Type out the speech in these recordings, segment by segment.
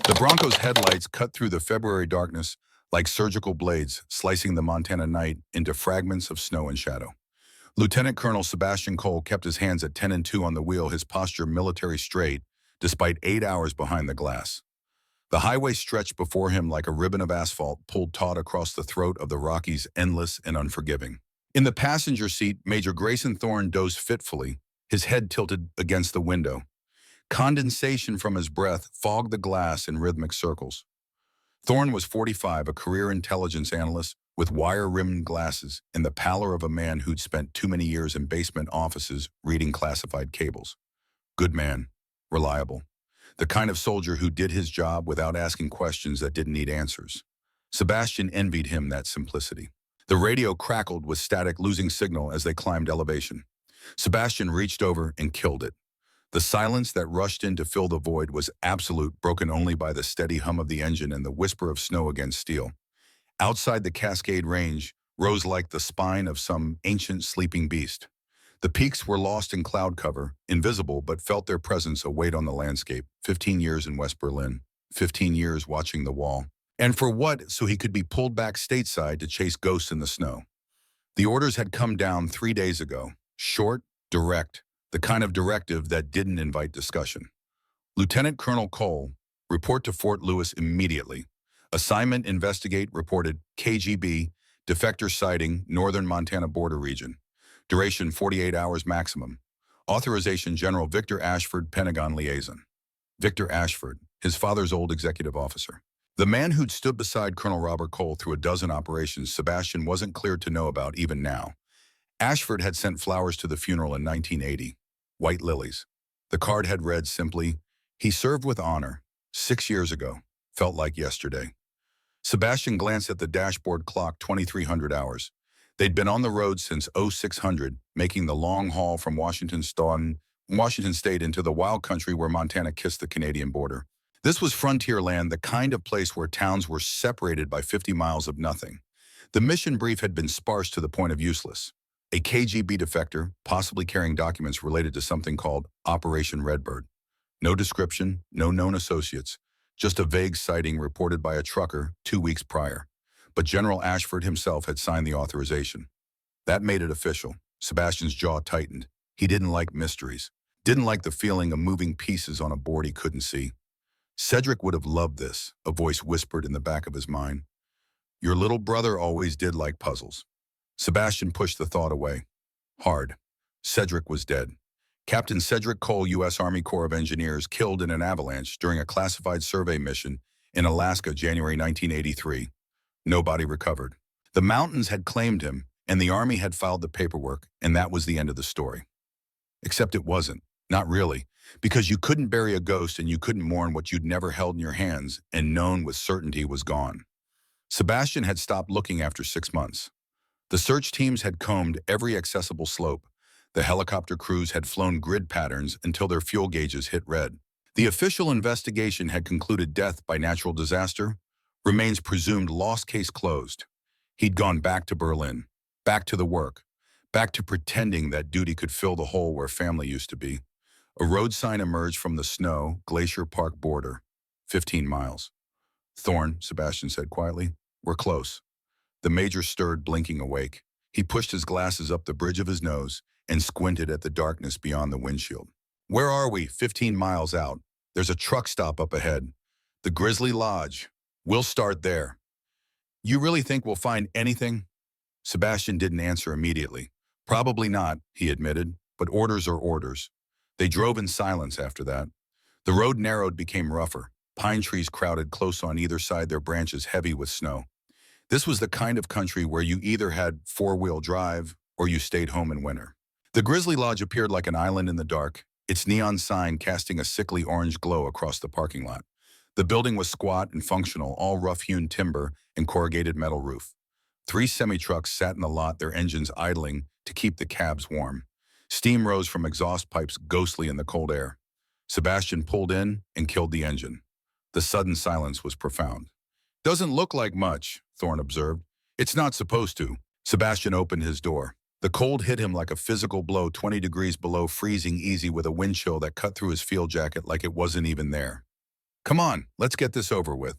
The Bronco's headlights cut through the February darkness like surgical blades, slicing the Montana night into fragments of snow and shadow. Lieutenant Colonel Sebastian Cole kept his hands at 10 and 2 on the wheel, his posture military straight, despite 8 hours behind the glass. The highway stretched before him like a ribbon of asphalt pulled taut across the throat of the Rockies, endless and unforgiving. In the passenger seat, Major Grayson Thorne dozed fitfully, his head tilted against the window. Condensation from his breath fogged the glass in rhythmic circles. Thorne was 45, a career intelligence analyst with wire-rimmed glasses and the pallor of a man who'd spent too many years in basement offices reading classified cables. Good man, reliable, the kind of soldier who did his job without asking questions that didn't need answers. Sebastian envied him that simplicity. The radio crackled with static, losing signal as they climbed elevation. Sebastian reached over and killed it. The silence that rushed in to fill the void was absolute, broken only by the steady hum of the engine and the whisper of snow against steel. Outside, the Cascade Range rose like the spine of some ancient sleeping beast. The peaks were lost in cloud cover, invisible, but felt their presence a weight on the landscape. 15 years in West Berlin, 15 years watching the wall. And for what? So he could be pulled back stateside to chase ghosts in the snow. The orders had come down 3 days ago. Short, direct, the kind of directive that didn't invite discussion. Lieutenant Colonel Cole, report to Fort Lewis immediately. Assignment investigate, reported KGB, defector sighting, northern Montana border region. Duration 48 hours maximum. Authorization General Victor Ashford, Pentagon liaison. Victor Ashford, his father's old executive officer. The man who'd stood beside Colonel Robert Cole through a dozen operations Sebastian wasn't cleared to know about even now. Ashford had sent flowers to the funeral in 1980. White lilies. The card had read simply, "He served with honor. 6 years ago. Felt like yesterday." Sebastian glanced at the dashboard clock, 2300 hours. They'd been on the road since 0600, making the long haul from Washington State into the wild country where Montana kissed the Canadian border. This was frontier land, the kind of place where towns were separated by 50 miles of nothing. The mission brief had been sparse to the point of useless. A KGB defector, possibly carrying documents related to something called Operation Redbird. No description, no known associates, just a vague sighting reported by a trucker 2 weeks prior. But General Ashford himself had signed the authorization. That made it official. Sebastian's jaw tightened. He didn't like mysteries. Didn't like the feeling of moving pieces on a board he couldn't see. Cedric would have loved this, a voice whispered in the back of his mind. Your little brother always did like puzzles. Sebastian pushed the thought away. Hard. Cedric was dead. Captain Cedric Cole, U.S. Army Corps of Engineers, killed in an avalanche during a classified survey mission in Alaska, January 1983. Nobody recovered. The mountains had claimed him, and the Army had filed the paperwork, and that was the end of the story. Except it wasn't. Not really. Because you couldn't bury a ghost and you couldn't mourn what you'd never held in your hands and known with certainty was gone. Sebastian had stopped looking after 6 months. The search teams had combed every accessible slope. The helicopter crews had flown grid patterns until their fuel gauges hit red. The official investigation had concluded death by natural disaster. Remains presumed lost, case closed. He'd gone back to Berlin, back to the work, back to pretending that duty could fill the hole where family used to be. A road sign emerged from the snow, Glacier Park border, 15 miles. Thorne, Sebastian said quietly, we're close. The major stirred, blinking awake. He pushed his glasses up the bridge of his nose and squinted at the darkness beyond the windshield. Where are we? 15 miles out. There's a truck stop up ahead. The Grizzly Lodge. We'll start there. You really think we'll find anything? Sebastian didn't answer immediately. Probably not, he admitted, but orders are orders. They drove in silence after that. The road narrowed, became rougher. Pine trees crowded close on either side, their branches heavy with snow. This was the kind of country where you either had four-wheel drive or you stayed home in winter. The Grizzly Lodge appeared like an island in the dark, its neon sign casting a sickly orange glow across the parking lot. The building was squat and functional, all rough-hewn timber and corrugated metal roof. 3 semi-trucks sat in the lot, their engines idling to keep the cabs warm. Steam rose from exhaust pipes ghostly in the cold air. Sebastian pulled in and killed the engine. The sudden silence was profound. Doesn't look like much, Thorne observed. It's not supposed to. Sebastian opened his door. The cold hit him like a physical blow, 20 degrees below freezing easy, with a wind chill that cut through his field jacket like it wasn't even there. Come on, let's get this over with.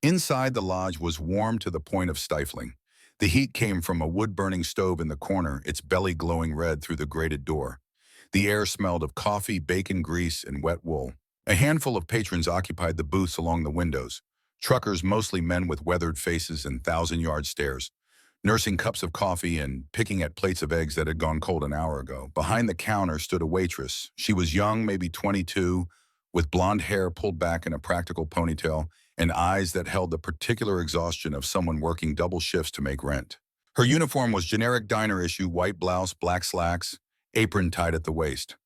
Inside the lodge was warm to the point of stifling. The heat came from a wood-burning stove in the corner, its belly glowing red through the grated door. The air smelled of coffee, bacon grease, and wet wool. A handful of patrons occupied the booths along the windows. Truckers, mostly men with weathered faces and thousand-yard stares, nursing cups of coffee and picking at plates of eggs that had gone cold an hour ago. Behind the counter stood a waitress. She was young, maybe 22, with blonde hair pulled back in a practical ponytail and eyes that held the particular exhaustion of someone working double shifts to make rent. Her uniform was generic diner issue, white blouse, black slacks, apron tied at the waist.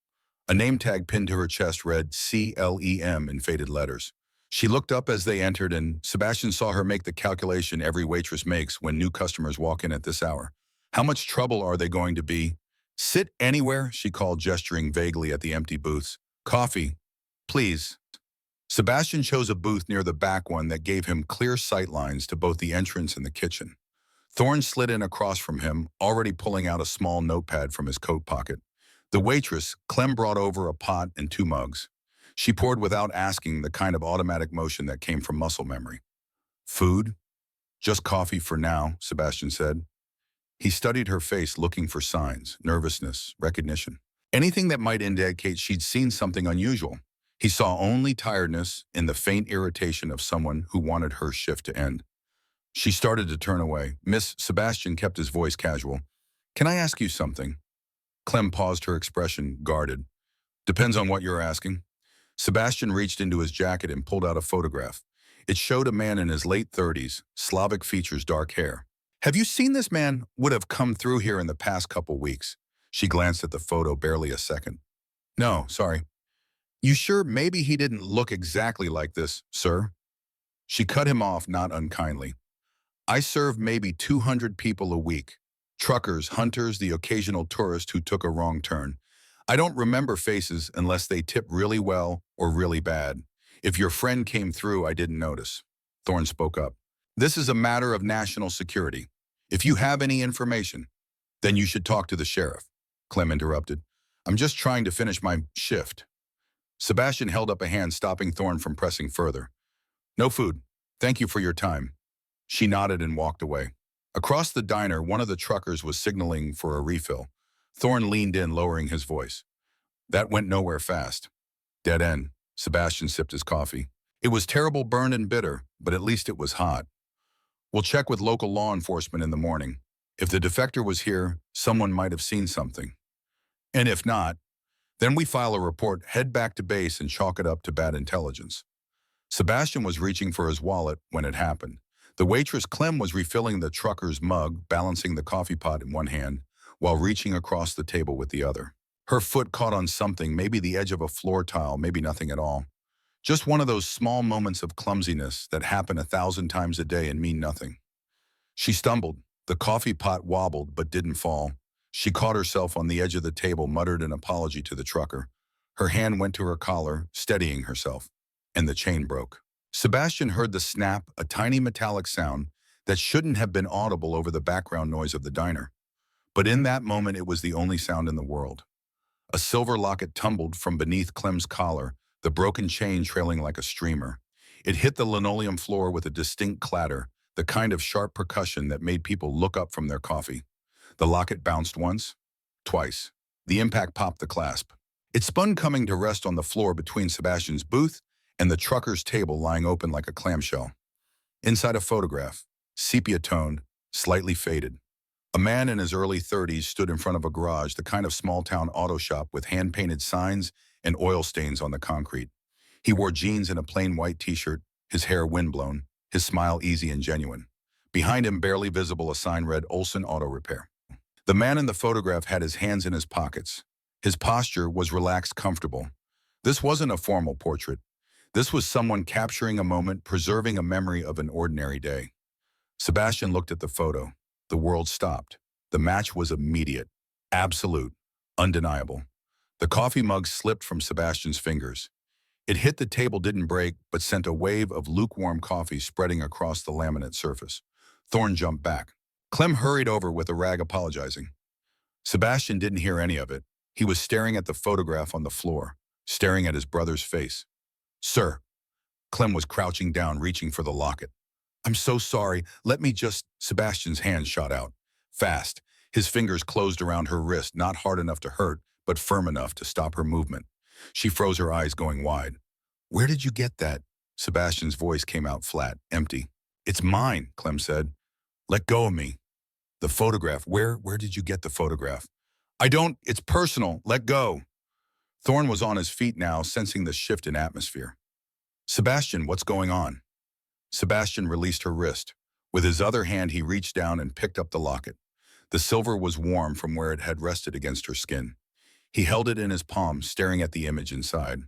A name tag pinned to her chest read CLEM in faded letters. She looked up as they entered, and Sebastian saw her make the calculation every waitress makes when new customers walk in at this hour. How much trouble are they going to be? Sit anywhere, she called, gesturing vaguely at the empty booths. Coffee, please. Sebastian chose a booth near the back one that gave him clear sight lines to both the entrance and the kitchen. Thorne slid in across from him, already pulling out a small notepad from his coat pocket. The waitress, Clem, brought over a pot and 2 mugs. She poured without asking, the kind of automatic motion that came from muscle memory. Food? Just coffee for now, Sebastian said. He studied her face, looking for signs, nervousness, recognition. Anything that might indicate she'd seen something unusual. He saw only tiredness and the faint irritation of someone who wanted her shift to end. She started to turn away. Miss, Sebastian kept his voice casual. Can I ask you something? Clem paused, her expression guarded. Depends on what you're asking. Sebastian reached into his jacket and pulled out a photograph. It showed a man in his late 30s, Slavic features, dark hair. Have you seen this man? Would have come through here in the past couple weeks. She glanced at the photo barely a second. No, sorry. You sure maybe he didn't look exactly like this, sir? She cut him off, not unkindly. I serve maybe 200 people a week. Truckers, hunters, the occasional tourist who took a wrong turn. I don't remember faces unless they tip really well or really bad. If your friend came through, I didn't notice. Thorne spoke up. This is a matter of national security. If you have any information, then you should talk to the sheriff. Clem interrupted. I'm just trying to finish my shift. Sebastian held up a hand, stopping Thorne from pressing further. No food. Thank you for your time. She nodded and walked away. Across the diner, one of the truckers was signaling for a refill. Thorne leaned in, lowering his voice. That went nowhere fast. Dead end. Sebastian sipped his coffee. It was terrible, burned and bitter, but at least it was hot. We'll check with local law enforcement in the morning. If the defector was here, someone might have seen something. And if not, then we file a report, head back to base, and chalk it up to bad intelligence. Sebastian was reaching for his wallet when it happened. The waitress, Clem, was refilling the trucker's mug, balancing the coffee pot in one hand, while reaching across the table with the other. Her foot caught on something, maybe the edge of a floor tile, maybe nothing at all. Just one of those small moments of clumsiness that happen 1,000 times a day and mean nothing. She stumbled. The coffee pot wobbled but didn't fall. She caught herself on the edge of the table, muttered an apology to the trucker. Her hand went to her collar, steadying herself, and the chain broke. Sebastian heard the snap, a tiny metallic sound that shouldn't have been audible over the background noise of the diner. But in that moment, it was the only sound in the world. A silver locket tumbled from beneath Clem's collar, the broken chain trailing like a streamer. It hit the linoleum floor with a distinct clatter, the kind of sharp percussion that made people look up from their coffee. The locket bounced once, twice. The impact popped the clasp. It spun, coming to rest on the floor between Sebastian's booth and the trucker's table, lying open like a clamshell. Inside, a photograph, sepia-toned, slightly faded. A man in his early 30s stood in front of a garage, the kind of small-town auto shop with hand-painted signs and oil stains on the concrete. He wore jeans and a plain white t-shirt, his hair windblown, his smile easy and genuine. Behind him, barely visible, a sign read Olson Auto Repair. The man in the photograph had his hands in his pockets. His posture was relaxed, comfortable. This wasn't a formal portrait. This was someone capturing a moment, preserving a memory of an ordinary day. Sebastian looked at the photo. The world stopped. The match was immediate, absolute, undeniable. The coffee mug slipped from Sebastian's fingers. It hit the table, didn't break, but sent a wave of lukewarm coffee spreading across the laminate surface. Thorne jumped back. Clem hurried over with a rag, apologizing. Sebastian didn't hear any of it. He was staring at the photograph on the floor, staring at his brother's face. Sir, Clem was crouching down, reaching for the locket. I'm so sorry. Let me just... Sebastian's hand shot out. Fast. His fingers closed around her wrist, not hard enough to hurt, but firm enough to stop her movement. She froze, her eyes going wide. Where did you get that? Sebastian's voice came out flat, empty. It's mine, Clem said. Let go of me. The photograph. Where did you get the photograph? I don't... It's personal. Let go. Thorne was on his feet now, sensing the shift in atmosphere. Sebastian, what's going on? Sebastian released her wrist. With his other hand, he reached down and picked up the locket. The silver was warm from where it had rested against her skin. He held it in his palm, staring at the image inside.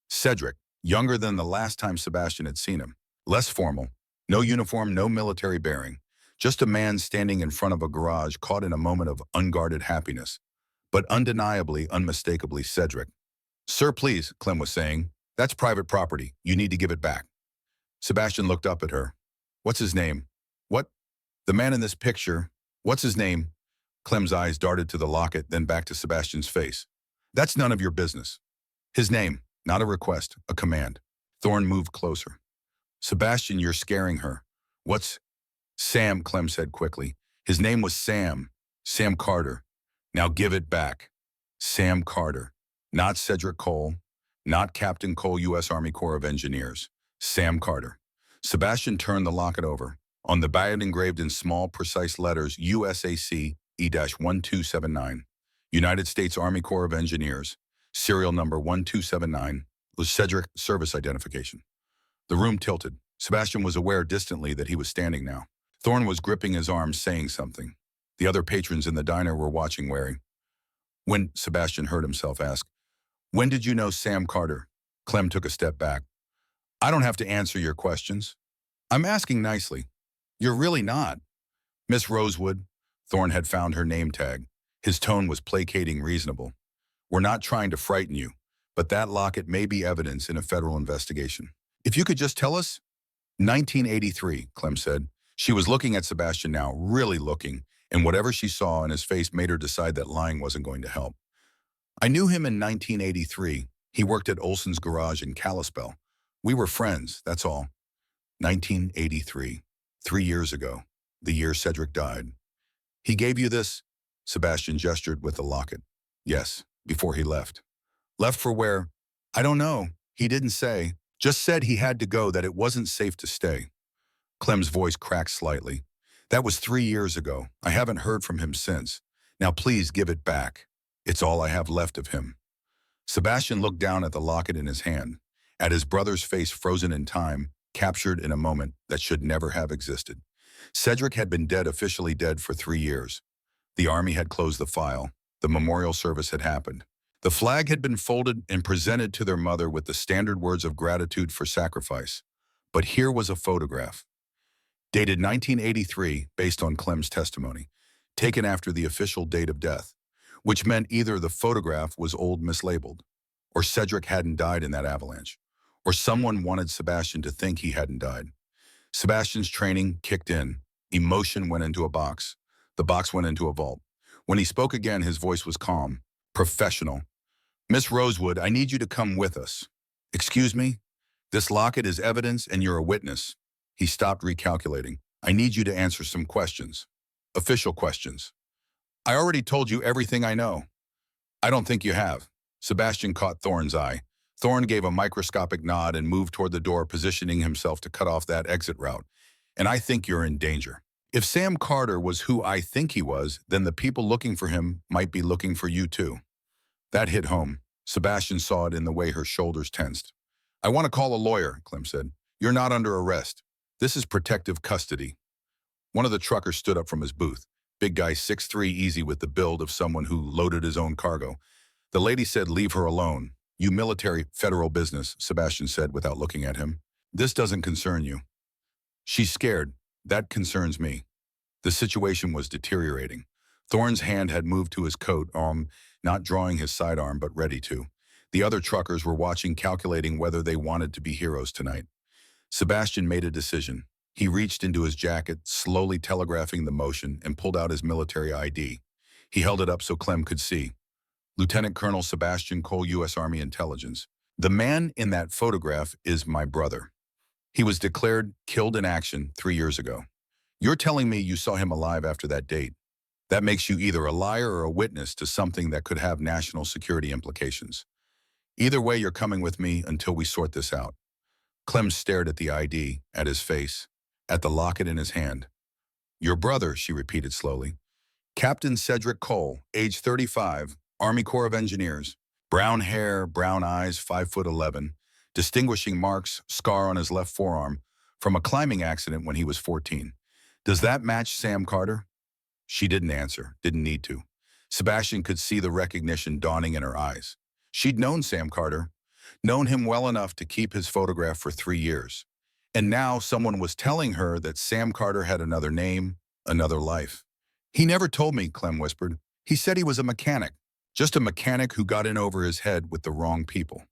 Cedric, younger than the last time Sebastian had seen him. Less formal. No uniform, no military bearing. Just a man standing in front of a garage, caught in a moment of unguarded happiness. But undeniably, unmistakably Cedric. Sir, please, Clem was saying. That's private property. You need to give it back. Sebastian looked up at her. What's his name? What? The man in this picture. What's his name? Clem's eyes darted to the locket, then back to Sebastian's face. That's none of your business. His name, not a request, a command. Thorne moved closer. Sebastian, you're scaring her. What's... Sam, Clem said quickly. His name was Sam. Sam Carter. Now give it back. Sam Carter. Not Cedric Cole. Not Captain Cole, U.S. Army Corps of Engineers. Sam Carter. Sebastian turned the locket over. On the back, engraved in small, precise letters, USAC E-1279. United States Army Corps of Engineers. Serial number 1279. Was Cedric service identification. The room tilted. Sebastian was aware distantly that he was standing now. Thorne was gripping his arm, saying something. The other patrons in the diner were watching, wary. When, Sebastian heard himself ask, when did you know Sam Carter? Clem took a step back. I don't have to answer your questions. I'm asking nicely. You're really not. Miss Rosewood. Thorne had found her name tag. His tone was placating, reasonable. We're not trying to frighten you, but that locket may be evidence in a federal investigation. If you could just tell us. 1983, Clem said. She was looking at Sebastian now, really looking, and whatever she saw in his face made her decide that lying wasn't going to help. I knew him in 1983. He worked at Olson's garage in Kalispell. We were friends, that's all. 1983. 3 years ago. The year Cedric died. He gave you this? Sebastian gestured with the locket. Yes, before he left. Left for where? I don't know. He didn't say. Just said he had to go, that it wasn't safe to stay. Clem's voice cracked slightly. That was 3 years ago. I haven't heard from him since. Now please give it back. It's all I have left of him. Sebastian looked down at the locket in his hand, at his brother's face frozen in time, captured in a moment that should never have existed. Cedric had been dead, officially dead, for 3 years. The army had closed the file. The memorial service had happened. The flag had been folded and presented to their mother with the standard words of gratitude for sacrifice. But here was a photograph. Dated 1983, based on Clem's testimony, taken after the official date of death, which meant either the photograph was old, mislabeled, or Cedric hadn't died in that avalanche, or someone wanted Sebastian to think he hadn't died. Sebastian's training kicked in. Emotion went into a box. The box went into a vault. When he spoke again, his voice was calm, professional. Miss Rosewood, I need you to come with us. Excuse me? This locket is evidence and you're a witness. He stopped, recalculating. I need you to answer some questions. Official questions. I already told you everything I know. I don't think you have. Sebastian caught Thorne's eye. Thorne gave a microscopic nod and moved toward the door, positioning himself to cut off that exit route. And I think you're in danger. If Sam Carter was who I think he was, then the people looking for him might be looking for you too. That hit home. Sebastian saw it in the way her shoulders tensed. I want to call a lawyer, Clem said. You're not under arrest. This is protective custody. One of the truckers stood up from his booth. Big guy, 6'3", easy, with the build of someone who loaded his own cargo. The lady said, leave her alone. You military, federal business, Sebastian said without looking at him. This doesn't concern you. She's scared. That concerns me. The situation was deteriorating. Thorne's hand had moved to his coat, not drawing his sidearm, but ready to. The other truckers were watching, calculating whether they wanted to be heroes tonight. Sebastian made a decision. He reached into his jacket, slowly telegraphing the motion, and pulled out his military ID. He held it up so Clem could see. Lieutenant Colonel Sebastian Cole, U.S. Army Intelligence. The man in that photograph is my brother. He was declared killed in action 3 years ago. You're telling me you saw him alive after that date. That makes you either a liar or a witness to something that could have national security implications. Either way, you're coming with me until we sort this out. Clem stared at the ID, at his face, at the locket in his hand. Your brother, she repeated slowly. Captain Cedric Cole, age 35, Army Corps of Engineers. Brown hair, brown eyes, 5'11", distinguishing marks, scar on his left forearm, from a climbing accident when he was 14. Does that match Sam Carter? She didn't answer, didn't need to. Sebastian could see the recognition dawning in her eyes. She'd known Sam Carter, known him well enough to keep his photograph for 3 years. And now someone was telling her that Sam Carter had another name, another life. He never told me, Clem whispered. He said he was a mechanic, just a mechanic who got in over his head with the wrong people.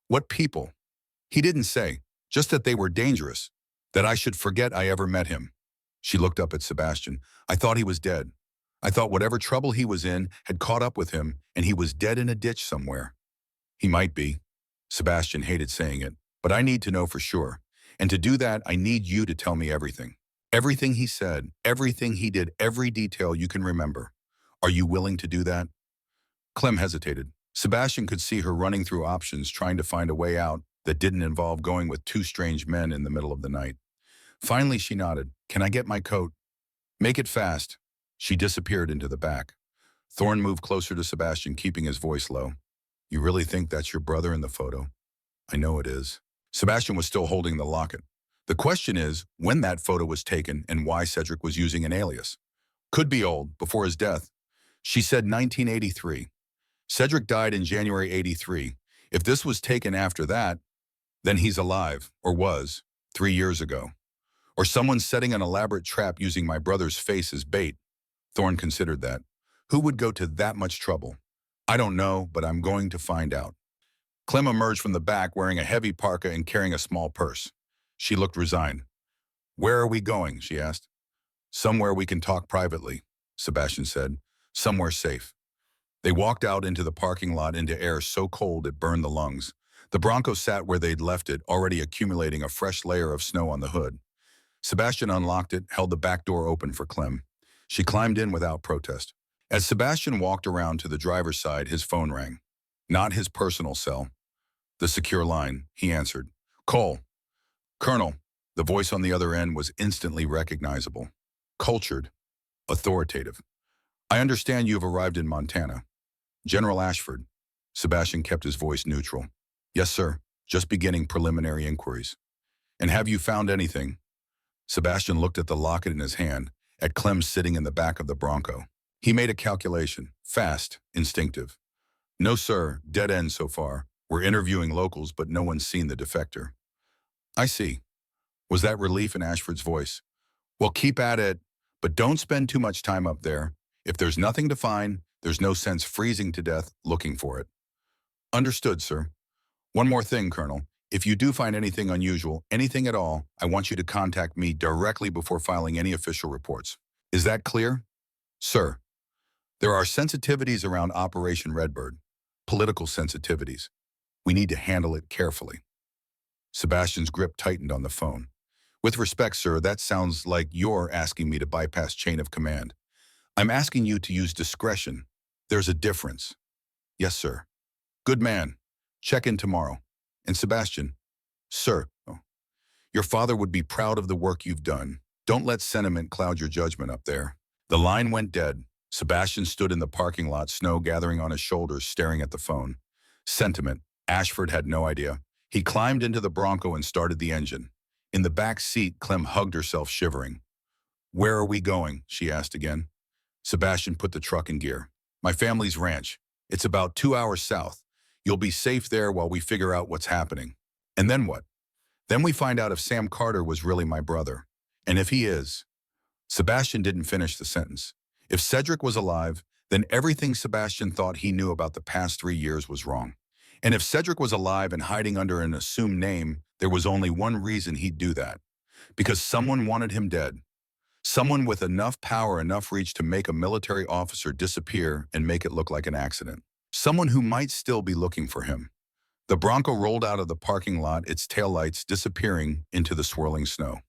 What people? He didn't say, just that they were dangerous, that I should forget I ever met him. She looked up at Sebastian. I thought he was dead. I thought whatever trouble he was in had caught up with him and he was dead in a ditch somewhere. He might be. Sebastian hated saying it, but I need to know for sure. And to do that, I need you to tell me everything. Everything he said, everything he did, every detail you can remember. Are you willing to do that? Clem hesitated. Sebastian could see her running through options, trying to find a way out that didn't involve going with two strange men in the middle of the night. Finally, she nodded. Can I get my coat? Make it fast. She disappeared into the back. Thorne moved closer to Sebastian, keeping his voice low. You really think that's your brother in the photo? I know it is. Sebastian was still holding the locket. The question is when that photo was taken and why Cedric was using an alias. Could be old, before his death. She said 1983. Cedric died in January 83. If this was taken after that, then he's alive, or was, 3 years ago. Or someone's setting an elaborate trap using my brother's face as bait. Thorne considered that. Who would go to that much trouble? I don't know, but I'm going to find out. Clem emerged from the back wearing a heavy parka and carrying a small purse. She looked resigned. Where are we going? She asked. Somewhere we can talk privately, Sebastian said. Somewhere safe. They walked out into the parking lot into air so cold it burned the lungs. The Bronco sat where they'd left it, already accumulating a fresh layer of snow on the hood. Sebastian unlocked it, held the back door open for Clem. She climbed in without protest. As Sebastian walked around to the driver's side, his phone rang. Not his personal cell. The secure line. He answered. Cole. Colonel. The voice on the other end was instantly recognizable. Cultured. Authoritative. I understand you've arrived in Montana. General Ashford. Sebastian kept his voice neutral. Yes, sir. Just beginning preliminary inquiries. And have you found anything? Sebastian looked at the locket in his hand, at Clem sitting in the back of the Bronco. He made a calculation. Fast. Instinctive. No, sir. Dead end so far. We're interviewing locals, but no one's seen the defector. I see. Was that relief in Ashford's voice? Well, keep at it, but don't spend too much time up there. If there's nothing to find, there's no sense freezing to death looking for it. Understood, sir. One more thing, Colonel. If you do find anything unusual, anything at all, I want you to contact me directly before filing any official reports. Is that clear? Sir. There are sensitivities around Operation Redbird. Political sensitivities. We need to handle it carefully. Sebastian's grip tightened on the phone. With respect, sir, that sounds like you're asking me to bypass chain of command. I'm asking you to use discretion. There's a difference. Yes, sir. Good man. Check in tomorrow. And Sebastian, sir, your father would be proud of the work you've done. Don't let sentiment cloud your judgment up there. The line went dead. Sebastian stood in the parking lot, snow gathering on his shoulders, staring at the phone. Sentiment. Ashford had no idea. He climbed into the Bronco and started the engine. In the back seat, Clem hugged herself, shivering. Where are we going? She asked again. Sebastian put the truck in gear. My family's ranch. It's about 2 hours south. You'll be safe there while we figure out what's happening. And then what? Then we find out if Sam Carter was really my brother. And if he is. Sebastian didn't finish the sentence. If Cedric was alive, then everything Sebastian thought he knew about the past 3 years was wrong. And if Cedric was alive and hiding under an assumed name, there was only one reason he'd do that. Because someone wanted him dead. Someone with enough power, enough reach to make a military officer disappear and make it look like an accident. Someone who might still be looking for him. The Bronco rolled out of the parking lot, its taillights disappearing into the swirling snow.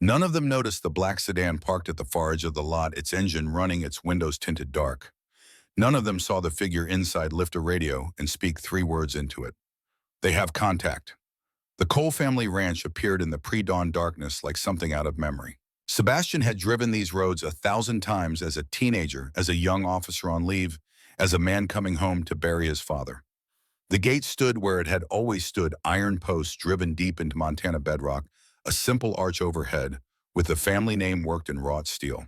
None of them noticed the black sedan parked at the far edge of the lot, its engine running, its windows tinted dark. None of them saw the figure inside lift a radio and speak 3 words into it. They have contact. The Cole family ranch appeared in the pre-dawn darkness like something out of memory. Sebastian had driven these roads 1,000 times as a teenager, as a young officer on leave, as a man coming home to bury his father. The gate stood where it had always stood, iron posts driven deep into Montana bedrock, a simple arch overhead, with the family name worked in wrought steel.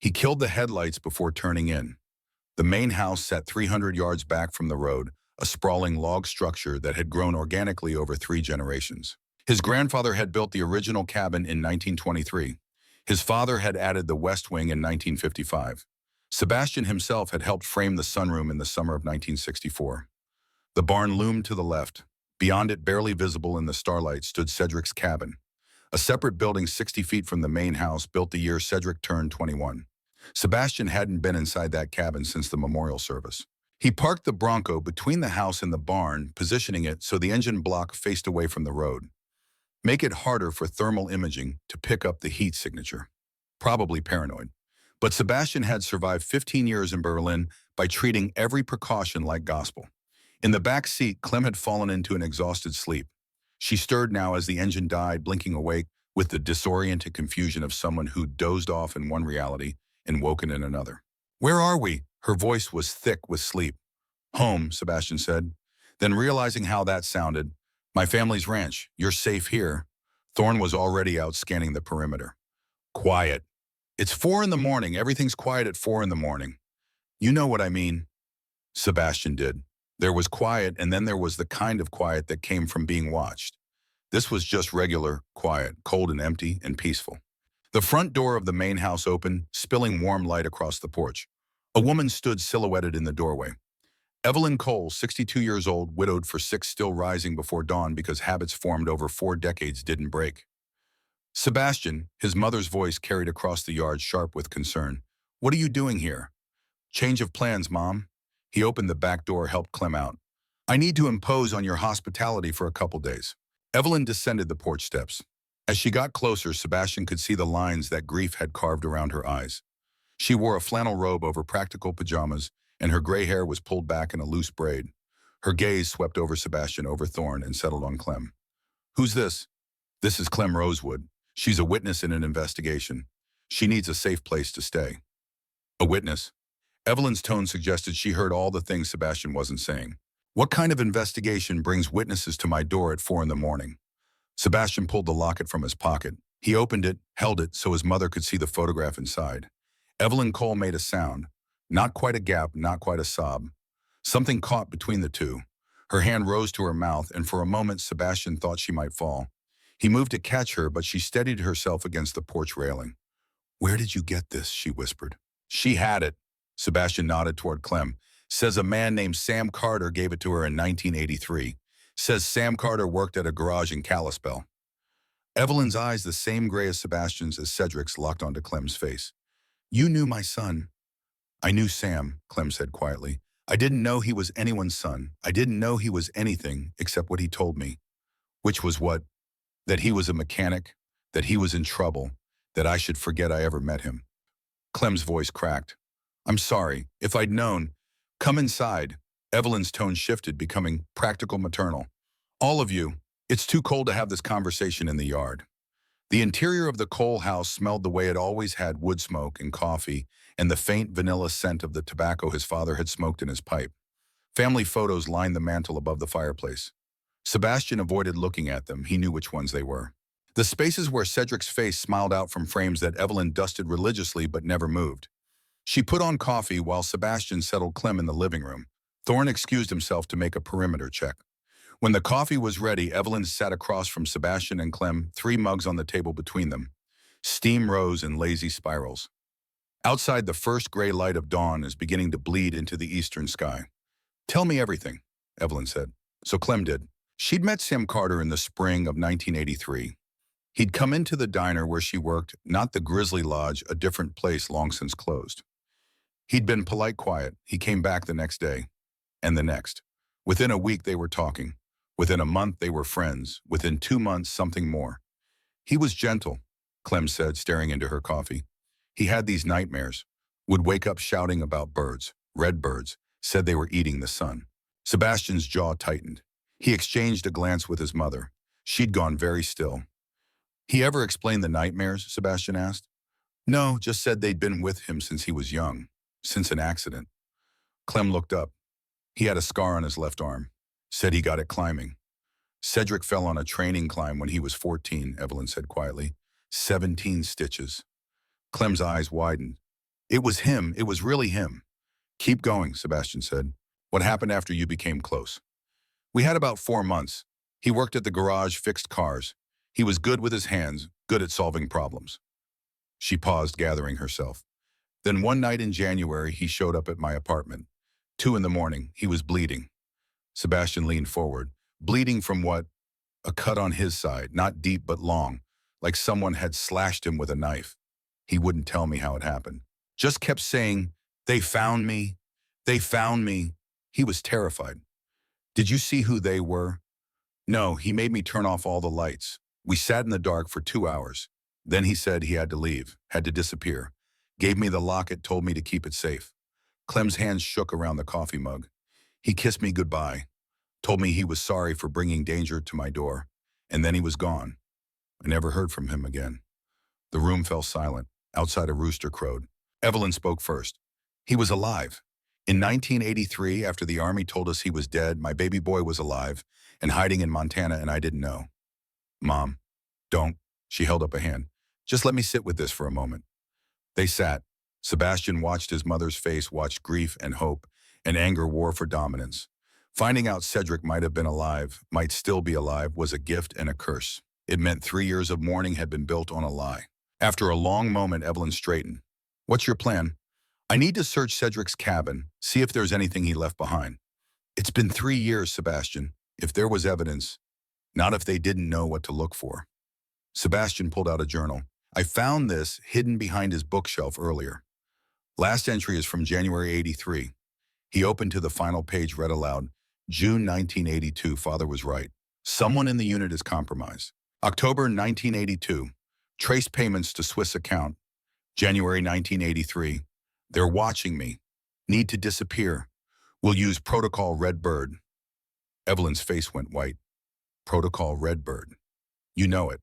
He killed the headlights before turning in. The main house sat 300 yards back from the road, a sprawling log structure that had grown organically over 3 generations. His grandfather had built the original cabin in 1923. His father had added the west wing in 1955. Sebastian himself had helped frame the sunroom in the summer of 1964. The barn loomed to the left. Beyond it, barely visible in the starlight, stood Cedric's cabin, a separate building 60 feet from the main house, built the year Cedric turned 21. Sebastian hadn't been inside that cabin since the memorial service. He parked the Bronco between the house and the barn, positioning it so the engine block faced away from the road. Make it harder for thermal imaging to pick up the heat signature. Probably paranoid. But Sebastian had survived 15 years in Berlin by treating every precaution like gospel. In the back seat, Clem had fallen into an exhausted sleep. She stirred now as the engine died, blinking awake with the disoriented confusion of someone who dozed off in one reality and woken in another. "Where are we?" Her voice was thick with sleep. "Home," Sebastian said. Then, realizing how that sounded, "My family's ranch. You're safe here." Thorne was already out scanning the perimeter. "Quiet. It's 4 in the morning. Everything's quiet at 4 in the morning. You know what I mean." Sebastian did. There was quiet, and then there was the kind of quiet that came from being watched. This was just regular quiet, cold and empty and peaceful. The front door of the main house opened, spilling warm light across the porch. A woman stood silhouetted in the doorway. Evelyn Cole, 62 years old, widowed for 6, still rising before dawn because habits formed over 4 decades didn't break. "Sebastian," his mother's voice carried across the yard, sharp with concern. "What are you doing here?" "Change of plans, Mom." He opened the back door, helped Clem out. "I need to impose on your hospitality for a couple days." Evelyn descended the porch steps. As she got closer, Sebastian could see the lines that grief had carved around her eyes. She wore a flannel robe over practical pajamas, and her gray hair was pulled back in a loose braid. Her gaze swept over Sebastian, over Thorne, and settled on Clem. "Who's this?" "This is Clem Rosewood. She's a witness in an investigation. She needs a safe place to stay." "A witness?" Evelyn's tone suggested she heard all the things Sebastian wasn't saying. "What kind of investigation brings witnesses to my door at 4 in the morning?" Sebastian pulled the locket from his pocket. He opened it, held it so his mother could see the photograph inside. Evelyn Cole made a sound. Not quite a gap, not quite a sob. Something caught between the two. Her hand rose to her mouth, and for a moment Sebastian thought she might fall. He moved to catch her, but she steadied herself against the porch railing. "Where did you get this?" she whispered. "She had it." Sebastian nodded toward Clem. "Says a man named Sam Carter gave it to her in 1983. Says Sam Carter worked at a garage in Kalispell." Evelyn's eyes, the same gray as Sebastian's, as Cedric's, locked onto Clem's face. "You knew my son." "I knew Sam," Clem said quietly. "I didn't know he was anyone's son. I didn't know he was anything except what he told me." "Which was what?" "That he was a mechanic, that he was in trouble, that I should forget I ever met him." Clem's voice cracked. "I'm sorry. If I'd known." "Come inside." Evelyn's tone shifted, becoming practical maternal. "All of you. It's too cold to have this conversation in the yard." The interior of the Cole house smelled the way it always had: wood smoke and coffee and the faint vanilla scent of the tobacco his father had smoked in his pipe. Family photos lined the mantel above the fireplace. Sebastian avoided looking at them. He knew which ones they were. The spaces where Cedric's face smiled out from frames that Evelyn dusted religiously but never moved. She put on coffee while Sebastian settled Clem in the living room. Thorne excused himself to make a perimeter check. When the coffee was ready, Evelyn sat across from Sebastian and Clem, 3 mugs on the table between them. Steam rose in lazy spirals. Outside, the first gray light of dawn is beginning to bleed into the eastern sky. "Tell me everything," Evelyn said. So Clem did. She'd met Sam Carter in the spring of 1983. He'd come into the diner where she worked, not the Grizzly Lodge, a different place long since closed. He'd been polite, quiet. He came back the next day, and the next. Within a week, they were talking. Within a month, they were friends. Within 2 months, something more. He was gentle, Clem said, staring into her coffee. He had these nightmares. Would wake up shouting about birds, red birds, said they were eating the sun. Sebastian's jaw tightened. He exchanged a glance with his mother. She'd gone very still. He ever explained the nightmares? Sebastian asked. No, just said they'd been with him since he was young, since an accident. Clem looked up. He had a scar on his left arm. Said he got it climbing. Cedric fell on a training climb when he was 14, Evelyn said quietly. 17 stitches. Clem's eyes widened. It was him. It was really him. Keep going, Sebastian said. What happened after you became close? We had about 4 months. He worked at the garage, fixed cars. He was good with his hands, good at solving problems. She paused, gathering herself. Then one night in January, he showed up at my apartment. 2 in the morning, he was bleeding. Sebastian leaned forward. Bleeding from what? A cut on his side, not deep but long, like someone had slashed him with a knife. He wouldn't tell me how it happened. Just kept saying, they found me. They found me. He was terrified. Did you see who they were? No, he made me turn off all the lights. We sat in the dark for 2 hours. Then he said he had to leave, had to disappear. Gave me the locket, told me to keep it safe. Clem's hands shook around the coffee mug. He kissed me goodbye, told me he was sorry for bringing danger to my door, and then he was gone. I never heard from him again. The room fell silent. Outside a rooster crowed. Evelyn spoke first. He was alive. In 1983, after the army told us he was dead, my baby boy was alive and hiding in Montana, and I didn't know. Mom, don't. She held up a hand. Just let me sit with this for a moment. They sat. Sebastian watched his mother's face, watched grief and hope, and anger war for dominance. Finding out Cedric might have been alive, might still be alive, was a gift and a curse. It meant 3 years of mourning had been built on a lie. After a long moment, Evelyn straightened. What's your plan? I need to search Cedric's cabin, see if there's anything he left behind. It's been 3 years, Sebastian. If there was evidence, not if they didn't know what to look for. Sebastian pulled out a journal. I found this hidden behind his bookshelf earlier. Last entry is from January 83. He opened to the final page, read aloud. June 1982, father was right. Someone in the unit is compromised. October 1982, trace payments to Swiss account. January 1983, they're watching me. Need to disappear. We'll use protocol Redbird. Evelyn's face went white. Protocol Redbird. You know it.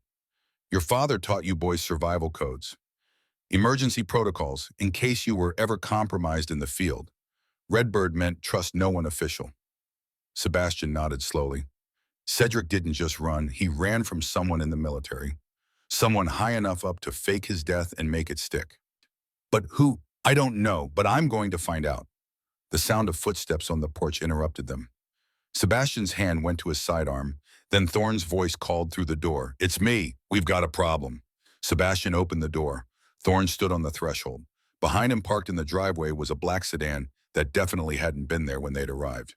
Your father taught you boys survival codes. Emergency protocols, in case you were ever compromised in the field. Redbird meant trust no one official. Sebastian nodded slowly. Cedric didn't just run, he ran from someone in the military. Someone high enough up to fake his death and make it stick. But who? I don't know, but I'm going to find out. The sound of footsteps on the porch interrupted them. Sebastian's hand went to his sidearm. Then Thorne's voice called through the door. It's me. We've got a problem. Sebastian opened the door. Thorne stood on the threshold. Behind him, parked in the driveway, was a black sedan that definitely hadn't been there when they'd arrived.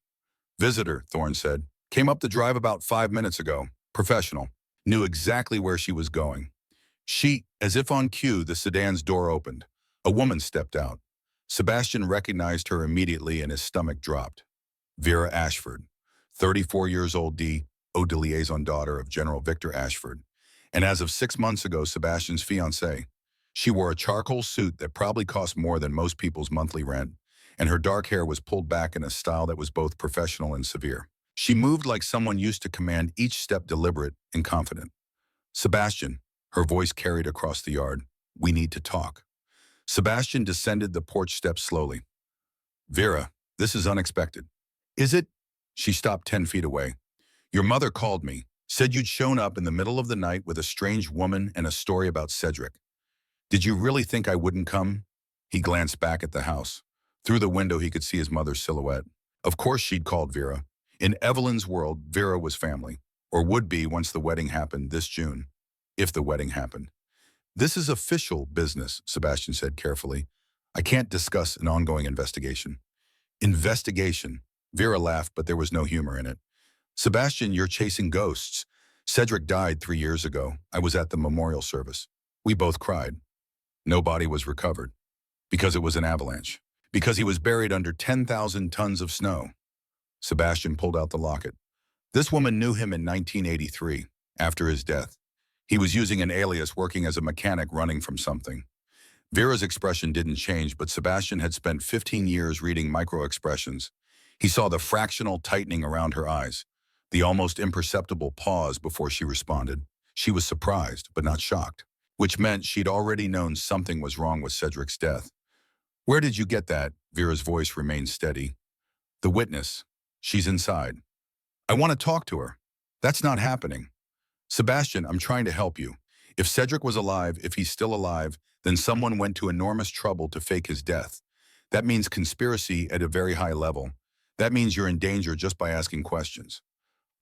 Visitor, Thorne said. Came up the drive about 5 minutes ago. Professional. Knew exactly where she was going. She, as if on cue, the sedan's door opened. A woman stepped out. Sebastian recognized her immediately and his stomach dropped. Vera Ashford, 34 years old, de liaison daughter of General Victor Ashford, and as of 6 months ago, Sebastian's fiancée. She wore a charcoal suit that probably cost more than most people's monthly rent, and her dark hair was pulled back in a style that was both professional and severe. She moved like someone used to command, each step deliberate and confident. Sebastian, her voice carried across the yard, we need to talk. Sebastian descended the porch steps slowly. Vera, this is unexpected. Is it? She stopped 10 feet away. Your mother called me, said you'd shown up in the middle of the night with a strange woman and a story about Cedric. Did you really think I wouldn't come? He glanced back at the house. Through the window, he could see his mother's silhouette. Of course she'd called Vera. In Evelyn's world, Vera was family, or would be once the wedding happened this June, if the wedding happened. This is official business, Sebastian said carefully. I can't discuss an ongoing investigation. Investigation? Vera laughed, but there was no humor in it. Sebastian, you're chasing ghosts. Cedric died 3 years ago. I was at the memorial service. We both cried. No body was recovered. Because it was an avalanche. Because he was buried under 10,000 tons of snow. Sebastian pulled out the locket. This woman knew him in 1983, after his death. He was using an alias working as a mechanic running from something. Vera's expression didn't change, but Sebastian had spent 15 years reading micro-expressions. He saw the fractional tightening around her eyes, the almost imperceptible pause before she responded. She was surprised, but not shocked, which meant she'd already known something was wrong with Cedric's death. "Where did you get that?" Vera's voice remained steady. "The witness. She's inside. I want to talk to her." "That's not happening." "Sebastian, I'm trying to help you. If Cedric was alive, if he's still alive, then someone went to enormous trouble to fake his death. That means conspiracy at a very high level. That means you're in danger just by asking questions."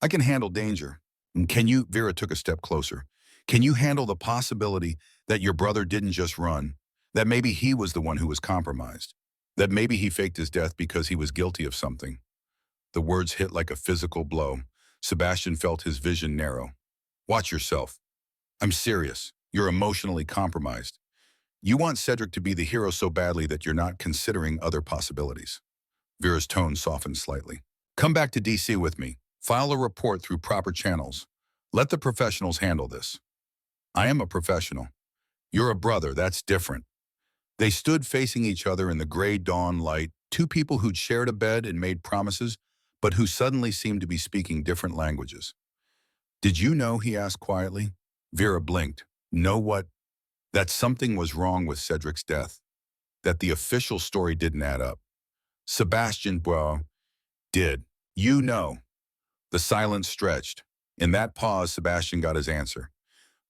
"I can handle danger." "And can you," Vera took a step closer, "can you handle the possibility that your brother didn't just run, that maybe he was the one who was compromised, that maybe he faked his death because he was guilty of something?" The words hit like a physical blow. Sebastian felt his vision narrow. "Watch yourself. I'm serious. You're emotionally compromised. You want Cedric to be the hero so badly that you're not considering other possibilities." Vera's tone softened slightly. "Come back to DC with me. File a report through proper channels. Let the professionals handle this." "I am a professional." "You're a brother. That's different." They stood facing each other in the gray dawn light, two people who'd shared a bed and made promises, but who suddenly seemed to be speaking different languages. "Did you know," he asked quietly. Vera blinked. "Know what?" "That something was wrong with Cedric's death. That the official story didn't add up." Sebastian Bois did. "You know." The silence stretched. In that pause, Sebastian got his answer.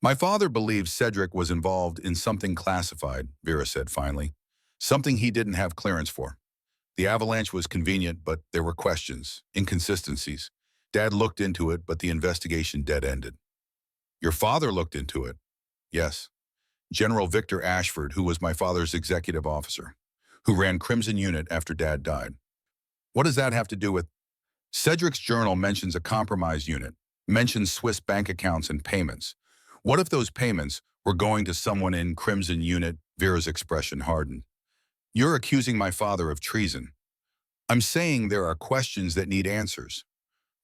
"My father believes Cedric was involved in something classified," Vera said finally. "Something he didn't have clearance for. The avalanche was convenient, but there were questions, inconsistencies. Dad looked into it, but the investigation dead-ended." "Your father looked into it?" "Yes. General Victor Ashford, who was my father's executive officer, who ran Crimson Unit after Dad died." "What does that have to do with—" "Cedric's journal mentions a compromised unit, mentions Swiss bank accounts and payments. What if those payments were going to someone in Crimson Unit?" Vera's expression hardened. "You're accusing my father of treason." "I'm saying there are questions that need answers."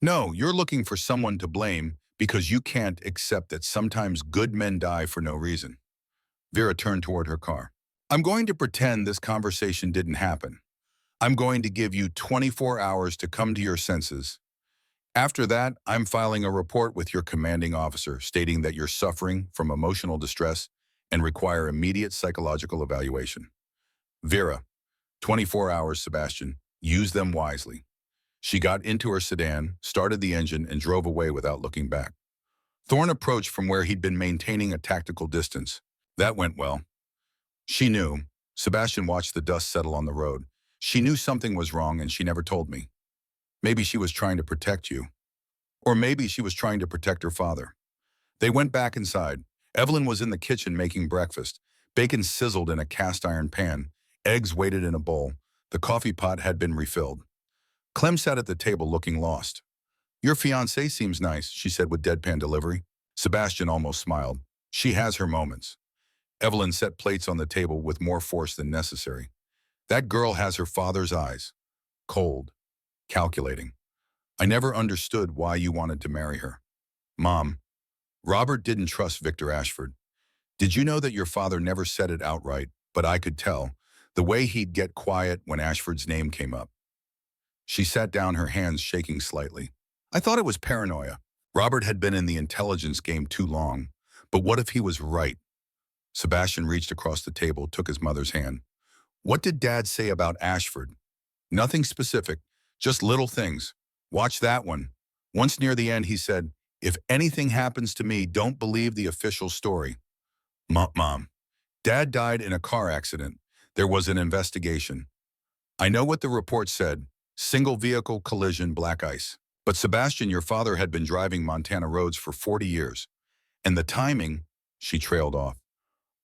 "No, you're looking for someone to blame because you can't accept that sometimes good men die for no reason." Vera turned toward her car. "I'm going to pretend this conversation didn't happen. I'm going to give you 24 hours to come to your senses. After that, I'm filing a report with your commanding officer stating that you're suffering from emotional distress and require immediate psychological evaluation." "Vera, 24 hours, Sebastian. Use them wisely." She got into her sedan, started the engine, and drove away without looking back. Thorne approached from where he'd been maintaining a tactical distance. "That went well." "She knew." Sebastian watched the dust settle on the road. "She knew something was wrong and she never told me. Maybe she was trying to protect you. Or maybe she was trying to protect her father." They went back inside. Evelyn was in the kitchen making breakfast. Bacon sizzled in a cast-iron pan. Eggs waited in a bowl. The coffee pot had been refilled. Clem sat at the table looking lost. "Your fiancée seems nice," she said with deadpan delivery. Sebastian almost smiled. "She has her moments." Evelyn set plates on the table with more force than necessary. "That girl has her father's eyes. Cold. Calculating. I never understood why you wanted to marry her." "Mom, Robert didn't trust Victor Ashford. Did you know that your father never said it outright, but I could tell, the way he'd get quiet when Ashford's name came up." She sat down, her hands shaking slightly. "I thought it was paranoia. Robert had been in the intelligence game too long. But what if he was right?" Sebastian reached across the table, took his mother's hand. "What did Dad say about Ashford?" "Nothing specific, just little things. Watch that one." Once near the end, he said, "If anything happens to me, don't believe the official story." Mom, Dad died in a car accident. There was an investigation. I know what the report said. Single vehicle collision, black ice. But Sebastian, your father had been driving Montana roads for 40 years. And the timing," she trailed off.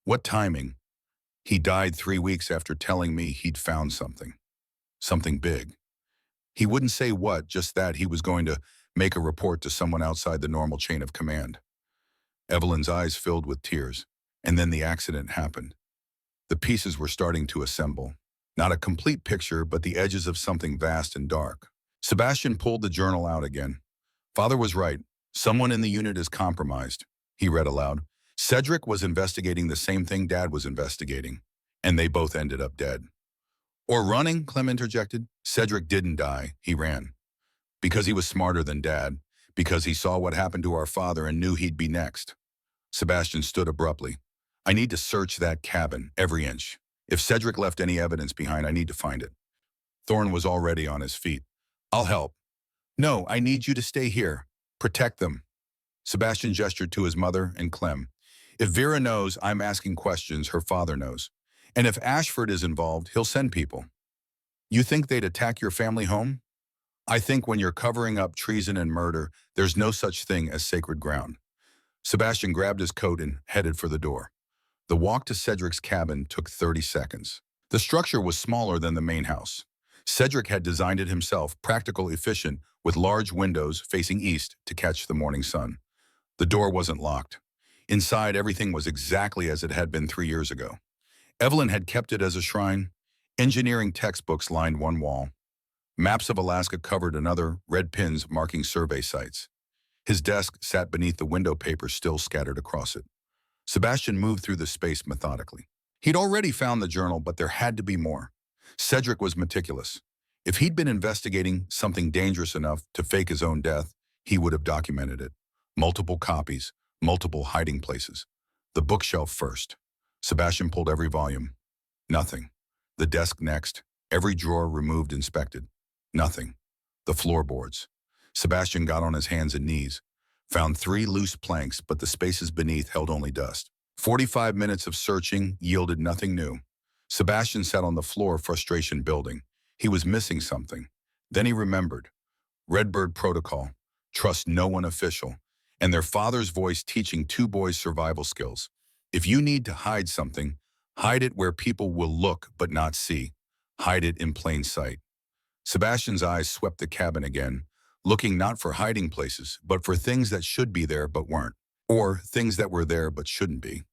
"What timing?" "He died 3 weeks after telling me he'd found something. Something big. He wouldn't say what, just that he was going to make a report to someone outside the normal chain of command." Evelyn's eyes filled with tears. And then the accident happened. The pieces were starting to assemble. Not a complete picture, but the edges of something vast and dark. Sebastian pulled the journal out again. Father was right. Someone in the unit is compromised, he read aloud. Cedric was investigating the same thing Dad was investigating, and they both ended up dead. Or running, Clem interjected. Cedric didn't die, he ran. Because he was smarter than Dad, because he saw what happened to our father and knew he'd be next. Sebastian stood abruptly. I need to search that cabin, every inch. If Cedric left any evidence behind, I need to find it. Thorne was already on his feet. I'll help. No, I need you to stay here. Protect them. Sebastian gestured to his mother and Clem. If Vera knows I'm asking questions, her father knows. And if Ashford is involved, he'll send people. You think they'd attack your family home? I think when you're covering up treason and murder, there's no such thing as sacred ground. Sebastian grabbed his coat and headed for the door. The walk to Cedric's cabin took 30 seconds. The structure was smaller than the main house. Cedric had designed it himself, practical, efficient, with large windows facing east to catch the morning sun. The door wasn't locked. Inside, everything was exactly as it had been 3 years ago. Evelyn had kept it as a shrine. Engineering textbooks lined one wall. Maps of Alaska covered another, red pins marking survey sites. His desk sat beneath the window paper still scattered across it. Sebastian moved through the space methodically. He'd already found the journal, but there had to be more. Cedric was meticulous. If he'd been investigating something dangerous enough to fake his own death, he would have documented it. Multiple copies, multiple hiding places. The bookshelf first. Sebastian pulled every volume. Nothing. The desk next. Every drawer removed, inspected. Nothing. The floorboards. Sebastian got on his hands and knees. Found 3 loose planks, but the spaces beneath held only dust. 45 minutes of searching yielded nothing new. Sebastian sat on the floor, frustration building. He was missing something. Then he remembered. Redbird Protocol. Trust no one official. And their father's voice teaching 2 boys survival skills. If you need to hide something, hide it where people will look but not see. Hide it in plain sight. Sebastian's eyes swept the cabin again, looking not for hiding places, but for things that should be there but weren't, or things that were there but shouldn't be.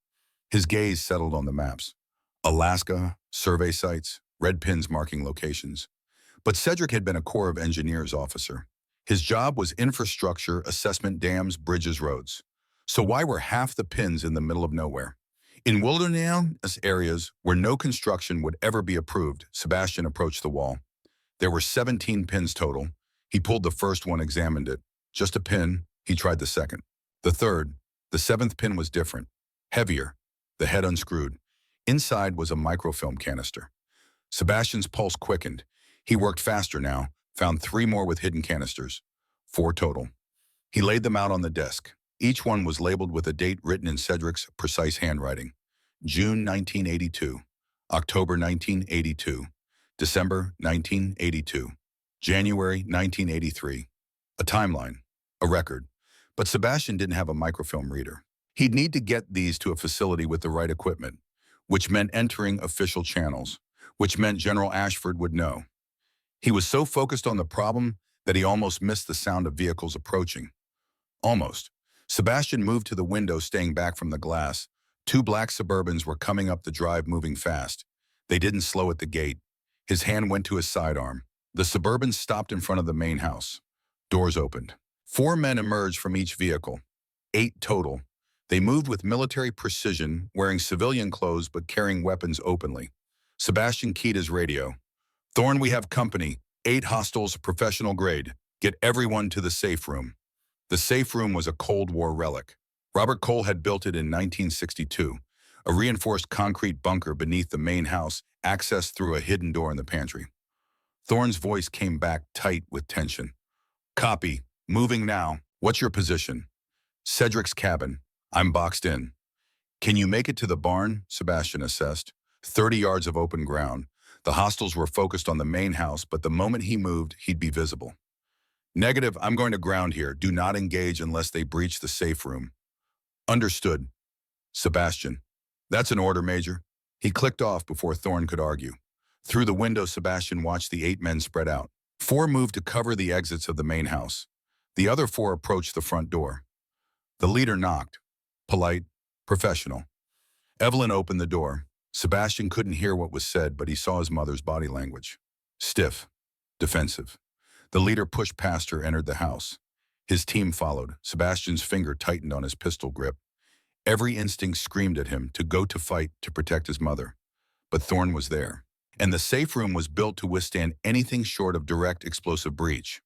His gaze settled on the maps. Alaska, survey sites, red pins marking locations. But Cedric had been a Corps of Engineers officer. His job was infrastructure, assessment, dams, bridges, roads. So why were half the pins in the middle of nowhere? In wilderness areas where no construction would ever be approved, Sebastian approached the wall. There were 17 pins total. He pulled the first one, examined it. Just a pin. He tried the second. The third. The 7th pin was different. Heavier. The head unscrewed. Inside was a microfilm canister. Sebastian's pulse quickened. He worked faster now, found 3 more with hidden canisters. 4 total. He laid them out on the desk. Each one was labeled with a date written in Cedric's precise handwriting. June 1982, October 1982, December 1982, January 1983. A timeline, a record. But Sebastian didn't have a microfilm reader. He'd need to get these to a facility with the right equipment, which meant entering official channels, which meant General Ashford would know. He was so focused on the problem that he almost missed the sound of vehicles approaching. Almost. Sebastian moved to the window, staying back from the glass. 2 black Suburbans were coming up the drive, moving fast. They didn't slow at the gate. His hand went to his sidearm. The Suburbans stopped in front of the main house. Doors opened. 4 men emerged from each vehicle. 8 total. They moved with military precision, wearing civilian clothes but carrying weapons openly. Sebastian keyed his radio. Thorne, we have company. 8 hostiles, professional grade. Get everyone to the safe room. The safe room was a Cold War relic. Robert Cole had built it in 1962, a reinforced concrete bunker beneath the main house, accessed through a hidden door in the pantry. Thorne's voice came back tight with tension. Copy. Moving now. What's your position? Cedric's cabin. I'm boxed in. Can you make it to the barn? Sebastian assessed. 30 yards of open ground. The hostiles were focused on the main house, but the moment he moved, he'd be visible. Negative, I'm going to ground here. Do not engage unless they breach the safe room. Understood. Sebastian. That's an order, Major. He clicked off before Thorne could argue. Through the window, Sebastian watched the 8 men spread out. 4 moved to cover the exits of the main house. The other 4 approached the front door. The leader knocked. Polite, professional. Evelyn opened the door. Sebastian couldn't hear what was said, but he saw his mother's body language. Stiff. Defensive. The leader pushed past her, entered the house. His team followed. Sebastian's finger tightened on his pistol grip. Every instinct screamed at him to go to fight to protect his mother. But Thorne was there. And the safe room was built to withstand anything short of direct explosive breach.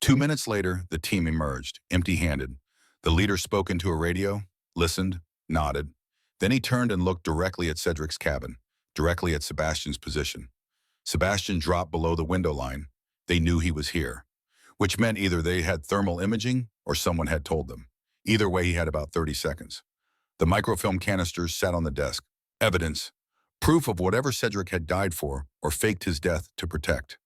2 minutes later, the team emerged, empty-handed. The leader spoke into a radio, listened, nodded. Then he turned and looked directly at Cedric's cabin, directly at Sebastian's position. Sebastian dropped below the window line. They knew he was here, which meant either they had thermal imaging or someone had told them. Either way, he had about 30 seconds. The microfilm canisters sat on the desk. Evidence, proof of whatever Cedric had died for or faked his death to protect.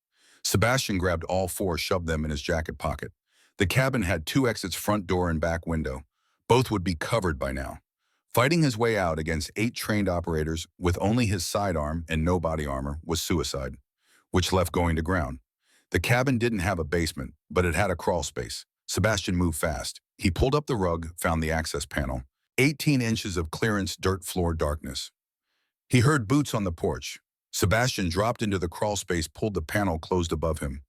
Sebastian grabbed all four, shoved them in his jacket pocket. The cabin had 2 exits, front door and back window. Both would be covered by now. Fighting his way out against 8 trained operators with only his sidearm and no body armor was suicide, which left going to ground. The cabin didn't have a basement, but it had a crawl space. Sebastian moved fast. He pulled up the rug, found the access panel. 18 inches of clearance, dirt floor, darkness. He heard boots on the porch. Sebastian dropped into the crawl space, pulled the panel closed above him,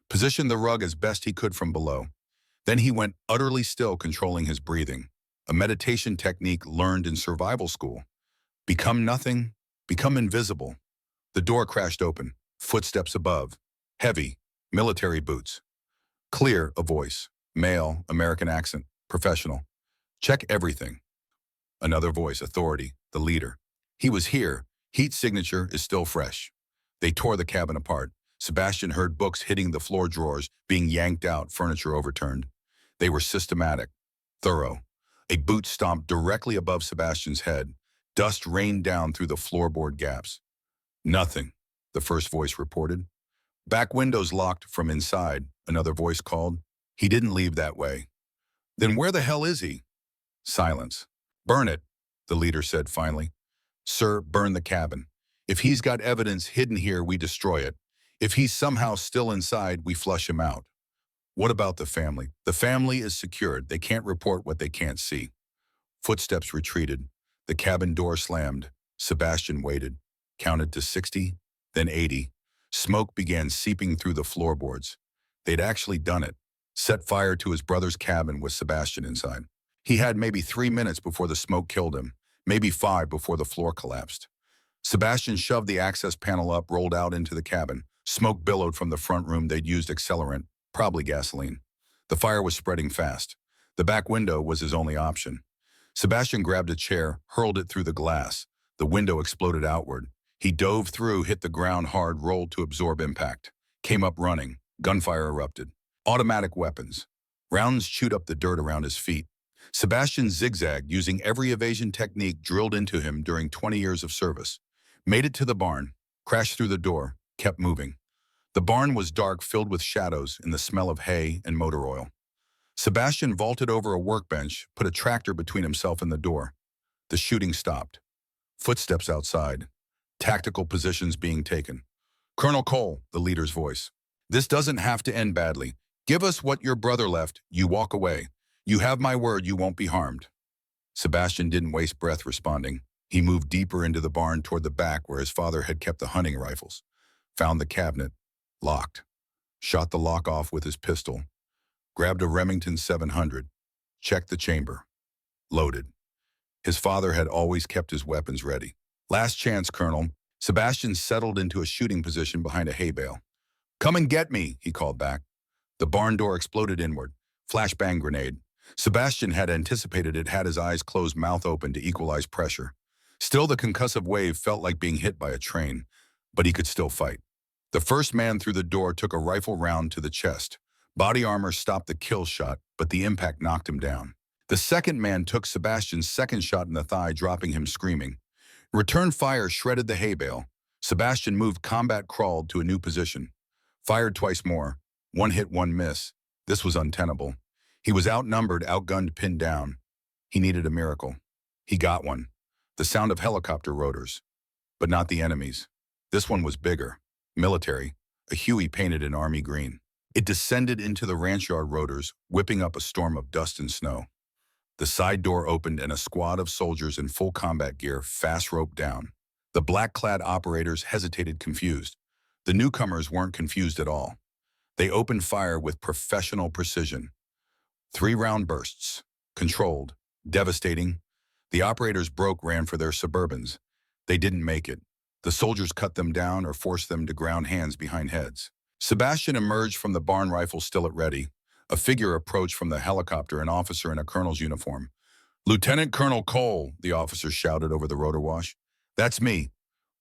positioned the rug as best he could from below. Then he went utterly still, controlling his breathing, a meditation technique learned in survival school. Become nothing, become invisible. The door crashed open, footsteps above, heavy, military boots. Clear, a voice, male, American accent, professional. Check everything. Another voice, authority, the leader. He was here. Heat signature is still fresh. They tore the cabin apart. Sebastian heard books hitting the floor drawers, being yanked out, furniture overturned. They were systematic, thorough. A boot stomped directly above Sebastian's head. Dust rained down through the floorboard gaps. Nothing, the first voice reported. Back windows locked from inside, another voice called. He didn't leave that way. Then where the hell is he? Silence. Burn it, the leader said finally. Sir, burn the cabin. If he's got evidence hidden here, we destroy it. If he's somehow still inside, we flush him out. What about the family? The family is secured. They can't report what they can't see. Footsteps retreated. The cabin door slammed. Sebastian waited, counted to 60, then 80. Smoke began seeping through the floorboards. They'd actually done it. Set fire to his brother's cabin with Sebastian inside. He had maybe 3 minutes before the smoke killed him, maybe 5 before the floor collapsed. Sebastian shoved the access panel up, rolled out into the cabin. Smoke billowed from the front room. They'd used accelerant, probably gasoline. The fire was spreading fast. The back window was his only option. Sebastian grabbed a chair, hurled it through the glass. The window exploded outward. He dove through, hit the ground hard, rolled to absorb impact. Came up running. Gunfire erupted. Automatic weapons. Rounds chewed up the dirt around his feet. Sebastian zigzagged, using every evasion technique drilled into him during 20 years of service. Made it to the barn, crashed through the door, kept moving. The barn was dark, filled with shadows and the smell of hay and motor oil. Sebastian vaulted over a workbench, put a tractor between himself and the door. The shooting stopped. Footsteps outside. Tactical positions being taken. Colonel Cole, the leader's voice. This doesn't have to end badly. Give us what your brother left. You walk away. You have my word you won't be harmed. Sebastian didn't waste breath responding. He moved deeper into the barn toward the back where his father had kept the hunting rifles. Found the cabinet. Locked. Shot the lock off with his pistol. Grabbed a Remington 700. Checked the chamber. Loaded. His father had always kept his weapons ready. Last chance, Colonel. Sebastian settled into a shooting position behind a hay bale. Come and get me, he called back. The barn door exploded inward. Flashbang grenade. Sebastian had anticipated it, had his eyes closed, mouth open to equalize pressure. Still, the concussive wave felt like being hit by a train, but he could still fight. The first man through the door took a rifle round to the chest. Body armor stopped the kill shot, but the impact knocked him down. The second man took Sebastian's second shot in the thigh, dropping him screaming. Return fire shredded the hay bale. Sebastian moved, combat crawled to a new position. Fired twice more. One hit, one miss. This was untenable. He was outnumbered, outgunned, pinned down. He needed a miracle. He got one. The sound of helicopter rotors. But not the enemy's. This one was bigger. Military. A Huey painted in army green. It descended into the ranch yard rotors, whipping up a storm of dust and snow. The side door opened and a squad of soldiers in full combat gear fast roped down. The black-clad operators hesitated, confused. The newcomers weren't confused at all. They opened fire with professional precision. 3-round bursts. Controlled. Devastating. The operators ran for their Suburbans. They didn't make it. The soldiers cut them down or forced them to ground hands behind heads. Sebastian emerged from the barn rifle still at ready. A figure approached from the helicopter, an officer in a colonel's uniform. "Lieutenant Colonel Cole," the officer shouted over the rotor wash. "That's me.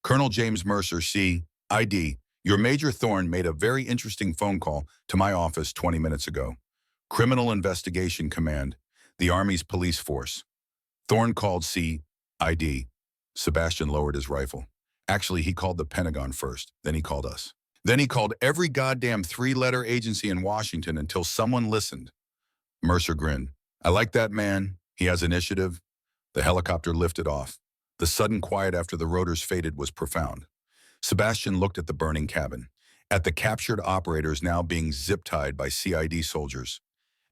Colonel James Mercer, C.I.D. Your Major Thorne made a very interesting phone call to my office 20 minutes ago. Criminal Investigation Command, the Army's police force. Thorne called C.I.D. Sebastian lowered his rifle. Actually, he called the Pentagon first, then he called us. Then he called every goddamn 3-letter agency in Washington until someone listened." Mercer grinned. "I like that man. He has initiative." The helicopter lifted off. The sudden quiet after the rotors faded was profound. Sebastian looked at the burning cabin, at the captured operators now being zip-tied by CID soldiers,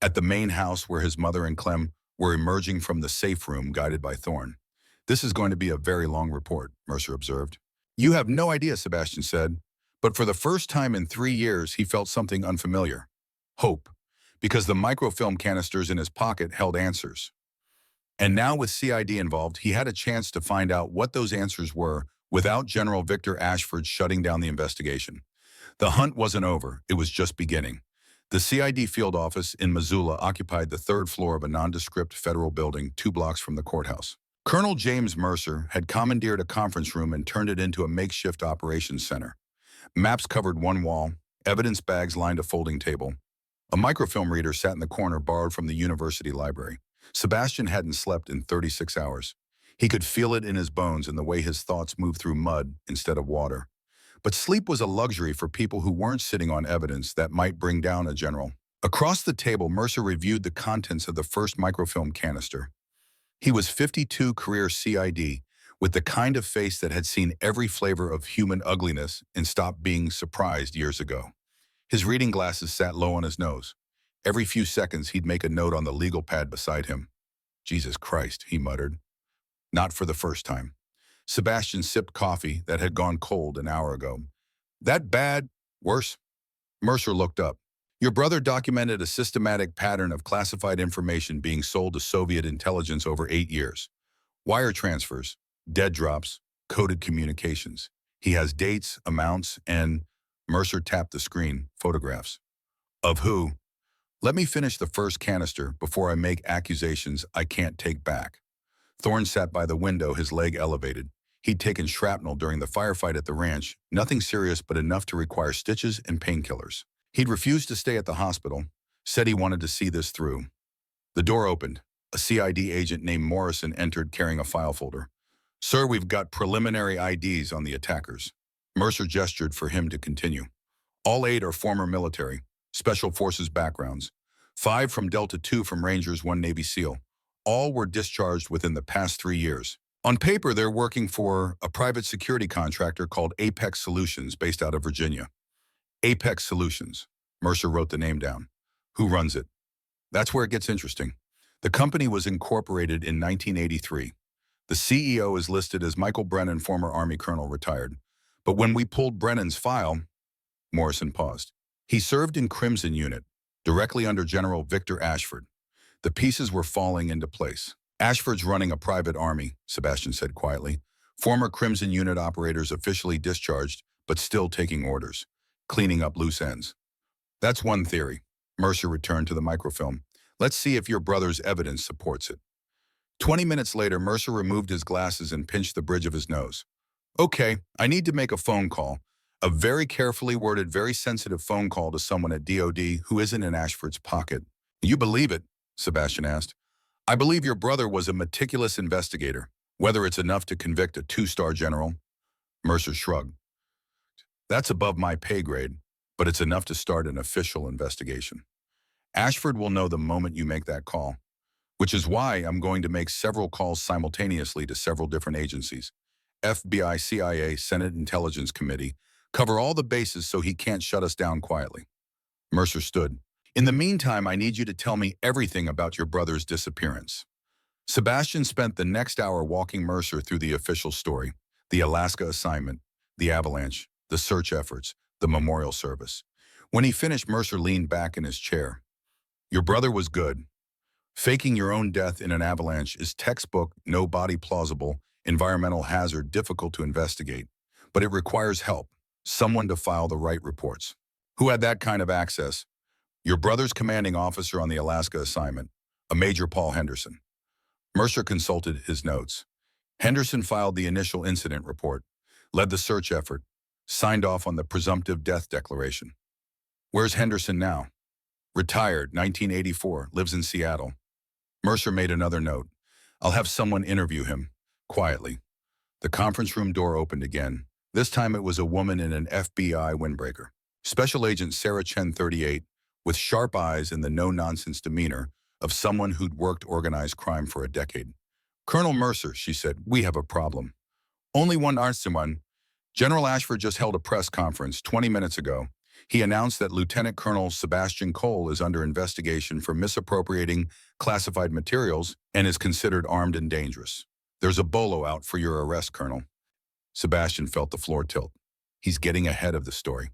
at the main house where his mother and Clem were emerging from the safe room guided by Thorne. "This is going to be a very long report," Mercer observed. "You have no idea," Sebastian said. But for the first time in 3 years, he felt something unfamiliar. Hope. Because the microfilm canisters in his pocket held answers. And now with CID involved, he had a chance to find out what those answers were without General Victor Ashford shutting down the investigation. The hunt wasn't over, it was just beginning. The CID field office in Missoula occupied the 3rd floor of a nondescript federal building 2 blocks from the courthouse. Colonel James Mercer had commandeered a conference room and turned it into a makeshift operations center. Maps covered one wall, evidence bags lined a folding table. A microfilm reader sat in the corner borrowed from the university library. Sebastian hadn't slept in 36 hours. He could feel it in his bones and the way his thoughts moved through mud instead of water. But sleep was a luxury for people who weren't sitting on evidence that might bring down a general. Across the table, Mercer reviewed the contents of the first microfilm canister. He was 52 career CID, with the kind of face that had seen every flavor of human ugliness and stopped being surprised years ago. His reading glasses sat low on his nose. Every few seconds, he'd make a note on the legal pad beside him. "Jesus Christ," he muttered. Not for the first time. Sebastian sipped coffee that had gone cold an hour ago. "That bad? Worse?" Mercer looked up. "Your brother documented a systematic pattern of classified information being sold to Soviet intelligence over 8 years. Wire transfers, dead drops, coded communications. He has dates, amounts, and—" Mercer tapped the screen, photographs. "Of who?" "Let me finish the first canister before I make accusations I can't take back." Thorne sat by the window, his leg elevated. He'd taken shrapnel during the firefight at the ranch, nothing serious but enough to require stitches and painkillers. He'd refused to stay at the hospital, said he wanted to see this through. The door opened. A CID agent named Morrison entered carrying a file folder. "Sir, we've got preliminary IDs on the attackers." Mercer gestured for him to continue. "All 8 are former military, special forces backgrounds. 5 from Delta, 2 from Rangers, 1 Navy SEAL. All were discharged within the past 3 years. On paper, they're working for a private security contractor called Apex Solutions based out of Virginia." Apex Solutions. Mercer wrote the name down. "Who runs it?" "That's where it gets interesting. The company was incorporated in 1983. The CEO is listed as Michael Brennan, former Army colonel, retired. But when we pulled Brennan's file—" Morrison paused. "He served in Crimson Unit, directly under General Victor Ashford. The pieces were falling into place. Ashford's running a private army," Sebastian said quietly. "Former Crimson Unit operators officially discharged, but still taking orders, cleaning up loose ends." "That's one theory." Mercer returned to the microfilm. "Let's see if your brother's evidence supports it." 20 minutes later, Mercer removed his glasses and pinched the bridge of his nose. "Okay, I need to make a phone call. A very carefully worded, very sensitive phone call to someone at DOD who isn't in Ashford's pocket." "You believe it?" Sebastian asked. "I believe your brother was a meticulous investigator. Whether it's enough to convict a 2-star general?" Mercer shrugged. "That's above my pay grade, but it's enough to start an official investigation. Ashford will know the moment you make that call, which is why I'm going to make several calls simultaneously to several different agencies. FBI, CIA, Senate Intelligence Committee. Cover all the bases so he can't shut us down quietly." Mercer stood. "In the meantime, I need you to tell me everything about your brother's disappearance." Sebastian spent the next hour walking Mercer through the official story, the Alaska assignment, the avalanche, the search efforts, the memorial service. When he finished, Mercer leaned back in his chair. Your brother was good. Faking your own death in an avalanche is textbook, no body plausible, environmental hazard difficult to investigate. But it requires help, someone to file the right reports. Who had that kind of access? Your brother's commanding officer on the Alaska assignment, a Major Paul Henderson. Mercer consulted his notes. Henderson filed the initial incident report, led the search effort, signed off on the presumptive death declaration. Where's Henderson now? Retired, 1984, lives in Seattle. Mercer made another note. I'll have someone interview him, quietly. The conference room door opened again. This time it was a woman in an FBI windbreaker. Special Agent Sarah Chen, 38, with sharp eyes and the no-nonsense demeanor of someone who'd worked organized crime for a decade. Colonel Mercer, she said, we have a problem. Only one answer. General Ashford just held a press conference 20 minutes ago. He announced that Lieutenant Colonel Sebastian Cole is under investigation for misappropriating classified materials and is considered armed and dangerous. There's a bolo out for your arrest, Colonel. Sebastian felt the floor tilt. He's getting ahead of the story.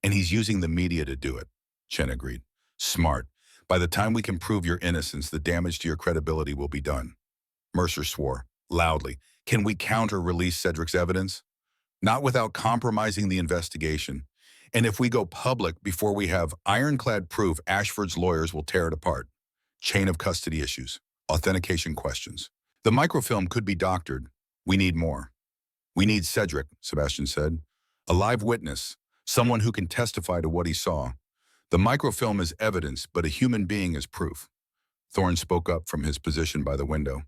And he's using the media to do it, Chen agreed. Smart. By the time we can prove your innocence, the damage to your credibility will be done. Mercer swore, loudly. Can we counter-release Cedric's evidence? Not without compromising the investigation. And if we go public before we have ironclad proof, Ashford's lawyers will tear it apart. Chain of custody issues. Authentication questions. The microfilm could be doctored. We need more. We need Cedric, Sebastian said. A live witness. Someone who can testify to what he saw. The microfilm is evidence, but a human being is proof. Thorne spoke up from his position by the window.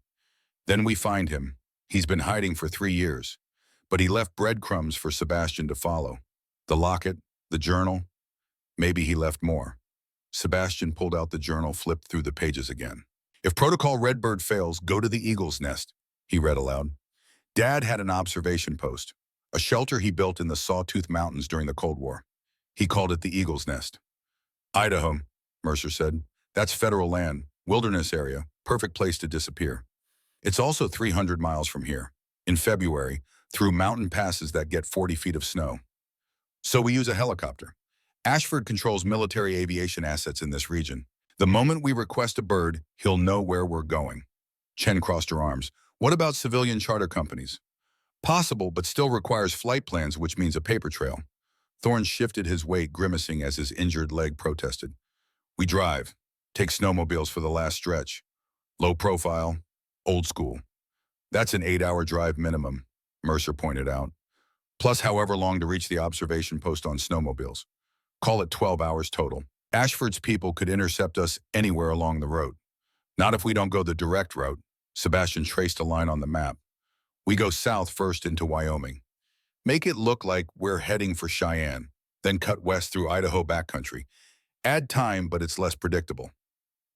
Then we find him. He's been hiding for 3 years. But he left breadcrumbs for Sebastian to follow. The locket, the journal. Maybe he left more. Sebastian pulled out the journal, flipped through the pages again. If Protocol Redbird fails, go to the Eagle's Nest, he read aloud. Dad had an observation post, a shelter he built in the Sawtooth Mountains during the Cold War. He called it the Eagle's Nest. Idaho, Mercer said. That's federal land, wilderness area, perfect place to disappear. It's also 300 miles from here. In February, through mountain passes that get 40 feet of snow. So we use a helicopter. Ashford controls military aviation assets in this region. The moment we request a bird, he'll know where we're going. Chen crossed her arms. What about civilian charter companies? Possible, but still requires flight plans, which means a paper trail. Thorne shifted his weight, grimacing as his injured leg protested. We drive. Take snowmobiles for the last stretch. Low profile, old school. That's an 8-hour drive minimum, Mercer pointed out. Plus however long to reach the observation post on snowmobiles. Call it 12 hours total. Ashford's people could intercept us anywhere along the road. Not if we don't go the direct route. Sebastian traced a line on the map. We go south first into Wyoming. Make it look like we're heading for Cheyenne, then cut west through Idaho backcountry. Add time, but it's less predictable.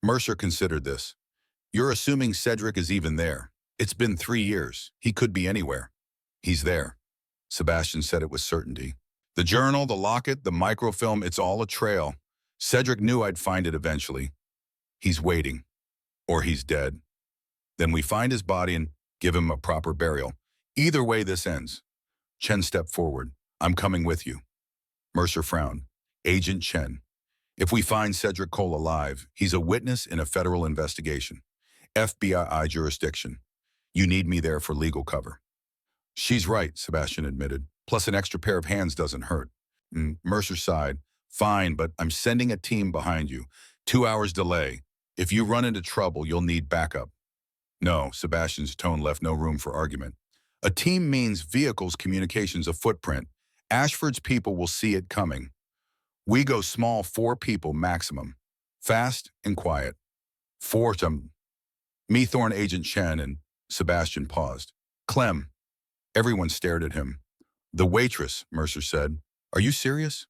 Mercer considered this. You're assuming Cedric is even there. It's been 3 years. He could be anywhere. He's there. Sebastian said it with certainty. The journal, the locket, the microfilm, it's all a trail. Cedric knew I'd find it eventually. He's waiting. Or he's dead. Then we find his body and give him a proper burial. Either way, this ends. Chen stepped forward. I'm coming with you. Mercer frowned. Agent Chen. If we find Cedric Cole alive, he's a witness in a federal investigation. FBI jurisdiction. You need me there for legal cover. She's right, Sebastian admitted. Plus an extra pair of hands doesn't hurt. Mercer sighed. Fine, but I'm sending a team behind you. 2 hours delay. If you run into trouble, you'll need backup. No, Sebastian's tone left no room for argument. A team means vehicles, communications, a footprint. Ashford's people will see it coming. We go small, 4 people maximum. Fast and quiet. 4 me, Thorne, Agent Chen, and Sebastian paused. Clem. Everyone stared at him. The waitress, Mercer said. Are you serious?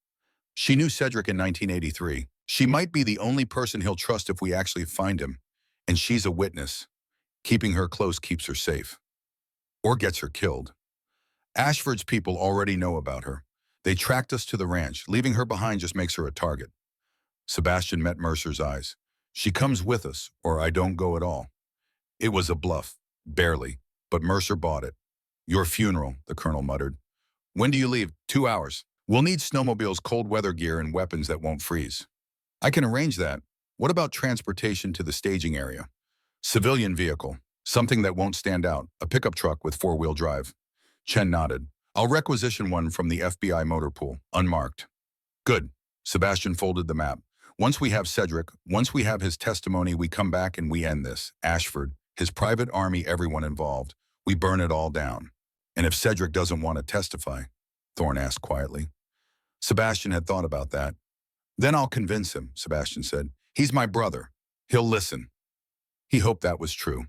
She knew Cedric in 1983. She might be the only person he'll trust if we actually find him. And she's a witness. Keeping her close keeps her safe. Or gets her killed. Ashford's people already know about her. They tracked us to the ranch. Leaving her behind just makes her a target. Sebastian met Mercer's eyes. She comes with us, or I don't go at all. It was a bluff. Barely. But Mercer bought it. Your funeral, the colonel muttered. When do you leave? 2 hours. We'll need snowmobiles, cold weather gear, and weapons that won't freeze. I can arrange that. What about transportation to the staging area? Civilian vehicle. Something that won't stand out. A pickup truck with four-wheel drive. Chen nodded. I'll requisition one from the FBI motor pool, unmarked. Good. Sebastian folded the map. Once we have Cedric, once we have his testimony, we come back and we end this. Ashford, his private army, everyone involved. We burn it all down. And if Cedric doesn't want to testify? Thorne asked quietly. Sebastian had thought about that. Then I'll convince him, Sebastian said. He's my brother. He'll listen. He hoped that was true.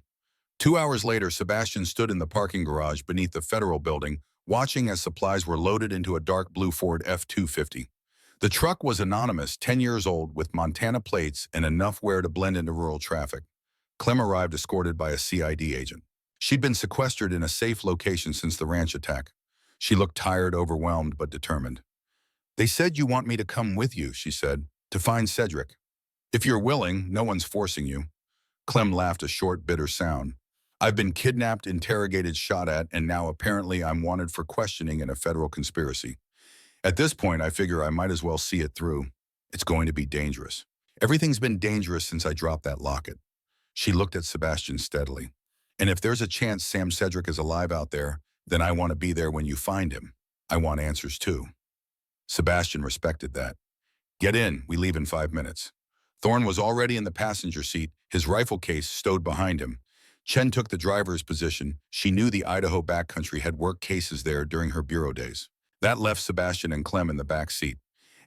2 hours later, Sebastian stood in the parking garage beneath the federal building, watching as supplies were loaded into a dark blue Ford F-250. The truck was anonymous, 10 years old, with Montana plates and enough wear to blend into rural traffic. Clem arrived escorted by a CID agent. She'd been sequestered in a safe location since the ranch attack. She looked tired, overwhelmed, but determined. They said you want me to come with you, she said, to find Cedric. If you're willing, no one's forcing you. Clem laughed a short, bitter sound. I've been kidnapped, interrogated, shot at, and now apparently I'm wanted for questioning in a federal conspiracy. At this point, I figure I might as well see it through. It's going to be dangerous. Everything's been dangerous since I dropped that locket. She looked at Sebastian steadily. And if there's a chance Sam Cedric is alive out there, then I want to be there when you find him. I want answers too. Sebastian respected that. Get in, we leave in 5 minutes. Thorne was already in the passenger seat, his rifle case stowed behind him. Chen took the driver's position. She knew the Idaho backcountry had worked cases there during her bureau days. That left Sebastian and Clem in the back seat.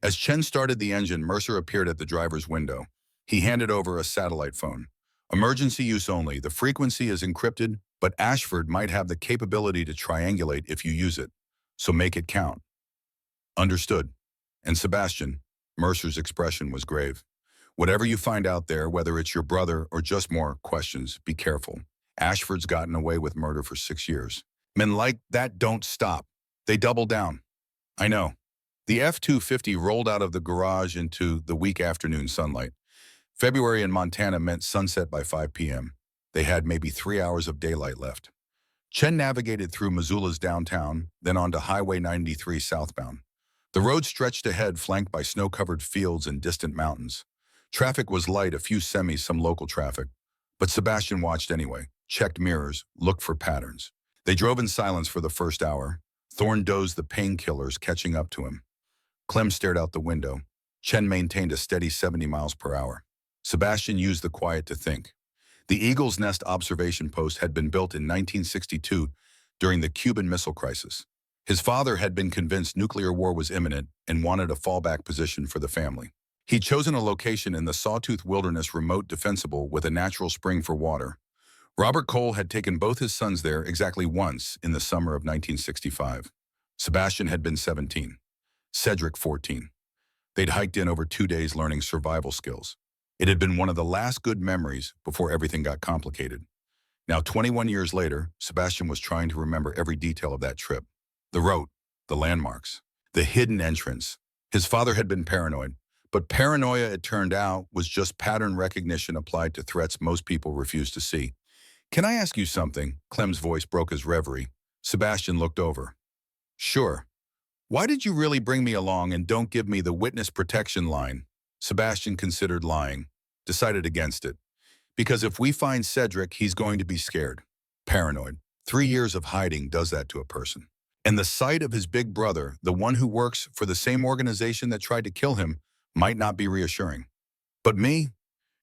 As Chen started the engine, Mercer appeared at the driver's window. He handed over a satellite phone. Emergency use only. The frequency is encrypted, but Ashford might have the capability to triangulate if you use it. So make it count. Understood. And Sebastian, Mercer's expression was grave. Whatever you find out there, whether it's your brother or just more questions, be careful. Ashford's gotten away with murder for 6 years. Men like that don't stop. They double down. I know. The F-250 rolled out of the garage into the weak afternoon sunlight. February in Montana meant sunset by 5 p.m. They had maybe 3 hours of daylight left. Chen navigated through Missoula's downtown, then onto Highway 93 southbound. The road stretched ahead, flanked by snow-covered fields and distant mountains. Traffic was light, a few semis, some local traffic. But Sebastian watched anyway, checked mirrors, looked for patterns. They drove in silence for the first hour. Thorne dozed, the painkillers catching up to him. Clem stared out the window. Chen maintained a steady 70 miles per hour. Sebastian used the quiet to think. The Eagle's Nest observation post had been built in 1962 during the Cuban Missile Crisis. His father had been convinced nuclear war was imminent and wanted a fallback position for the family. He'd chosen a location in the Sawtooth Wilderness, remote, defensible, with a natural spring for water. Robert Cole had taken both his sons there exactly once in the summer of 1965. Sebastian had been 17. Cedric 14. They'd hiked in over 2 days learning survival skills. It had been one of the last good memories before everything got complicated. Now, 21 years later, Sebastian was trying to remember every detail of that trip. The route, the landmarks, the hidden entrance. His father had been paranoid, but paranoia, it turned out, was just pattern recognition applied to threats most people refuse to see. Can I ask you something? Clem's voice broke his reverie. Sebastian looked over. Sure. Why did you really bring me along and don't give me the witness protection line? Sebastian considered lying, decided against it. Because if we find Cedric, he's going to be scared. Paranoid. 3 years of hiding does that to a person. And the sight of his big brother, the one who works for the same organization that tried to kill him, might not be reassuring. But me?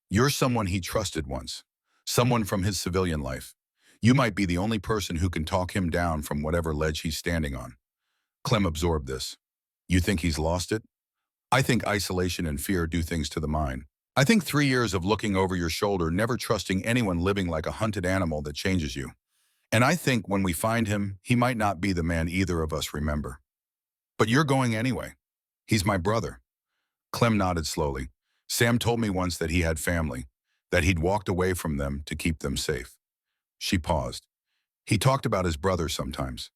You're someone he trusted once. Someone from his civilian life. You might be the only person who can talk him down from whatever ledge he's standing on. Clem absorbed this. You think he's lost it? I think isolation and fear do things to the mind. I think 3 years of looking over your shoulder, never trusting anyone, living like a hunted animal, that changes you. And I think when we find him, he might not be the man either of us remember. But you're going anyway. He's my brother. Clem nodded slowly. Sam told me once that he had family, that he'd walked away from them to keep them safe. She paused. He talked about his brother sometimes.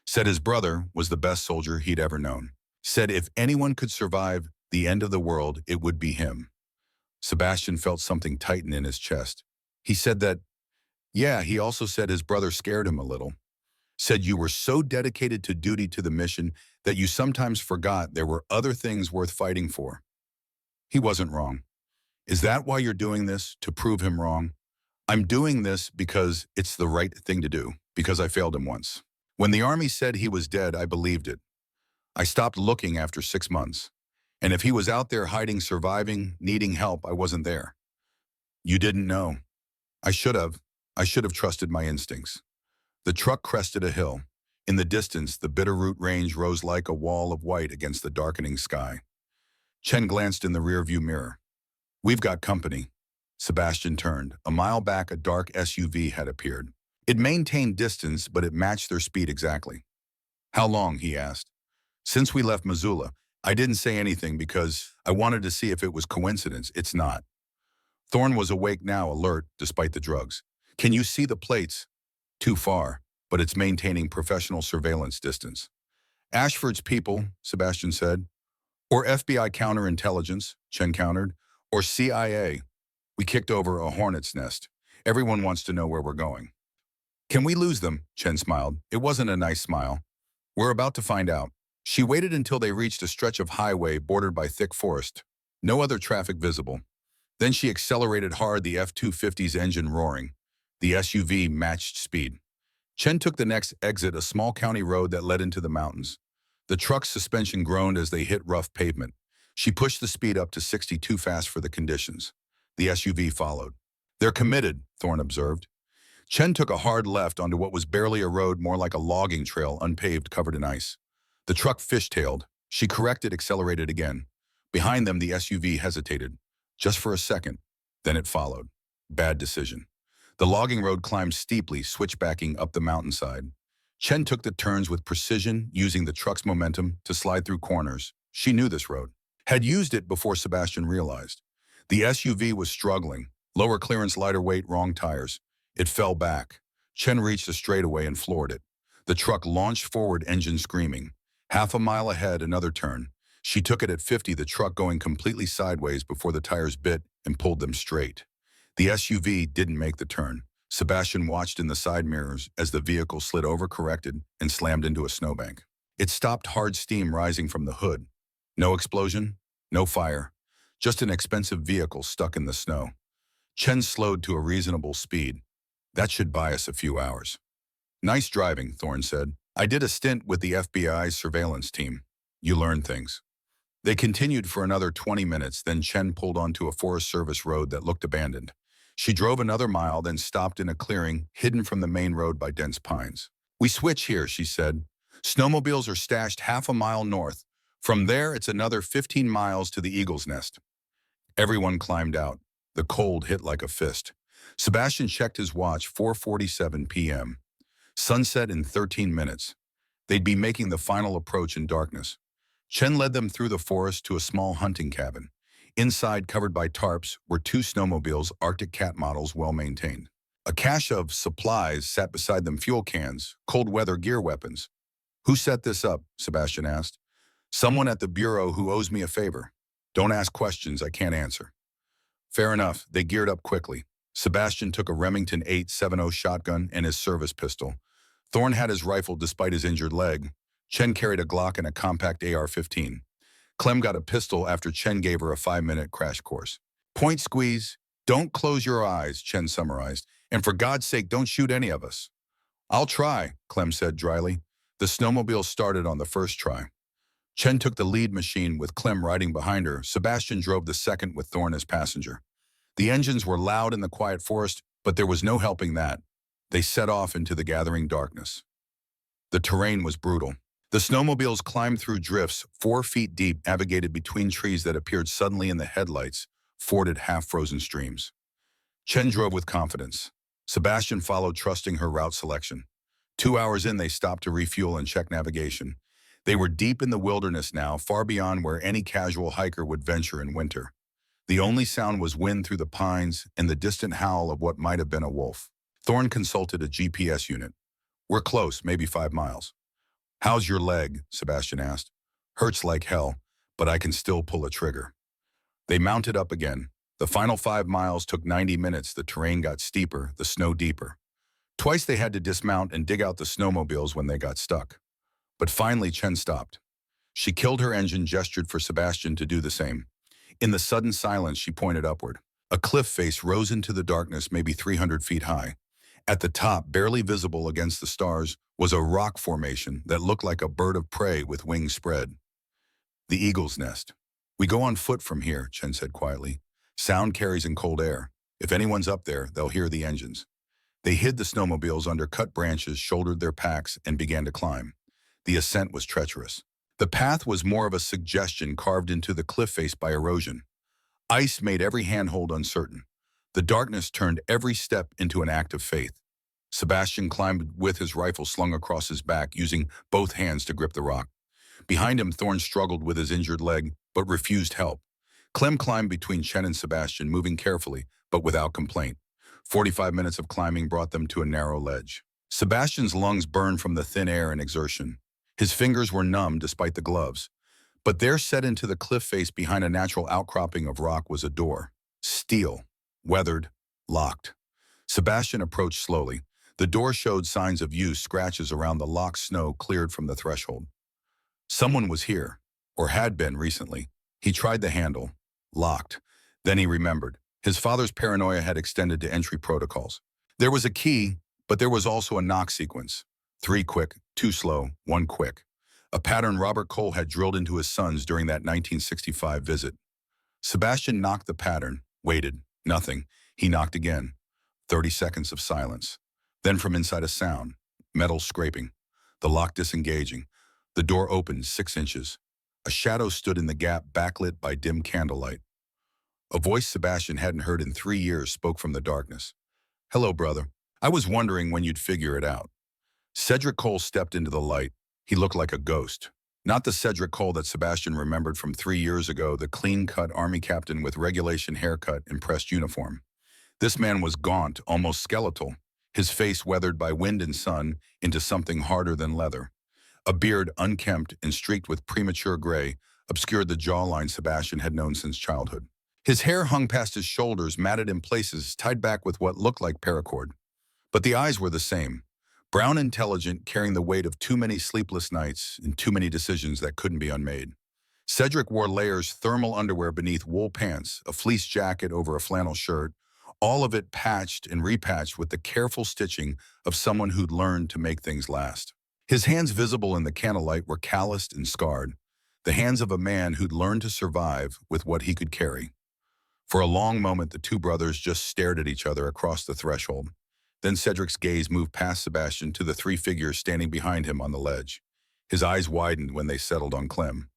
Said his brother was the best soldier he'd ever known. Said if anyone could survive the end of the world, it would be him. Sebastian felt something tighten in his chest. He said that, yeah, he also said his brother scared him a little. Said you were so dedicated to duty, to the mission, that you sometimes forgot there were other things worth fighting for. He wasn't wrong. Is that why you're doing this, to prove him wrong? I'm doing this because it's the right thing to do, because I failed him once. When the army said he was dead, I believed it. I stopped looking after 6 months. And if he was out there hiding, surviving, needing help, I wasn't there. You didn't know. I should have. I should have trusted my instincts. The truck crested a hill. In the distance, the Bitterroot Range rose like a wall of white against the darkening sky. Chen glanced in the rearview mirror. We've got company. Sebastian turned. A mile back, a dark SUV had appeared. It maintained distance, but it matched their speed exactly. How long? He asked. Since we left Missoula. I didn't say anything because I wanted to see if it was coincidence. It's not. Thorne was awake now, alert, despite the drugs. Can you see the plates? Too far, but it's maintaining professional surveillance distance. Ashford's people, Sebastian said. Or FBI counterintelligence, Chen countered. Or CIA. We kicked over a hornet's nest. Everyone wants to know where we're going. Can we lose them? Chen smiled. It wasn't a nice smile. We're about to find out. She waited until they reached a stretch of highway bordered by thick forest. No other traffic visible. Then she accelerated hard, the F-250's engine roaring. The SUV matched speed. Chen took the next exit, a small county road that led into the mountains. The truck's suspension groaned as they hit rough pavement. She pushed the speed up to 60, too fast for the conditions. The SUV followed. They're committed, Thorne observed. Chen took a hard left onto what was barely a road, more like a logging trail, unpaved, covered in ice. The truck fishtailed. She corrected, accelerated again. Behind them, the SUV hesitated. Just for a second. Then it followed. Bad decision. The logging road climbed steeply, switchbacking up the mountainside. Chen took the turns with precision, using the truck's momentum to slide through corners. She knew this road. Had used it before Sebastian realized. The SUV was struggling. Lower clearance, lighter weight, wrong tires. It fell back. Chen reached a straightaway and floored it. The truck launched forward, engine screaming. Half a mile ahead, another turn. She took it at 50, the truck going completely sideways before the tires bit and pulled them straight. The SUV didn't make the turn. Sebastian watched in the side mirrors as the vehicle slid over, corrected, and slammed into a snowbank. It stopped, hard steam rising from the hood. No explosion, no fire, just an expensive vehicle stuck in the snow. Chen slowed to a reasonable speed. That should buy us a few hours. Nice driving, Thorne said. I did a stint with the FBI's surveillance team. You learn things. They continued for another 20 minutes, then Chen pulled onto a Forest Service road that looked abandoned. She drove another mile, then stopped in a clearing, hidden from the main road by dense pines. We switch here, she said. Snowmobiles are stashed half a mile north. From there, it's another 15 miles to the Eagle's Nest. Everyone climbed out. The cold hit like a fist. Sebastian checked his watch, 4:47 p.m. Sunset in 13 minutes. They'd be making the final approach in darkness. Chen led them through the forest to a small hunting cabin. Inside, covered by tarps, were 2 snowmobiles, Arctic Cat models, well maintained. A cache of supplies sat beside them, fuel cans, cold weather gear, weapons. Who set this up? Sebastian asked. Someone at the bureau who owes me a favor. Don't ask questions I can't answer. Fair enough. They geared up quickly. Sebastian took a Remington 8.70 shotgun and his service pistol. Thorne had his rifle despite his injured leg. Chen carried a Glock and a compact AR-15. Clem got a pistol after Chen gave her a 5-minute crash course. Point squeeze. Don't close your eyes, Chen summarized. And for God's sake, don't shoot any of us. I'll try, Clem said dryly. The snowmobile started on the first try. Chen took the lead machine with Clem riding behind her. Sebastian drove the second with Thorne as passenger. The engines were loud in the quiet forest, but there was no helping that. They set off into the gathering darkness. The terrain was brutal. The snowmobiles climbed through drifts 4 feet deep, navigated between trees that appeared suddenly in the headlights, forded half-frozen streams. Chen drove with confidence. Sebastian followed, trusting her route selection. 2 hours in, they stopped to refuel and check navigation. They were deep in the wilderness now, far beyond where any casual hiker would venture in winter. The only sound was wind through the pines and the distant howl of what might have been a wolf. Thorne consulted a GPS unit. We're close, maybe 5 miles. How's your leg? Sebastian asked. Hurts like hell, but I can still pull a trigger. They mounted up again. The final 5 miles took 90 minutes. The terrain got steeper, the snow deeper. Twice they had to dismount and dig out the snowmobiles when they got stuck. But finally Chen stopped. She killed her engine, gestured for Sebastian to do the same. In the sudden silence, she pointed upward. A cliff face rose into the darkness, maybe 300 feet high. At the top, barely visible against the stars, was a rock formation that looked like a bird of prey with wings spread. The eagle's nest. We go on foot from here, Chen said quietly. Sound carries in cold air. If anyone's up there, they'll hear the engines. They hid the snowmobiles under cut branches, shouldered their packs, and began to climb. The ascent was treacherous. The path was more of a suggestion carved into the cliff face by erosion. Ice made every handhold uncertain. The darkness turned every step into an act of faith. Sebastian climbed with his rifle slung across his back, using both hands to grip the rock. Behind him, Thorne struggled with his injured leg, but refused help. Clem climbed between Chen and Sebastian, moving carefully, but without complaint. 45 minutes of climbing brought them to a narrow ledge. Sebastian's lungs burned from the thin air and exertion. His fingers were numb despite the gloves. But there, set into the cliff face behind a natural outcropping of rock, was a door. Steel, weathered, locked. Sebastian approached slowly. The door showed signs of use, scratches around the locked snow cleared from the threshold. Someone was here, or had been recently. He tried the handle. Locked. Then he remembered. His father's paranoia had extended to entry protocols. There was a key, but there was also a knock sequence. 3 quick, 2 slow, 1 quick. A pattern Robert Cole had drilled into his sons during that 1965 visit. Sebastian knocked the pattern, waited. Nothing. He knocked again. 30 seconds of silence. Then from inside a sound. Metal scraping. The lock disengaging. The door opened 6 inches. A shadow stood in the gap, backlit by dim candlelight. A voice Sebastian hadn't heard in 3 years spoke from the darkness. "Hello, brother. I was wondering when you'd figure it out." Cedric Cole stepped into the light. He looked like a ghost. Not the Cedric Cole that Sebastian remembered from 3 years ago, the clean-cut army captain with regulation haircut and pressed uniform. This man was gaunt, almost skeletal, his face weathered by wind and sun into something harder than leather. A beard, unkempt and streaked with premature gray, obscured the jawline Sebastian had known since childhood. His hair hung past his shoulders, matted in places, tied back with what looked like paracord. But the eyes were the same. Brown, intelligent, carrying the weight of too many sleepless nights and too many decisions that couldn't be unmade. Cedric wore layers, thermal underwear beneath wool pants, a fleece jacket over a flannel shirt, all of it patched and repatched with the careful stitching of someone who'd learned to make things last. His hands, visible in the candlelight, were calloused and scarred, the hands of a man who'd learned to survive with what he could carry. For a long moment, the two brothers just stared at each other across the threshold. Then Cedric's gaze moved past Sebastian to the 3 figures standing behind him on the ledge. His eyes widened when they settled on Clem.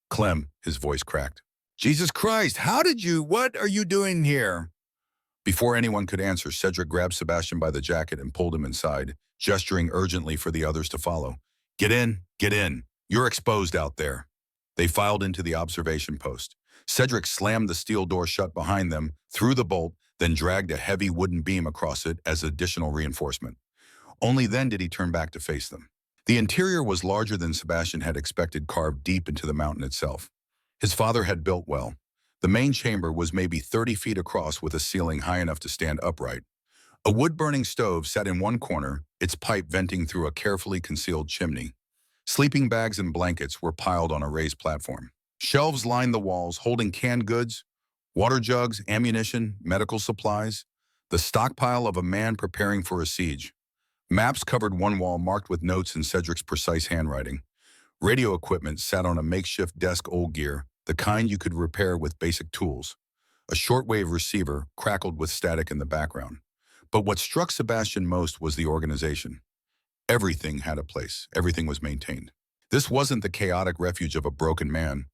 "Clem," his voice cracked. "Jesus Christ, what are you doing here?" Before anyone could answer, Cedric grabbed Sebastian by the jacket and pulled him inside, gesturing urgently for the others to follow. Get in. You're exposed out there." They filed into the observation post. Cedric slammed the steel door shut behind them, threw the bolt, then dragged a heavy wooden beam across it as additional reinforcement. Only then did he turn back to face them. The interior was larger than Sebastian had expected, carved deep into the mountain itself. His father had built well. The main chamber was maybe 30 feet across with a ceiling high enough to stand upright. A wood-burning stove sat in one corner, its pipe venting through a carefully concealed chimney. Sleeping bags and blankets were piled on a raised platform. Shelves lined the walls, holding canned goods, water jugs, ammunition, medical supplies, the stockpile of a man preparing for a siege. Maps covered one wall, marked with notes in Cedric's precise handwriting. Radio equipment sat on a makeshift desk, old gear, the kind you could repair with basic tools. A shortwave receiver crackled with static in the background. But what struck Sebastian most was the organization. Everything had a place. Everything was maintained. This wasn't the chaotic refuge of a broken man.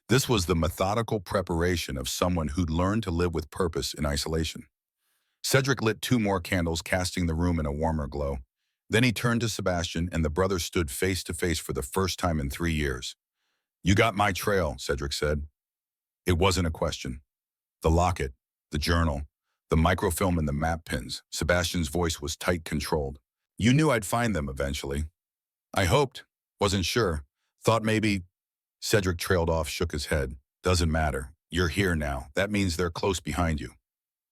This was the methodical preparation of someone who'd learned to live with purpose in isolation. Cedric lit 2 more candles, casting the room in a warmer glow. Then he turned to Sebastian, and the brothers stood face to face for the first time in 3 years. "You got my trail," Cedric said. It wasn't a question. The locket, the journal, the microfilm and the map pins. Sebastian's voice was tight, controlled. "You knew I'd find them eventually." "I hoped. Wasn't sure. Thought maybe—" Cedric trailed off, shook his head. "Doesn't matter. You're here now. That means they're close behind you."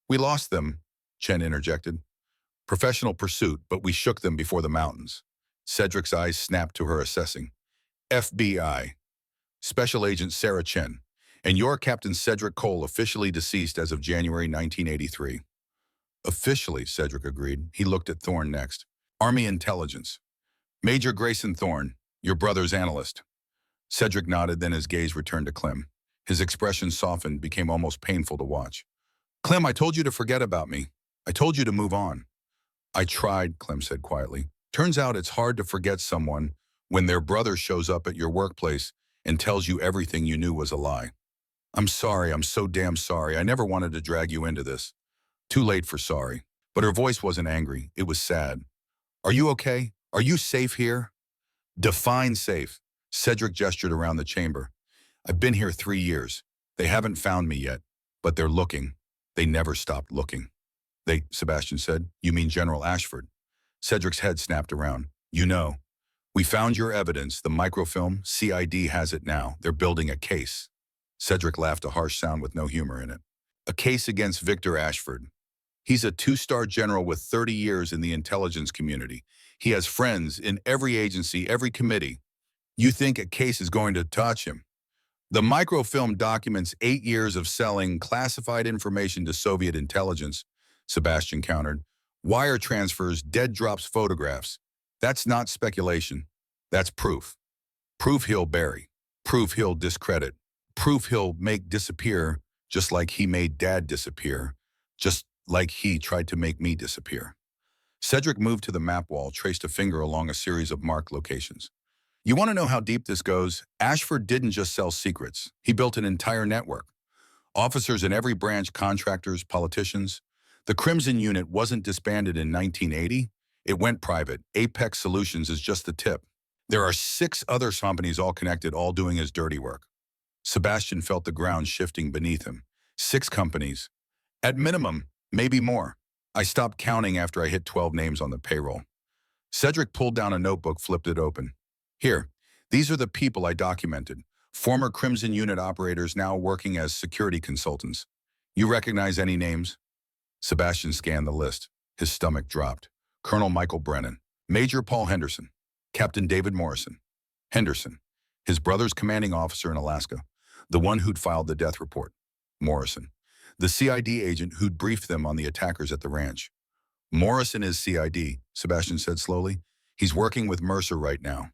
"We lost them," Chen interjected. "Professional pursuit, but we shook them before the mountains." Cedric's eyes snapped to her, assessing. "FBI. Special Agent Sarah Chen. And you're Captain Cedric Cole, officially deceased as of January 1983. Officially, Cedric agreed. He looked at Thorne next. Army Intelligence. Major Grayson Thorne, your brother's analyst. Cedric nodded, then his gaze returned to Clem. His expression softened, became almost painful to watch. Clem, I told you to forget about me. I told you to move on. I tried, Clem said quietly. Turns out it's hard to forget someone when their brother shows up at your workplace and tells you everything you knew was a lie. I'm sorry, I'm so damn sorry. I never wanted to drag you into this. Too late for sorry. But her voice wasn't angry, it was sad. Are you okay? Are you safe here? Define safe. Cedric gestured around the chamber. I've been here 3 years. They haven't found me yet, but they're looking. They never stopped looking. They, Sebastian said. You mean General Ashford? Cedric's head snapped around. You know. We found your evidence, the microfilm. CID has it now. They're building a case. Cedric laughed, a harsh sound with no humor in it. A case against Victor Ashford. He's a 2-star general with 30 years in the intelligence community. He has friends in every agency, every committee. You think a case is going to touch him? The microfilm documents 8 years of selling classified information to Soviet intelligence, Sebastian countered. Wire transfers, dead drops, photographs. That's not speculation. That's proof. Proof he'll bury. Proof he'll discredit. Proof he'll make disappear, just like he made Dad disappear, just like he tried to make me disappear. Cedric moved to the map wall, traced a finger along a series of marked locations. You want to know how deep this goes? Ashford didn't just sell secrets. He built an entire network. Officers in every branch, contractors, politicians. The Crimson Unit wasn't disbanded in 1980. It went private. Apex Solutions is just the tip. There are 6 other companies all connected, all doing his dirty work. Sebastian felt the ground shifting beneath him. 6 companies. At minimum, maybe more. I stopped counting after I hit 12 names on the payroll. Cedric pulled down a notebook, flipped it open. Here, these are the people I documented. Former Crimson Unit operators now working as security consultants. You recognize any names? Sebastian scanned the list. His stomach dropped. Colonel Michael Brennan. Major Paul Henderson. Captain David Morrison. Henderson. His brother's commanding officer in Alaska. The one who'd filed the death report. Morrison. The CID agent who'd briefed them on the attackers at the ranch. Morrison is CID, Sebastian said slowly. He's working with Mercer right now.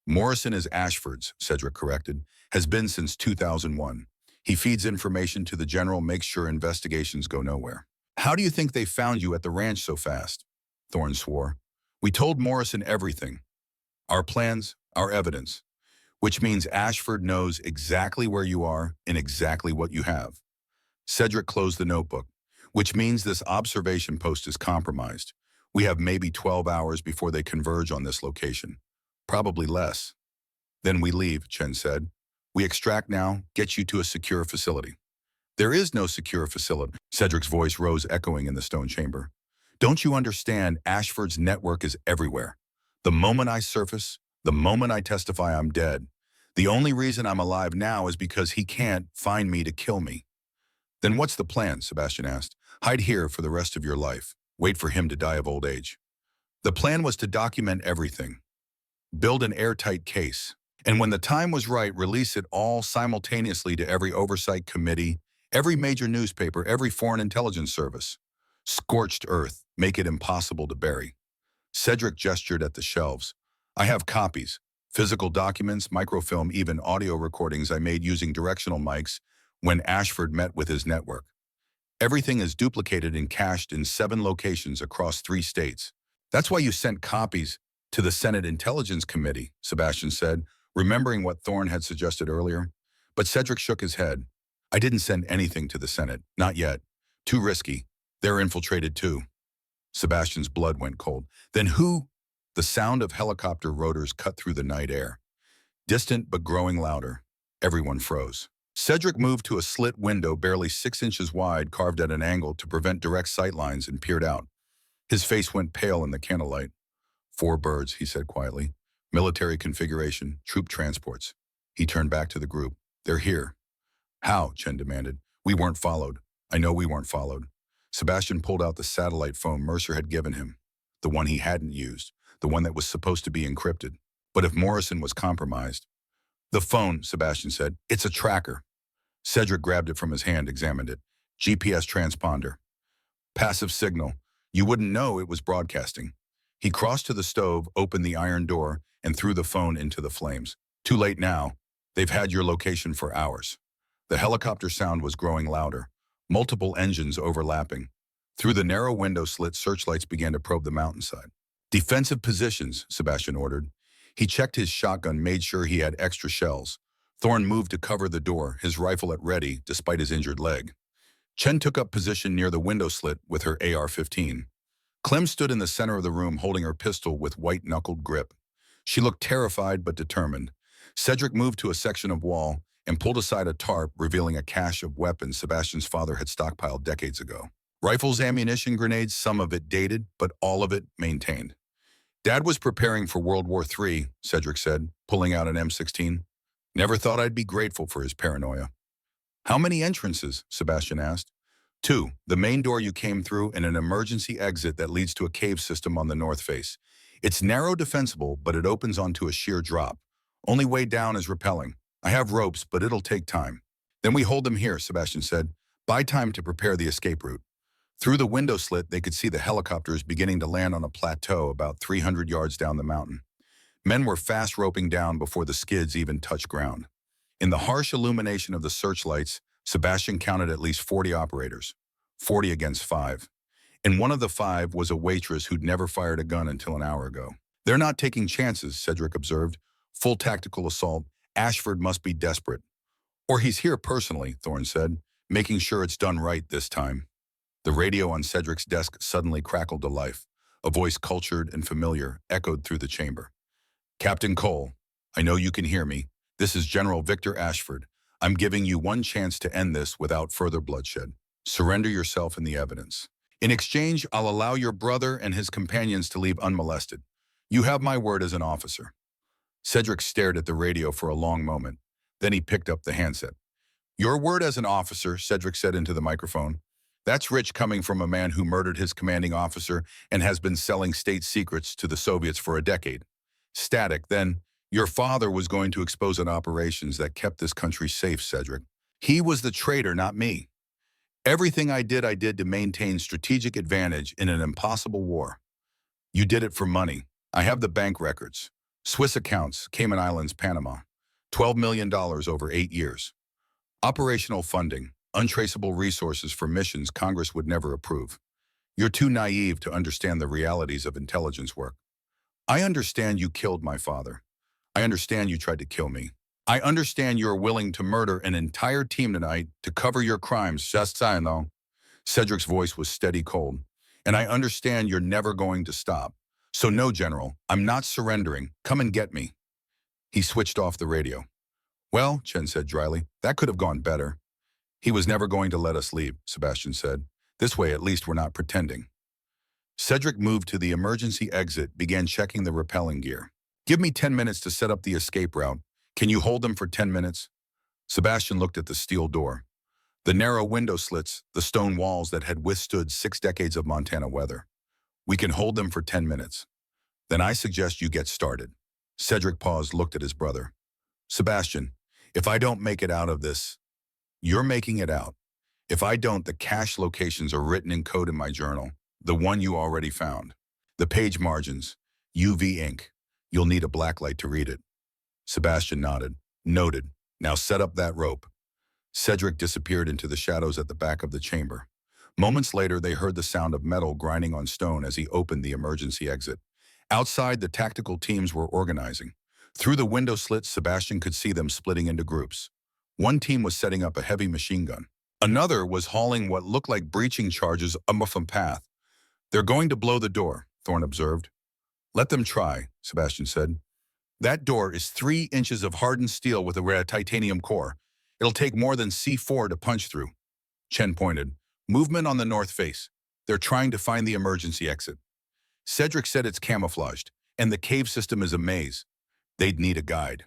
Morrison is Ashford's, Cedric corrected. Has been since 2001. He feeds information to the general, makes sure investigations go nowhere. How do you think they found you at the ranch so fast? Thorne swore. We told Morrison everything. Our plans, our evidence. Which means Ashford knows exactly where you are and exactly what you have. Cedric closed the notebook. Which means this observation post is compromised. We have maybe 12 hours before they converge on this location. Probably less. Then we leave, Chen said. We extract now, get you to a secure facility. There is no secure facility. Cedric's voice rose, echoing in the stone chamber. Don't you understand? Ashford's network is everywhere. The moment I surface, the moment I testify, I'm dead. The only reason I'm alive now is because he can't find me to kill me. Then what's the plan? Sebastian asked. Hide here for the rest of your life. Wait for him to die of old age. The plan was to document everything. Build an airtight case. And when the time was right, release it all simultaneously to every oversight committee, every major newspaper, every foreign intelligence service. Scorched earth, make it impossible to bury. Cedric gestured at the shelves. I have copies, physical documents, microfilm, even audio recordings I made using directional mics when Ashford met with his network. Everything is duplicated and cached in 7 locations across 3 states. That's why you sent copies to the Senate Intelligence Committee, Sebastian said, remembering what Thorne had suggested earlier. But Cedric shook his head. I didn't send anything to the Senate, not yet. Too risky. They're infiltrated too. Sebastian's blood went cold. Then who? The sound of helicopter rotors cut through the night air. Distant but growing louder. Everyone froze. Cedric moved to a slit window barely 6 inches wide, carved at an angle to prevent direct sight lines, and peered out. His face went pale in the candlelight. 4 birds, he said quietly. Military configuration, troop transports. He turned back to the group. They're here. How? Chen demanded. We weren't followed. I know we weren't followed. Sebastian pulled out the satellite phone Mercer had given him. The one he hadn't used. The one that was supposed to be encrypted. But if Morrison was compromised. The phone, Sebastian said. It's a tracker. Cedric grabbed it from his hand, examined it. GPS transponder. Passive signal. You wouldn't know it was broadcasting. He crossed to the stove, opened the iron door, and threw the phone into the flames. Too late now. They've had your location for hours. The helicopter sound was growing louder, multiple engines overlapping. Through the narrow window slit, searchlights began to probe the mountainside. Defensive positions, Sebastian ordered. He checked his shotgun, made sure he had extra shells. Thorne moved to cover the door, his rifle at ready, despite his injured leg. Chen took up position near the window slit with her AR-15. Clem stood in the center of the room holding her pistol with white-knuckled grip. She looked terrified but determined. Cedric moved to a section of wall and pulled aside a tarp, revealing a cache of weapons Sebastian's father had stockpiled decades ago. Rifles, ammunition, grenades, some of it dated, but all of it maintained. Dad was preparing for World War III, Cedric said, pulling out an M16. Never thought I'd be grateful for his paranoia. How many entrances? Sebastian asked. 2, the main door you came through and an emergency exit that leads to a cave system on the north face. It's narrow, defensible, but it opens onto a sheer drop. Only way down is rappelling. I have ropes, but it'll take time. Then we hold them here, Sebastian said. Buy time to prepare the escape route. Through the window slit, they could see the helicopters beginning to land on a plateau about 300 yards down the mountain. Men were fast roping down before the skids even touched ground. In the harsh illumination of the searchlights, Sebastian counted at least 40 operators, 40 against 5. And one of the 5 was a waitress who'd never fired a gun until an hour ago. They're not taking chances, Cedric observed. Full tactical assault. Ashford must be desperate. Or he's here personally, Thorne said, making sure it's done right this time. The radio on Cedric's desk suddenly crackled to life. A voice cultured and familiar echoed through the chamber. Captain Cole, I know you can hear me. This is General Victor Ashford. I'm giving you one chance to end this without further bloodshed. Surrender yourself and the evidence. In exchange, I'll allow your brother and his companions to leave unmolested. You have my word as an officer. Cedric stared at the radio for a long moment. Then he picked up the handset. Your word as an officer, Cedric said into the microphone. That's rich coming from a man who murdered his commanding officer and has been selling state secrets to the Soviets for a decade. Static, then, your father was going to expose an operations that kept this country safe, Cedric. He was the traitor, not me. Everything I did to maintain strategic advantage in an impossible war. You did it for money. I have the bank records. Swiss accounts, Cayman Islands, Panama. $12 million over 8 years. Operational funding, untraceable resources for missions Congress would never approve. You're too naive to understand the realities of intelligence work. I understand you killed my father. I understand you tried to kill me. I understand you're willing to murder an entire team tonight to cover your crimes, just saying though. Cedric's voice was steady cold. And I understand you're never going to stop. So no, General, I'm not surrendering. Come and get me. He switched off the radio. Well, Chen said dryly, that could have gone better. He was never going to let us leave, Sebastian said. This way, at least we're not pretending. Cedric moved to the emergency exit, began checking the rappelling gear. Give me 10 minutes to set up the escape route. Can you hold them for 10 minutes? Sebastian looked at the steel door. The narrow window slits, the stone walls that had withstood 6 decades of Montana weather. We can hold them for 10 minutes. Then I suggest you get started. Cedric paused, looked at his brother. Sebastian, if I don't make it out of this, you're making it out. If I don't, the cache locations are written in code in my journal, the one you already found. The page margins, UV ink. You'll need a blacklight to read it. Sebastian nodded. Noted. Now set up that rope. Cedric disappeared into the shadows at the back of the chamber. Moments later, they heard the sound of metal grinding on stone as he opened the emergency exit. Outside, the tactical teams were organizing. Through the window slits, Sebastian could see them splitting into groups. One team was setting up a heavy machine gun. Another was hauling what looked like breaching charges up a path. They're going to blow the door, Thorne observed. Let them try, Sebastian said. That door is 3 inches of hardened steel with a rare titanium core. It'll take more than C4 to punch through. Chen pointed. Movement on the north face. They're trying to find the emergency exit. Cedric said it's camouflaged, and the cave system is a maze. They'd need a guide.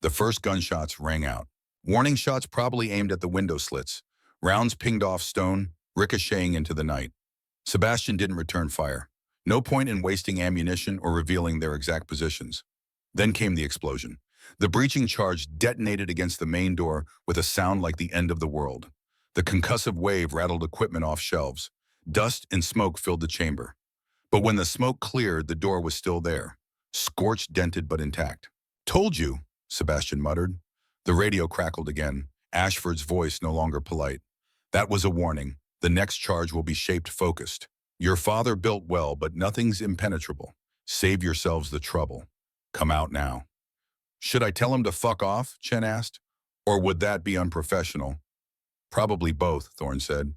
The first gunshots rang out. Warning shots probably aimed at the window slits. Rounds pinged off stone, ricocheting into the night. Sebastian didn't return fire. No point in wasting ammunition or revealing their exact positions. Then came the explosion. The breaching charge detonated against the main door with a sound like the end of the world. The concussive wave rattled equipment off shelves. Dust and smoke filled the chamber. But when the smoke cleared, the door was still there, scorched, dented, but intact. "Told you," Sebastian muttered. The radio crackled again, Ashford's voice no longer polite. "That was a warning. The next charge will be shaped focused. Your father built well, but nothing's impenetrable. Save yourselves the trouble. Come out now." "Should I tell him to fuck off?" Chen asked. "Or would that be unprofessional?" "Probably both," Thorne said.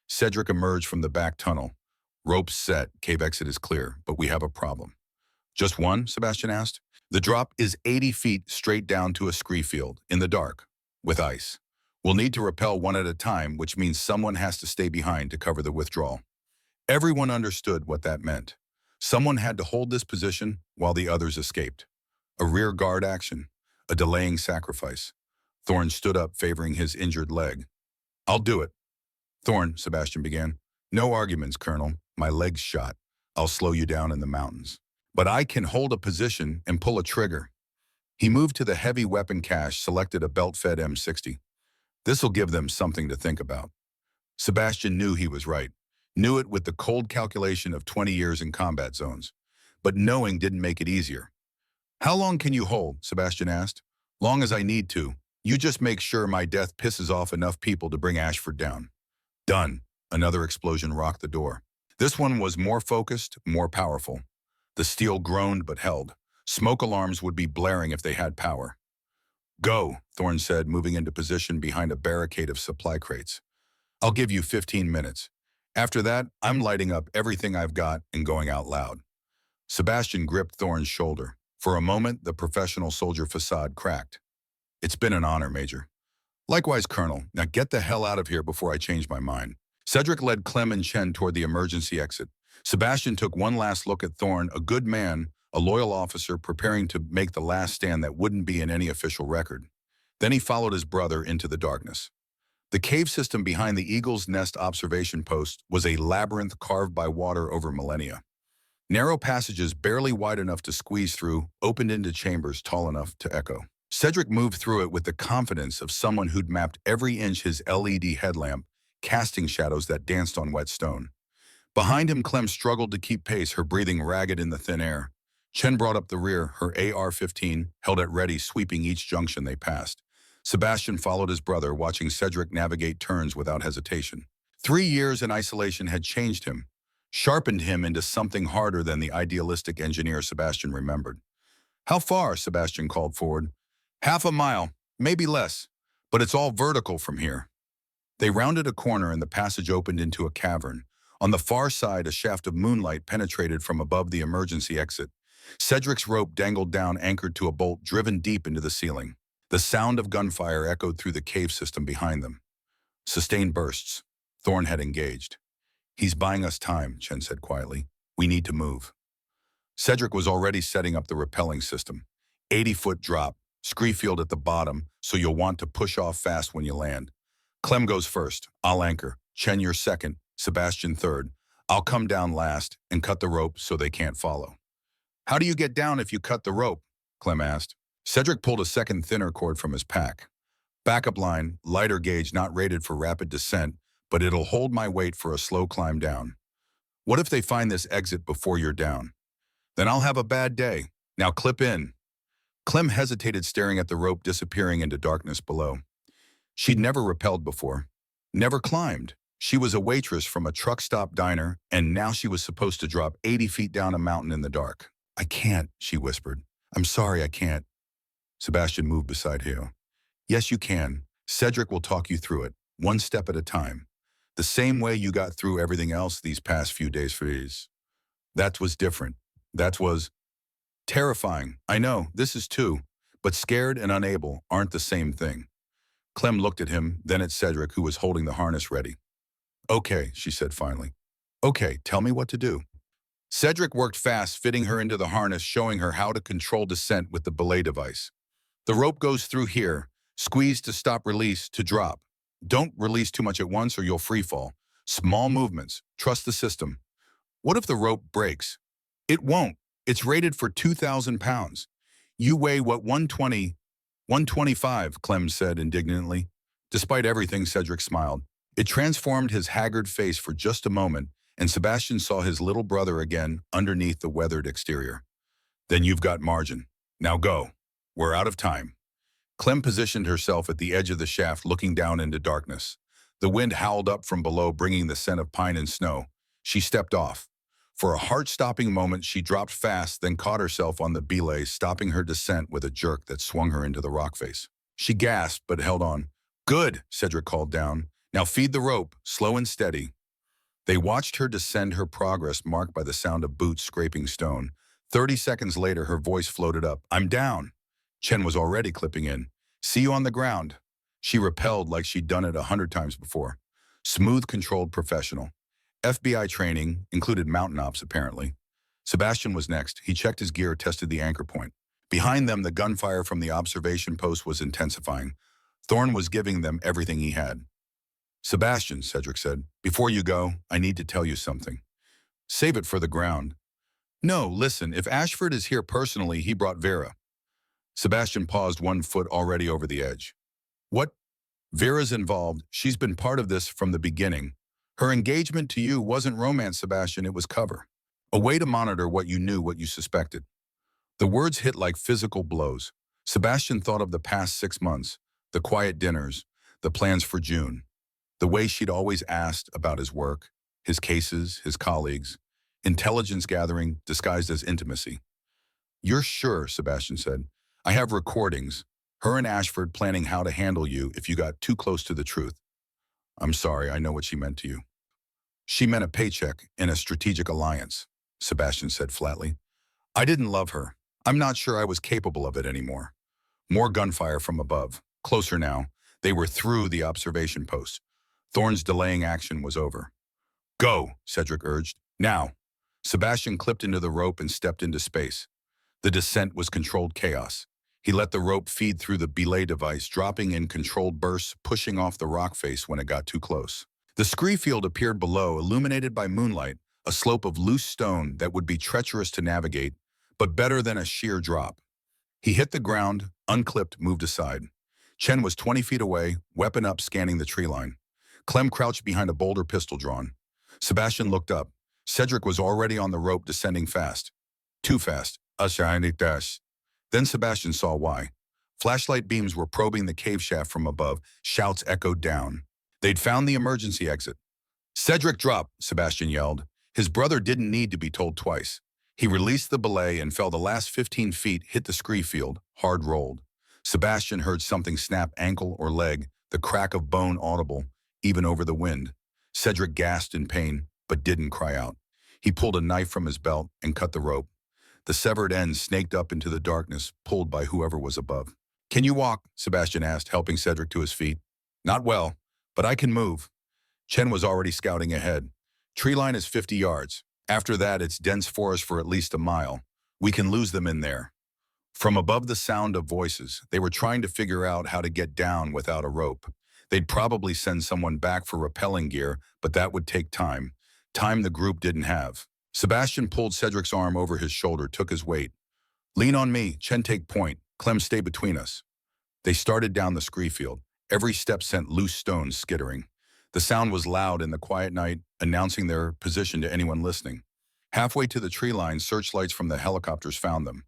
Cedric emerged from the back tunnel. "Ropes set, cave exit is clear, but we have a problem." "Just one?" Sebastian asked. "The drop is 80 feet straight down to a scree field, in the dark, with ice. We'll need to rappel one at a time, which means someone has to stay behind to cover the withdrawal." Everyone understood what that meant. Someone had to hold this position while the others escaped. A rear guard action, a delaying sacrifice. Thorne stood up, favoring his injured leg. "I'll do it." "Thorne," Sebastian began. "No arguments, Colonel. My leg's shot. I'll slow you down in the mountains. But I can hold a position and pull a trigger." He moved to the heavy weapon cache, selected a belt-fed M60. This'll give them something to think about. Sebastian knew he was right. Knew it with the cold calculation of 20 years in combat zones. But knowing didn't make it easier. "How long can you hold?" Sebastian asked. "Long as I need to. You just make sure my death pisses off enough people to bring Ashford down." "Done." Another explosion rocked the door. This one was more focused, more powerful. The steel groaned but held. Smoke alarms would be blaring if they had power. "Go," Thorne said, moving into position behind a barricade of supply crates. "I'll give you 15 minutes. After that, I'm lighting up everything I've got and going out loud." Sebastian gripped Thorne's shoulder. For a moment, the professional soldier facade cracked. "It's been an honor, Major." "Likewise, Colonel. Now get the hell out of here before I change my mind." Cedric led Clem and Chen toward the emergency exit. Sebastian took one last look at Thorne, a good man, a loyal officer preparing to make the last stand that wouldn't be in any official record. Then he followed his brother into the darkness. The cave system behind the Eagle's Nest observation post was a labyrinth carved by water over millennia. Narrow passages barely wide enough to squeeze through opened into chambers tall enough to echo. Cedric moved through it with the confidence of someone who'd mapped every inch his LED headlamp, casting shadows that danced on wet stone. Behind him, Clem struggled to keep pace, her breathing ragged in the thin air. Chen brought up the rear, her AR-15 held at ready, sweeping each junction they passed. Sebastian followed his brother, watching Cedric navigate turns without hesitation. 3 years in isolation had changed him, sharpened him into something harder than the idealistic engineer Sebastian remembered. "How far?" Sebastian called forward. "Half a mile, maybe less, but it's all vertical from here." They rounded a corner and the passage opened into a cavern. On the far side, a shaft of moonlight penetrated from above the emergency exit. Cedric's rope dangled down, anchored to a bolt driven deep into the ceiling. The sound of gunfire echoed through the cave system behind them. Sustained bursts. Thorne had engaged. "He's buying us time," Chen said quietly. "We need to move." Cedric was already setting up the rappelling system. 80-foot drop, scree field at the bottom, so you'll want to push off fast when you land. "Clem goes first. I'll anchor. Chen, you're second. Sebastian third. I'll come down last and cut the rope so they can't follow." "How do you get down if you cut the rope?" Clem asked. Cedric pulled a second thinner cord from his pack. "Backup line, lighter gauge, not rated for rapid descent, but it'll hold my weight for a slow climb down." "What if they find this exit before you're down?" "Then I'll have a bad day. Now clip in." Clem hesitated, staring at the rope disappearing into darkness below. She'd never rappelled before, never climbed. She was a waitress from a truck stop diner, and now she was supposed to drop 80 feet down a mountain in the dark. "I can't," she whispered. "I'm sorry, I can't." Sebastian moved beside her. "Yes, you can. Cedric will talk you through it, one step at a time. The same way you got through everything else these past few days for ease." "That was different. That was terrifying. I know, this is too. But scared and unable aren't the same thing." Clem looked at him, then at Cedric, who was holding the harness ready. "Okay," she said finally. "Okay, tell me what to do." Cedric worked fast, fitting her into the harness, showing her how to control descent with the belay device. "The rope goes through here. Squeeze to stop, release to drop. Don't release too much at once or you'll free fall. Small movements. Trust the system." "What if the rope breaks?" "It won't. It's rated for 2,000 pounds. You weigh what, 120? 125, Clem said indignantly. Despite everything, Cedric smiled. It transformed his haggard face for just a moment, and Sebastian saw his little brother again underneath the weathered exterior. Then you've got margin. Now go. We're out of time. Clem positioned herself at the edge of the shaft, looking down into darkness. The wind howled up from below, bringing the scent of pine and snow. She stepped off. For a heart-stopping moment, she dropped fast, then caught herself on the belay, stopping her descent with a jerk that swung her into the rock face. She gasped, but held on. Good, Cedric called down. Now feed the rope, slow and steady. They watched her descend, her progress marked by the sound of boots scraping stone. 30 seconds later, her voice floated up. I'm down. Chen was already clipping in. See you on the ground. She repelled like she'd done it 100 times before. Smooth, controlled professional. FBI training included mountain ops, apparently. Sebastian was next. He checked his gear, tested the anchor point. Behind them, the gunfire from the observation post was intensifying. Thorne was giving them everything he had. Sebastian, Cedric said, before you go, I need to tell you something. Save it for the ground. No, listen, if Ashford is here personally, he brought Vera. Sebastian paused, 1 foot already over the edge. What? Vera's involved. She's been part of this from the beginning. Her engagement to you wasn't romance, Sebastian, it was cover. A way to monitor what you knew, what you suspected. The words hit like physical blows. Sebastian thought of the past 6 months, the quiet dinners, the plans for June, the way she'd always asked about his work, his cases, his colleagues, intelligence gathering disguised as intimacy. You're sure, Sebastian said. I have recordings, her and Ashford planning how to handle you if you got too close to the truth. I'm sorry, I know what she meant to you. She meant a paycheck and a strategic alliance, Sebastian said flatly. I didn't love her. I'm not sure I was capable of it anymore. More gunfire from above. Closer now. They were through the observation post. Thorne's delaying action was over. Go, Cedric urged. Now. Sebastian clipped into the rope and stepped into space. The descent was controlled chaos. He let the rope feed through the belay device, dropping in controlled bursts, pushing off the rock face when it got too close. The scree field appeared below, illuminated by moonlight, a slope of loose stone that would be treacherous to navigate, but better than a sheer drop. He hit the ground, unclipped, moved aside. Chen was 20 feet away, weapon up, scanning the tree line. Clem crouched behind a boulder, pistol drawn. Sebastian looked up. Cedric was already on the rope, descending fast. Too fast. Then Sebastian saw why. Flashlight beams were probing the cave shaft from above. Shouts echoed down. They'd found the emergency exit. Cedric, drop, Sebastian yelled. His brother didn't need to be told twice. He released the belay and fell the last 15 feet, hit the scree field, hard rolled. Sebastian heard something snap ankle or leg, the crack of bone audible, even over the wind. Cedric gasped in pain, but didn't cry out. He pulled a knife from his belt and cut the rope. The severed end snaked up into the darkness, pulled by whoever was above. Can you walk? Sebastian asked, helping Cedric to his feet. Not well, but I can move. Chen was already scouting ahead. Tree line is 50 yards. After that, it's dense forest for at least a mile. We can lose them in there. From above the sound of voices, they were trying to figure out how to get down without a rope. They'd probably send someone back for rappelling gear, but that would take time. Time the group didn't have. Sebastian pulled Cedric's arm over his shoulder, took his weight. Lean on me, Chen take point. Clem, stay between us. They started down the scree field. Every step sent loose stones skittering. The sound was loud in the quiet night, announcing their position to anyone listening. Halfway to the tree line, searchlights from the helicopters found them.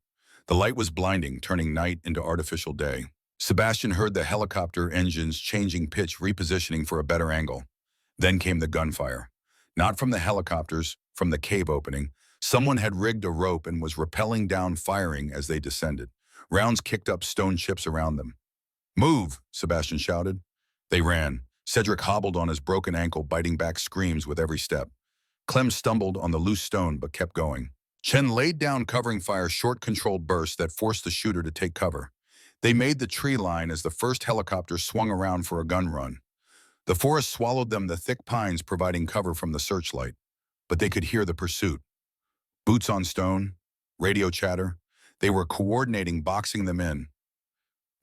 The light was blinding, turning night into artificial day. Sebastian heard the helicopter engines changing pitch, repositioning for a better angle. Then came the gunfire. Not from the helicopters, from the cave opening. Someone had rigged a rope and was rappelling down, firing as they descended. Rounds kicked up stone chips around them. Move, Sebastian shouted. They ran. Cedric hobbled on his broken ankle, biting back screams with every step. Clem stumbled on the loose stone but kept going. Chen laid down, covering fire, short controlled bursts that forced the shooter to take cover. They made the tree line as the first helicopter swung around for a gun run. The forest swallowed them, the thick pines providing cover from the searchlight. But they could hear the pursuit. Boots on stone, radio chatter. They were coordinating, boxing them in.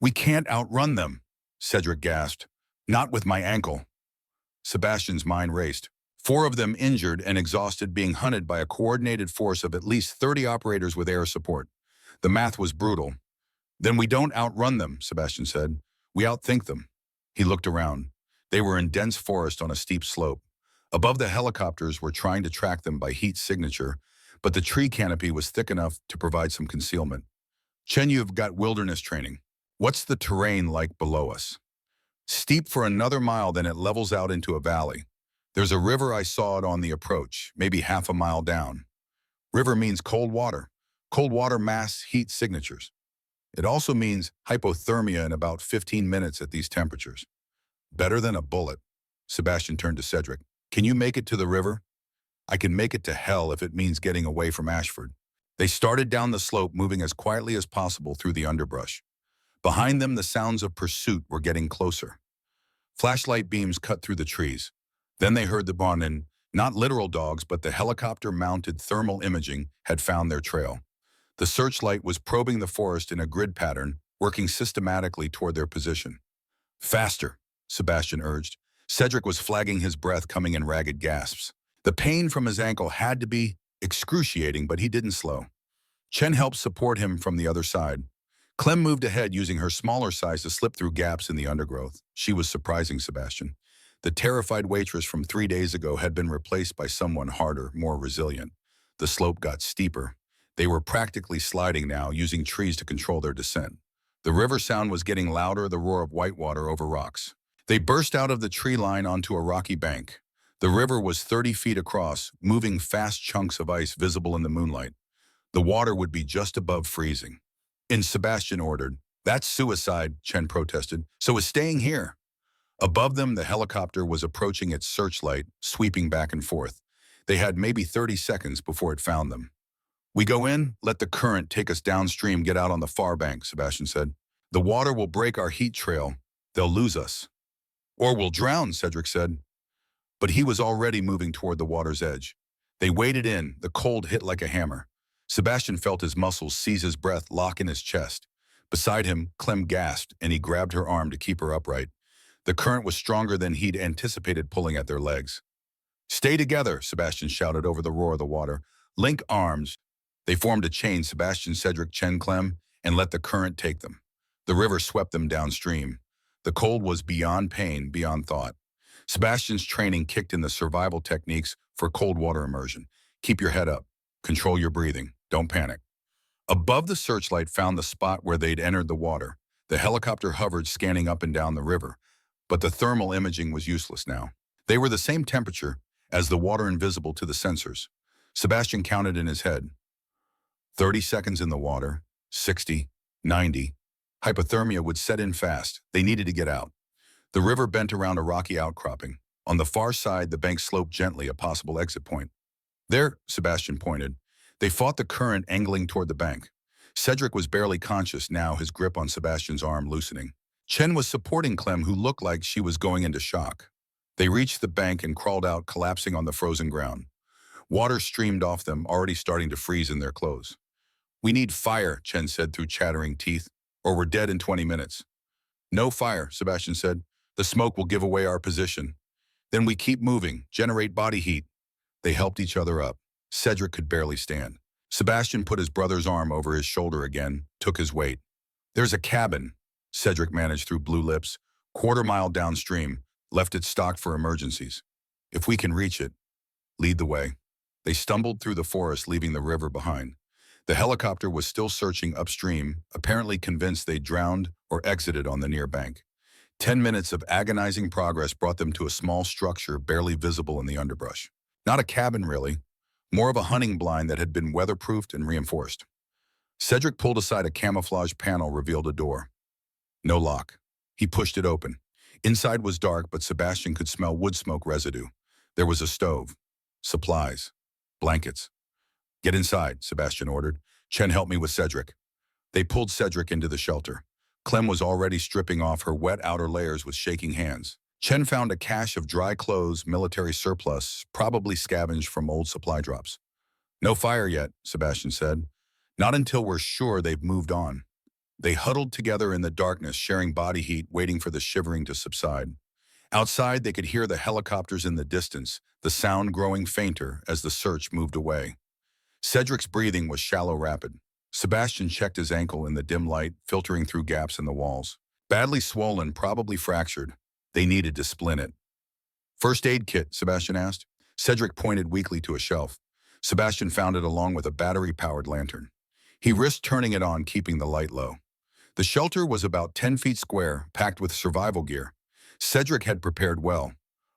We can't outrun them, Cedric gasped. Not with my ankle. Sebastian's mind raced. 4 of them injured and exhausted, being hunted by a coordinated force of at least 30 operators with air support. The math was brutal. Then we don't outrun them, Sebastian said. We outthink them. He looked around. They were in dense forest on a steep slope. Above the helicopters were trying to track them by heat signature, but the tree canopy was thick enough to provide some concealment. Chen, you've got wilderness training. What's the terrain like below us? Steep for another mile, then it levels out into a valley. There's a river, I saw it on the approach, maybe half a mile down. River means cold water. Cold water mass heat signatures. It also means hypothermia in about 15 minutes at these temperatures. Better than a bullet. Sebastian turned to Cedric. Can you make it to the river? I can make it to hell if it means getting away from Ashford. They started down the slope, moving as quietly as possible through the underbrush. Behind them, the sounds of pursuit were getting closer. Flashlight beams cut through the trees. Then they heard the barn, and not literal dogs, but the helicopter-mounted thermal imaging had found their trail. The searchlight was probing the forest in a grid pattern, working systematically toward their position. Faster, Sebastian urged. Cedric was flagging his breath, coming in ragged gasps. The pain from his ankle had to be excruciating, but he didn't slow. Chen helped support him from the other side. Clem moved ahead, using her smaller size to slip through gaps in the undergrowth. She was surprising Sebastian. The terrified waitress from 3 days ago had been replaced by someone harder, more resilient. The slope got steeper. They were practically sliding now, using trees to control their descent. The river sound was getting louder, the roar of white water over rocks. They burst out of the tree line onto a rocky bank. The river was 30 feet across, moving fast chunks of ice visible in the moonlight. The water would be just above freezing. Sebastian ordered. That's suicide, Chen protested. So is staying here. Above them, the helicopter was approaching its searchlight, sweeping back and forth. They had maybe 30 seconds before it found them. We go in, let the current take us downstream, get out on the far bank, Sebastian said. The water will break our heat trail. They'll lose us. Or we'll drown, Cedric said. But he was already moving toward the water's edge. They waded in, the cold hit like a hammer. Sebastian felt his muscles seize his breath, lock in his chest. Beside him, Clem gasped, and he grabbed her arm to keep her upright. The current was stronger than he'd anticipated, pulling at their legs. Stay together, Sebastian shouted over the roar of the water. Link arms. They formed a chain, Sebastian, Cedric, Chen, Clem, and let the current take them. The river swept them downstream. The cold was beyond pain, beyond thought. Sebastian's training kicked in the survival techniques for cold water immersion. Keep your head up. Control your breathing. Don't panic. Above, the searchlight found the spot where they'd entered the water. The helicopter hovered, scanning up and down the river. But the thermal imaging was useless now. They were the same temperature as the water, invisible to the sensors. Sebastian counted in his head. 30 seconds in the water, 60, 90. Hypothermia would set in fast. They needed to get out. The river bent around a rocky outcropping. On the far side, the bank sloped gently, a possible exit point. There, Sebastian pointed. They fought the current, angling toward the bank. Cedric was barely conscious now, his grip on Sebastian's arm loosening. Chen was supporting Clem, who looked like she was going into shock. They reached the bank and crawled out, collapsing on the frozen ground. Water streamed off them, already starting to freeze in their clothes. We need fire, Chen said through chattering teeth, or we're dead in 20 minutes. No fire, Sebastian said. The smoke will give away our position. Then we keep moving, generate body heat. They helped each other up. Cedric could barely stand. Sebastian put his brother's arm over his shoulder again, took his weight. There's a cabin, Cedric managed through blue lips, quarter-mile downstream, left it stocked for emergencies. If we can reach it, lead the way. They stumbled through the forest, leaving the river behind. The helicopter was still searching upstream, apparently convinced they'd drowned or exited on the near bank. 10 minutes of agonizing progress brought them to a small structure barely visible in the underbrush. Not a cabin, really. More of a hunting blind that had been weatherproofed and reinforced. Cedric pulled aside a camouflage panel, revealed a door. No lock. He pushed it open. Inside was dark, but Sebastian could smell wood smoke residue. There was a stove. Supplies. Blankets. Get inside, Sebastian ordered. Chen, help me with Cedric. They pulled Cedric into the shelter. Clem was already stripping off her wet outer layers with shaking hands. Chen found a cache of dry clothes, military surplus, probably scavenged from old supply drops. No fire yet, Sebastian said. Not until we're sure they've moved on. They huddled together in the darkness, sharing body heat, waiting for the shivering to subside. Outside, they could hear the helicopters in the distance, the sound growing fainter as the search moved away. Cedric's breathing was shallow, rapid. Sebastian checked his ankle in the dim light, filtering through gaps in the walls. Badly swollen, probably fractured. They needed to splint it. First aid kit, Sebastian asked. Cedric pointed weakly to a shelf. Sebastian found it along with a battery-powered lantern. He risked turning it on, keeping the light low. The shelter was about 10 feet square, packed with survival gear. Cedric had prepared well.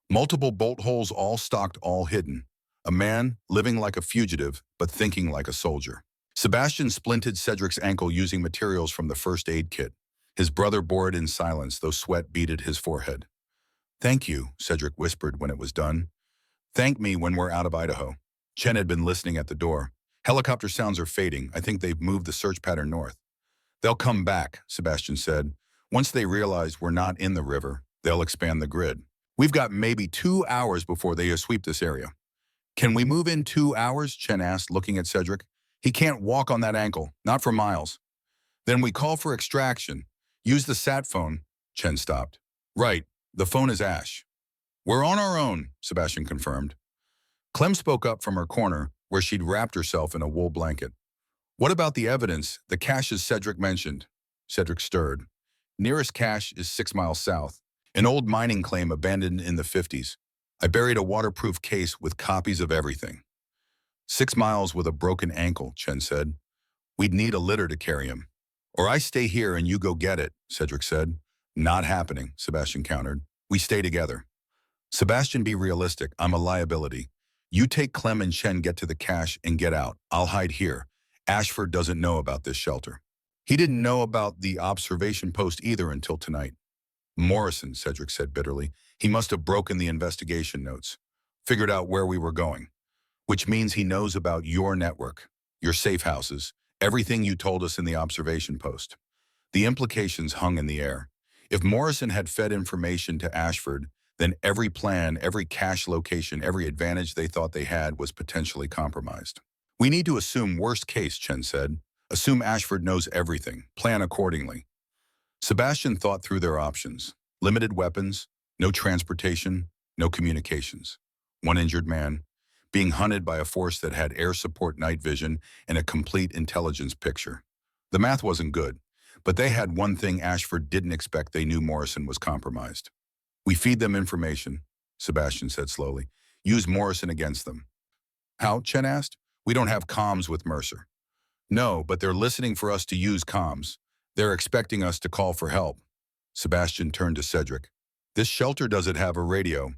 Multiple bolt holes all stocked, all hidden. A man living like a fugitive, but thinking like a soldier. Sebastian splinted Cedric's ankle using materials from the first aid kit. His brother bore it in silence, though sweat beaded his forehead. "Thank you," Cedric whispered when it was done. "Thank me when we're out of Idaho." Chen had been listening at the door. "Helicopter sounds are fading. I think they've moved the search pattern north." "They'll come back," Sebastian said. "Once they realize we're not in the river, they'll expand the grid. We've got maybe 2 hours before they sweep this area." "Can we move in 2 hours?" Chen asked, looking at Cedric. "He can't walk on that ankle, not for miles." "Then we call for extraction. Use the sat phone." Chen stopped. "Right, the phone is Ash." "We're on our own," Sebastian confirmed. Clem spoke up from her corner, where she'd wrapped herself in a wool blanket. "What about the evidence, the caches Cedric mentioned?" Cedric stirred. "Nearest cache is 6 miles south. An old mining claim abandoned in the 50s. I buried a waterproof case with copies of everything." 6 miles with a broken ankle, Chen said. "We'd need a litter to carry him." "Or I stay here and you go get it," Cedric said. "Not happening," Sebastian countered. "We stay together." "Sebastian, be realistic. I'm a liability. You take Clem and Chen, get to the cache and get out. I'll hide here. Ashford doesn't know about this shelter." "He didn't know about the observation post either until tonight." "Morrison," Cedric said bitterly. "He must have broken the investigation notes. Figured out where we were going. Which means he knows about your network, your safe houses, everything you told us in the observation post." The implications hung in the air. If Morrison had fed information to Ashford, then every plan, every cache location, every advantage they thought they had was potentially compromised. "We need to assume worst case," Chen said. "Assume Ashford knows everything. Plan accordingly." Sebastian thought through their options. Limited weapons, no transportation, no communications. One injured man, being hunted by a force that had air support, night vision, and a complete intelligence picture. The math wasn't good, but they had one thing Ashford didn't expect. They knew Morrison was compromised. "We feed them information," Sebastian said slowly. "Use Morrison against them." "How?" Chen asked. "We don't have comms with Mercer." "No, but they're listening for us to use comms. They're expecting us to call for help." Sebastian turned to Cedric. "This shelter, does it have a radio?"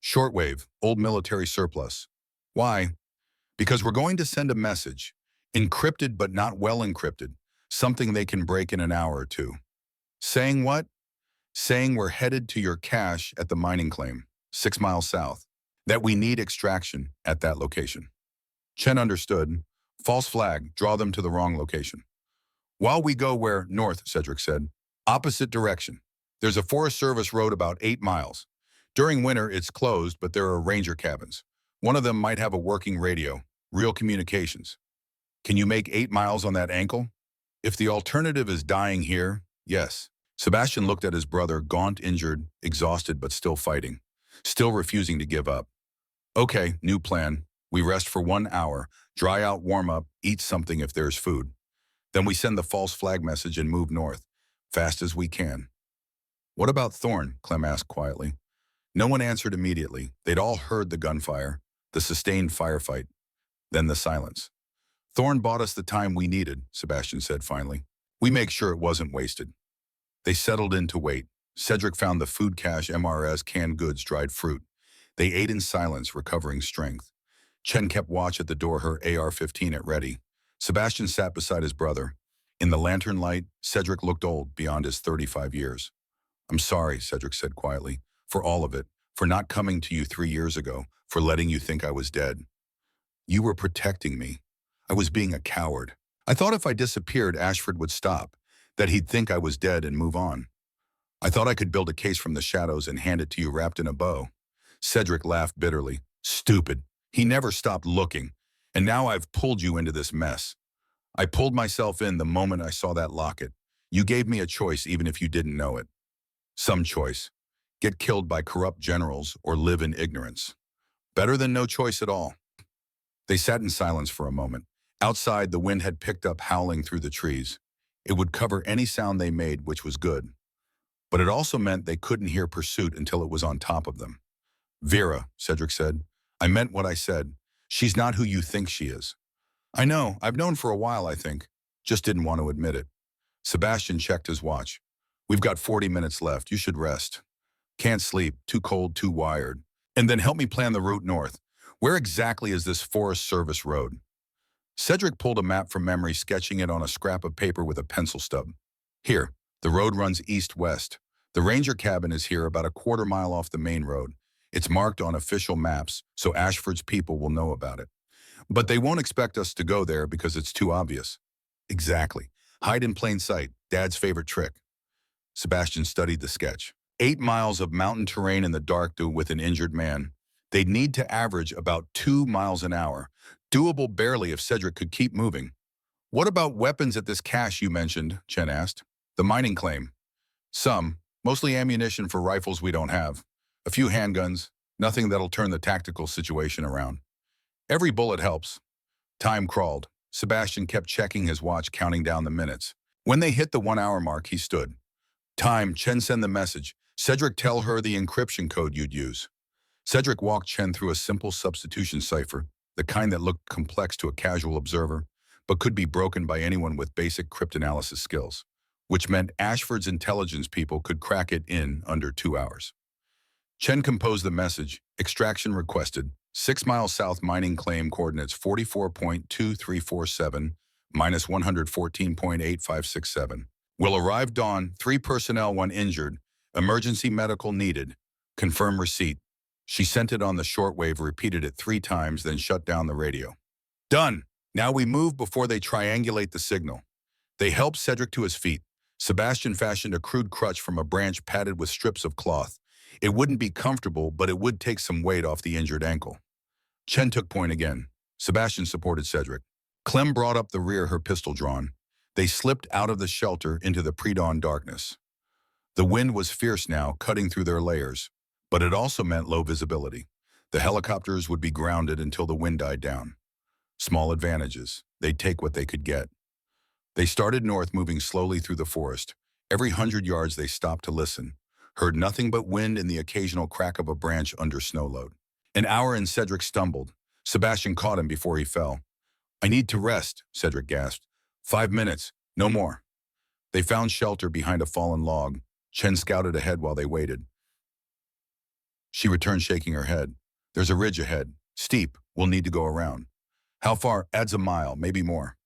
"Shortwave, old military surplus." "Why?" "Because we're going to send a message. Encrypted but not well encrypted. Something they can break in an hour or two." "Saying what?" "Saying we're headed to your cache at the mining claim, 6 miles south. That we need extraction at that location." Chen understood. "False flag, draw them to the wrong location." "While we go where?" "North," Cedric said. "Opposite direction. There's a Forest Service road about 8 miles. During winter, it's closed, but there are ranger cabins. One of them might have a working radio, real communications." "Can you make 8 miles on that ankle?" "If the alternative is dying here, yes." Sebastian looked at his brother, gaunt, injured, exhausted, but still fighting, still refusing to give up. "Okay, new plan. We rest for 1 hour, dry out, warm up, eat something if there's food. Then we send the false flag message and move north, fast as we can." "What about Thorne?" Clem asked quietly. No one answered immediately. They'd all heard the gunfire, the sustained firefight, then the silence. "Thorne bought us the time we needed," Sebastian said finally. "We make sure it wasn't wasted." They settled in to wait. Cedric found the food cache, MRS, canned goods, dried fruit. They ate in silence, recovering strength. Chen kept watch at the door, her AR-15 at ready. Sebastian sat beside his brother. In the lantern light, Cedric looked old, beyond his 35 years. "I'm sorry," Cedric said quietly, "for all of it, for not coming to you 3 years ago, for letting you think I was dead. You were protecting me. I was being a coward. I thought if I disappeared, Ashford would stop, that he'd think I was dead and move on. I thought I could build a case from the shadows and hand it to you wrapped in a bow." Cedric laughed bitterly. "Stupid. He never stopped looking. And now I've pulled you into this mess. I pulled myself in the moment I saw that locket. You gave me a choice even if you didn't know it. Some choice. Get killed by corrupt generals or live in ignorance. Better than no choice at all." They sat in silence for a moment. Outside, the wind had picked up howling through the trees. It would cover any sound they made, which was good. But it also meant they couldn't hear pursuit until it was on top of them. Vera, Cedric said. I meant what I said. She's not who you think she is. I know. I've known for a while, I think. Just didn't want to admit it. Sebastian checked his watch. We've got 40 minutes left. You should rest. Can't sleep. Too cold, too wired. And then help me plan the route north. Where exactly is this Forest Service road? Cedric pulled a map from memory, sketching it on a scrap of paper with a pencil stub. Here, the road runs east-west. The ranger cabin is here about a quarter-mile off the main road. It's marked on official maps, so Ashford's people will know about it. But they won't expect us to go there because it's too obvious. Exactly. Hide in plain sight, Dad's favorite trick. Sebastian studied the sketch. 8 miles of mountain terrain in the dark with an injured man. They'd need to average about 2 miles an hour. Doable barely if Cedric could keep moving. What about weapons at this cache you mentioned? Chen asked. The mining claim. Some, mostly ammunition for rifles we don't have. A few handguns, nothing that'll turn the tactical situation around. Every bullet helps. Time crawled. Sebastian kept checking his watch, counting down the minutes. When they hit the 1-hour mark, he stood. Time, Chen send the message. Cedric, tell her the encryption code you'd use. Cedric walked Chen through a simple substitution cipher, the kind that looked complex to a casual observer, but could be broken by anyone with basic cryptanalysis skills, which meant Ashford's intelligence people could crack it in under 2 hours. Chen composed the message, extraction requested, 6 miles south mining claim coordinates 44.2347 minus 114.8567. Will arrive dawn, 3 personnel, 1 injured, emergency medical needed. Confirm receipt. She sent it on the shortwave, repeated it 3 times, then shut down the radio. Done. Now we move before they triangulate the signal. They helped Cedric to his feet. Sebastian fashioned a crude crutch from a branch padded with strips of cloth. It wouldn't be comfortable, but it would take some weight off the injured ankle. Chen took point again. Sebastian supported Cedric. Clem brought up the rear, her pistol drawn. They slipped out of the shelter into the pre-dawn darkness. The wind was fierce now, cutting through their layers, but it also meant low visibility. The helicopters would be grounded until the wind died down. Small advantages. They'd take what they could get. They started north, moving slowly through the forest. Every 100 yards they stopped to listen, heard nothing but wind and the occasional crack of a branch under snow load. An hour in, Cedric stumbled. Sebastian caught him before he fell. I need to rest, Cedric gasped. 5 minutes, no more. They found shelter behind a fallen log. Chen scouted ahead while they waited. She returned, shaking her head. There's a ridge ahead. Steep. We'll need to go around. How far? Adds a mile, maybe more.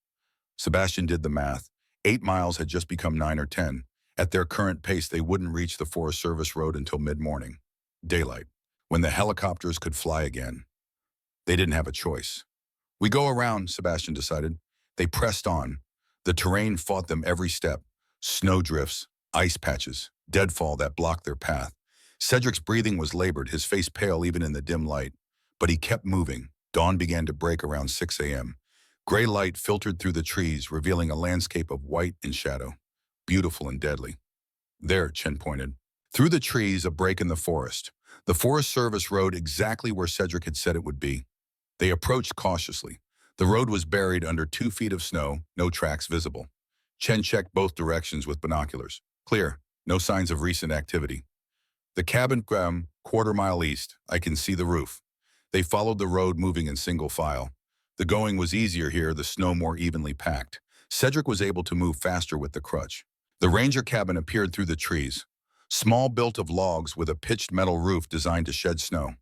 Sebastian did the math. 8 miles had just become 9 or 10. At their current pace, they wouldn't reach the Forest Service road until mid-morning. Daylight. When the helicopters could fly again. They didn't have a choice. We go around, Sebastian decided. They pressed on. The terrain fought them every step. Snowdrifts, ice patches, deadfall that blocked their path. Cedric's breathing was labored, his face pale even in the dim light. But he kept moving. Dawn began to break around 6 a.m. Gray light filtered through the trees, revealing a landscape of white and shadow, beautiful and deadly. There, Chen pointed. Through the trees, a break in the forest. The Forest Service road exactly where Cedric had said it would be. They approached cautiously. The road was buried under 2 feet of snow, no tracks visible. Chen checked both directions with binoculars. Clear, no signs of recent activity. The cabin, quarter-mile east. I can see the roof. They followed the road, moving in single file. The going was easier here, the snow more evenly packed. Cedric was able to move faster with the crutch. The ranger cabin appeared through the trees. Small, built of logs with a pitched metal roof designed to shed snow.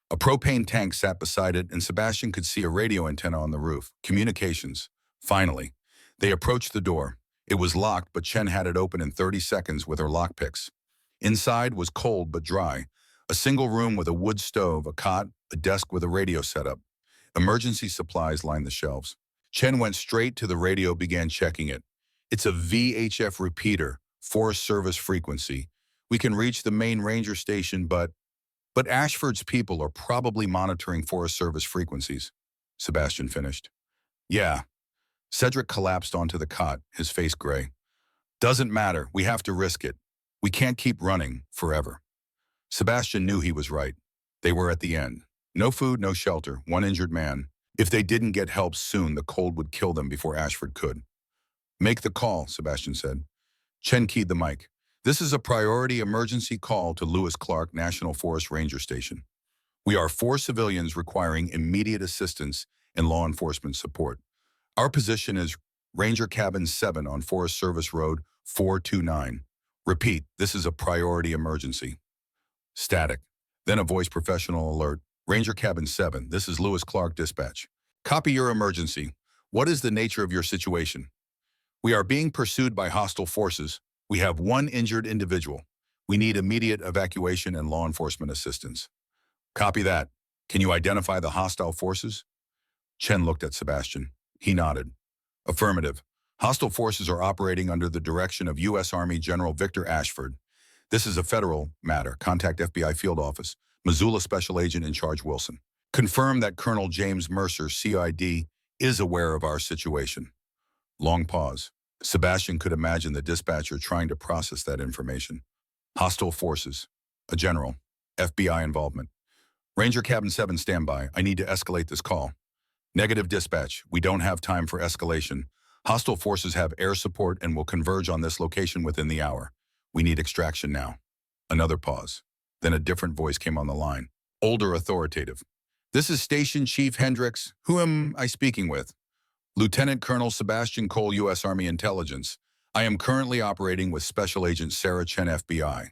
A propane tank sat beside it, and Sebastian could see a radio antenna on the roof. Communications. Finally. They approached the door. It was locked, but Chen had it open in 30 seconds with her lockpicks. Inside was cold but dry. A single room with a wood stove, a cot, a desk with a radio setup. Emergency supplies lined the shelves. Chen went straight to the radio, began checking it. It's a VHF repeater, Forest Service frequency. We can reach the main ranger station, but Ashford's people are probably monitoring Forest Service frequencies, Sebastian finished. Yeah. Cedric collapsed onto the cot, his face gray. Doesn't matter, we have to risk it. We can't keep running forever. Sebastian knew he was right. They were at the end. No food, no shelter, 1 injured man. If they didn't get help soon, the cold would kill them before Ashford could. Make the call, Sebastian said. Chen keyed the mic. This is a priority emergency call to Lewis Clark National Forest Ranger Station. We are 4 civilians requiring immediate assistance and law enforcement support. Our position is Ranger Cabin 7 on Forest Service Road 429. Repeat, this is a priority emergency. Static. Then a voice professional alert. Ranger Cabin 7, this is Lewis Clark Dispatch. Copy your emergency. What is the nature of your situation? We are being pursued by hostile forces. We have 1 injured individual. We need immediate evacuation and law enforcement assistance. Copy that. Can you identify the hostile forces? Chen looked at Sebastian. He nodded. Affirmative. Hostile forces are operating under the direction of U.S. Army General Victor Ashford. This is a federal matter. Contact FBI Field Office. Missoula Special Agent in Charge Wilson. Confirm that Colonel James Mercer, CID, is aware of our situation. Long pause. Sebastian could imagine the dispatcher trying to process that information. Hostile forces. A general. FBI involvement. Ranger Cabin 7 standby. I need to escalate this call. Negative dispatch. We don't have time for escalation. Hostile forces have air support and will converge on this location within the hour. We need extraction now. Another pause. Then a different voice came on the line. Older, authoritative. This is Station Chief Hendricks. Who am I speaking with? Lieutenant Colonel Sebastian Cole, U.S. Army Intelligence. I am currently operating with Special Agent Sarah Chen, FBI.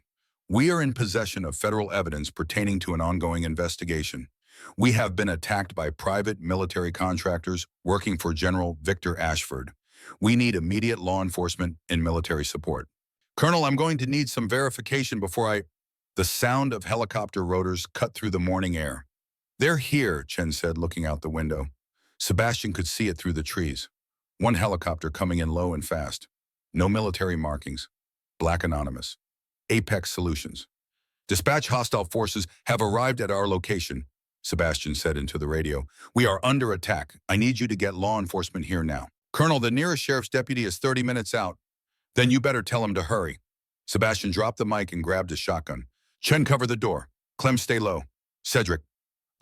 We are in possession of federal evidence pertaining to an ongoing investigation. We have been attacked by private military contractors working for General Victor Ashford. We need immediate law enforcement and military support. Colonel, I'm going to need some verification before I... The sound of helicopter rotors cut through the morning air. They're here, Chen said, looking out the window. Sebastian could see it through the trees. 1 helicopter coming in low and fast. No military markings. Black anonymous. Apex Solutions. Dispatch, hostile forces have arrived at our location, Sebastian said into the radio. We are under attack. I need you to get law enforcement here now. Colonel, the nearest sheriff's deputy is 30 minutes out. Then you better tell him to hurry. Sebastian dropped the mic and grabbed his shotgun. Chen, cover the door. Clem, stay low. Cedric.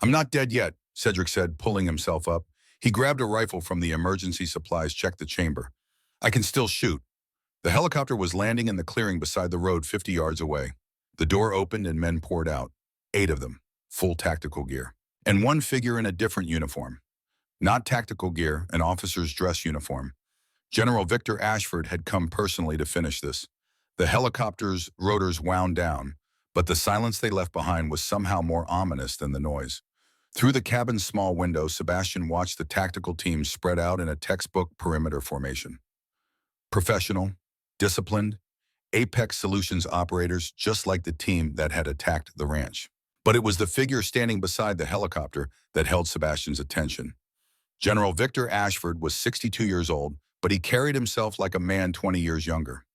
I'm not dead yet, Cedric said, pulling himself up. He grabbed a rifle from the emergency supplies, checked the chamber. I can still shoot. The helicopter was landing in the clearing beside the road 50 yards away. The door opened and men poured out. 8 of them, full tactical gear. And 1 figure in a different uniform. Not tactical gear, an officer's dress uniform. General Victor Ashford had come personally to finish this. The helicopter's rotors wound down, but the silence they left behind was somehow more ominous than the noise. Through the cabin's small window, Sebastian watched the tactical team spread out in a textbook perimeter formation. Professional, disciplined, Apex Solutions operators just like the team that had attacked the ranch. But it was the figure standing beside the helicopter that held Sebastian's attention. General Victor Ashford was 62 years old, but he carried himself like a man 20 years younger.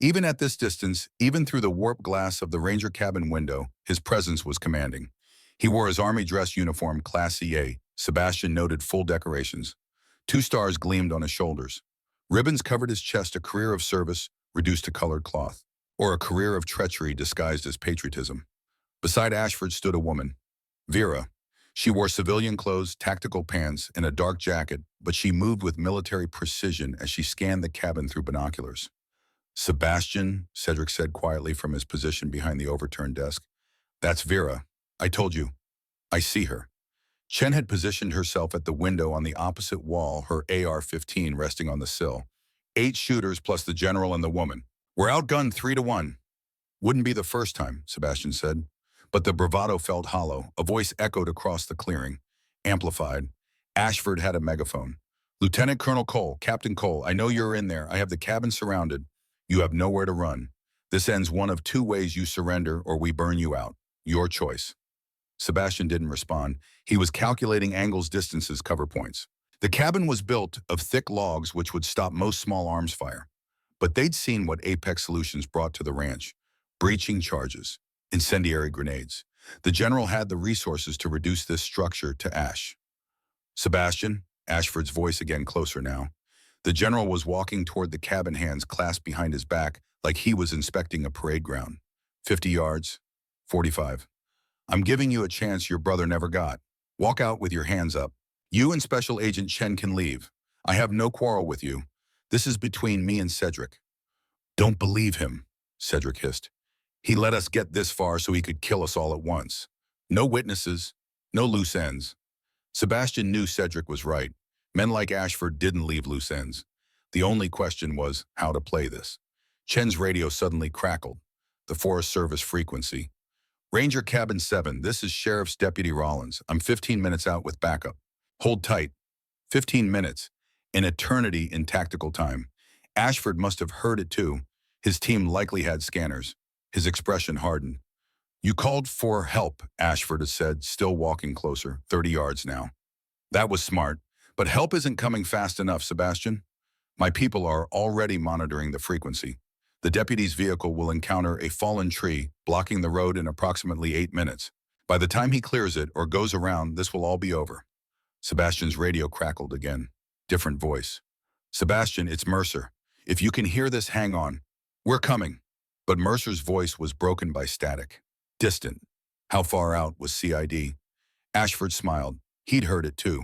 Even at this distance, even through the warped glass of the Ranger cabin window, his presence was commanding. He wore his army dress uniform, Class CA. Sebastian noted full decorations. 2 stars gleamed on his shoulders. Ribbons covered his chest, a career of service reduced to colored cloth, or a career of treachery disguised as patriotism. Beside Ashford stood a woman, Vera. She wore civilian clothes, tactical pants, and a dark jacket, but she moved with military precision as she scanned the cabin through binoculars. Sebastian, Cedric said quietly from his position behind the overturned desk. That's Vera. I told you. I see her. Chen had positioned herself at the window on the opposite wall, her AR-15 resting on the sill. 8 shooters plus the general and the woman. We're outgunned 3-1. Wouldn't be the first time, Sebastian said. But the bravado felt hollow. A voice echoed across the clearing, amplified. Ashford had a megaphone. Lieutenant Colonel Cole, Captain Cole, I know you're in there. I have the cabin surrounded. You have nowhere to run. This ends one of 2 ways: you surrender or we burn you out. Your choice. Sebastian didn't respond. He was calculating angles, distances, cover points. The cabin was built of thick logs which would stop most small arms fire. But they'd seen what Apex Solutions brought to the ranch. Breaching charges, incendiary grenades. The general had the resources to reduce this structure to ash. Sebastian, Ashford's voice again closer now. The general was walking toward the cabin, hands clasped behind his back like he was inspecting a parade ground. 50 yards, 45. I'm giving you a chance your brother never got. Walk out with your hands up. You and Special Agent Chen can leave. I have no quarrel with you. This is between me and Cedric. Don't believe him, Cedric hissed. He let us get this far so he could kill us all at once. No witnesses, no loose ends. Sebastian knew Cedric was right. Men like Ashford didn't leave loose ends. The only question was how to play this. Chen's radio suddenly crackled. The Forest Service frequency. Ranger Cabin 7, this is Sheriff's Deputy Rollins. I'm 15 minutes out with backup. Hold tight. 15 minutes. An eternity in tactical time. Ashford must have heard it too. His team likely had scanners. His expression hardened. You called for help, Ashford has said, still walking closer, 30 yards now. That was smart, but help isn't coming fast enough, Sebastian. My people are already monitoring the frequency. The deputy's vehicle will encounter a fallen tree, blocking the road in approximately 8 minutes. By the time he clears it or goes around, this will all be over. Sebastian's radio crackled again. Different voice. Sebastian, it's Mercer. If you can hear this, hang on. We're coming. But Mercer's voice was broken by static. Distant. How far out was CID? Ashford smiled. He'd heard it too.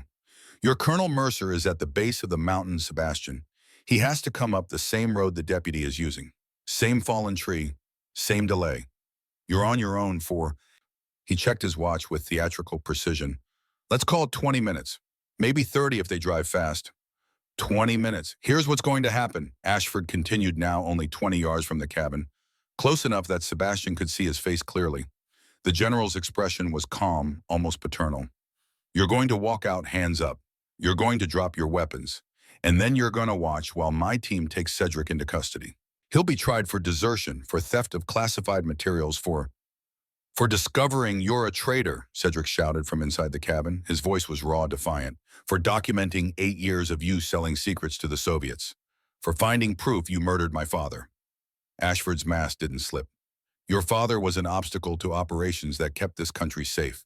Your Colonel Mercer is at the base of the mountain, Sebastian. He has to come up the same road the deputy is using. Same fallen tree. Same delay. You're on your own for... He checked his watch with theatrical precision. Let's call it 20 minutes. Maybe 30 if they drive fast. 20 minutes. Here's what's going to happen. Ashford continued, now only 20 yards from the cabin. Close enough that Sebastian could see his face clearly. The general's expression was calm, almost paternal. You're going to walk out hands up. You're going to drop your weapons. And then you're going to watch while my team takes Cedric into custody. He'll be tried for desertion, for theft of classified materials, for discovering you're a traitor, Cedric shouted from inside the cabin. His voice was raw, defiant. For documenting 8 years of you selling secrets to the Soviets. For finding proof you murdered my father. Ashford's mask didn't slip. Your father was an obstacle to operations that kept this country safe.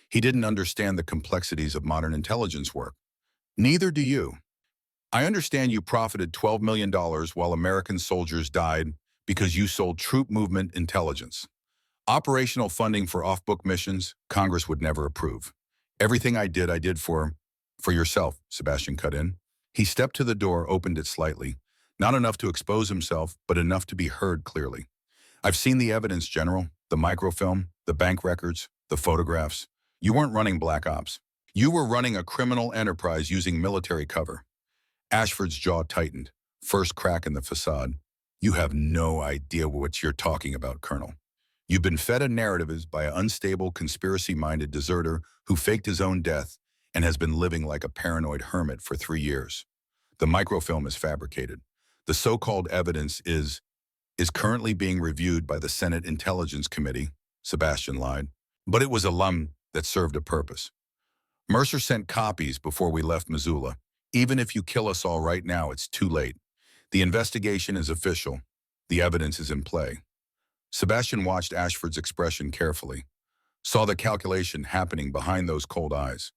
He didn't understand the complexities of modern intelligence work. Neither do you. I understand you profited $12 million while American soldiers died because you sold troop movement intelligence. Operational funding for off-book missions, Congress would never approve. Everything I did for yourself, Sebastian cut in. He stepped to the door, opened it slightly. Not enough to expose himself, but enough to be heard clearly. I've seen the evidence, General. The microfilm, the bank records, the photographs. You weren't running Black Ops. You were running a criminal enterprise using military cover. Ashford's jaw tightened. First crack in the facade. You have no idea what you're talking about, Colonel. You've been fed a narrative by an unstable, conspiracy-minded deserter who faked his own death and has been living like a paranoid hermit for 3 years. The microfilm is fabricated. The so-called evidence is currently being reviewed by the Senate Intelligence Committee, Sebastian lied. But it was a lump that served a purpose. Mercer sent copies before we left Missoula. Even if you kill us all right now, it's too late. The investigation is official. The evidence is in play. Sebastian watched Ashford's expression carefully, saw the calculation happening behind those cold eyes.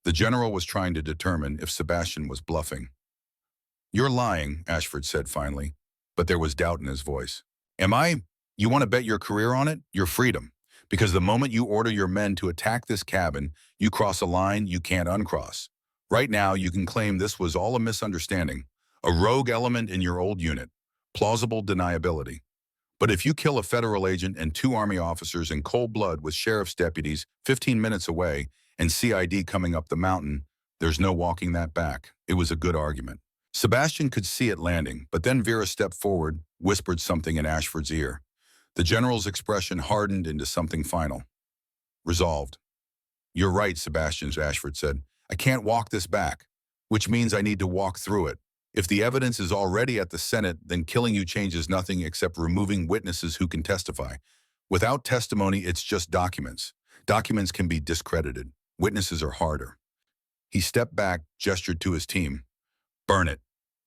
The general was trying to determine if Sebastian was bluffing. You're lying, Ashford said finally, but there was doubt in his voice. Am I? You want to bet your career on it? Your freedom. Because the moment you order your men to attack this cabin, you cross a line you can't uncross. Right now, you can claim this was all a misunderstanding, a rogue element in your old unit, plausible deniability. But if you kill a federal agent and 2 Army officers in cold blood with sheriff's deputies 15 minutes away and CID coming up the mountain, there's no walking that back. It was a good argument. Sebastian could see it landing, but then Vera stepped forward, whispered something in Ashford's ear. The general's expression hardened into something final. Resolved. You're right, Sebastian, Ashford said. I can't walk this back, which means I need to walk through it. If the evidence is already at the Senate, then killing you changes nothing except removing witnesses who can testify. Without testimony, it's just documents. Documents can be discredited. Witnesses are harder. He stepped back, gestured to his team. Burn it.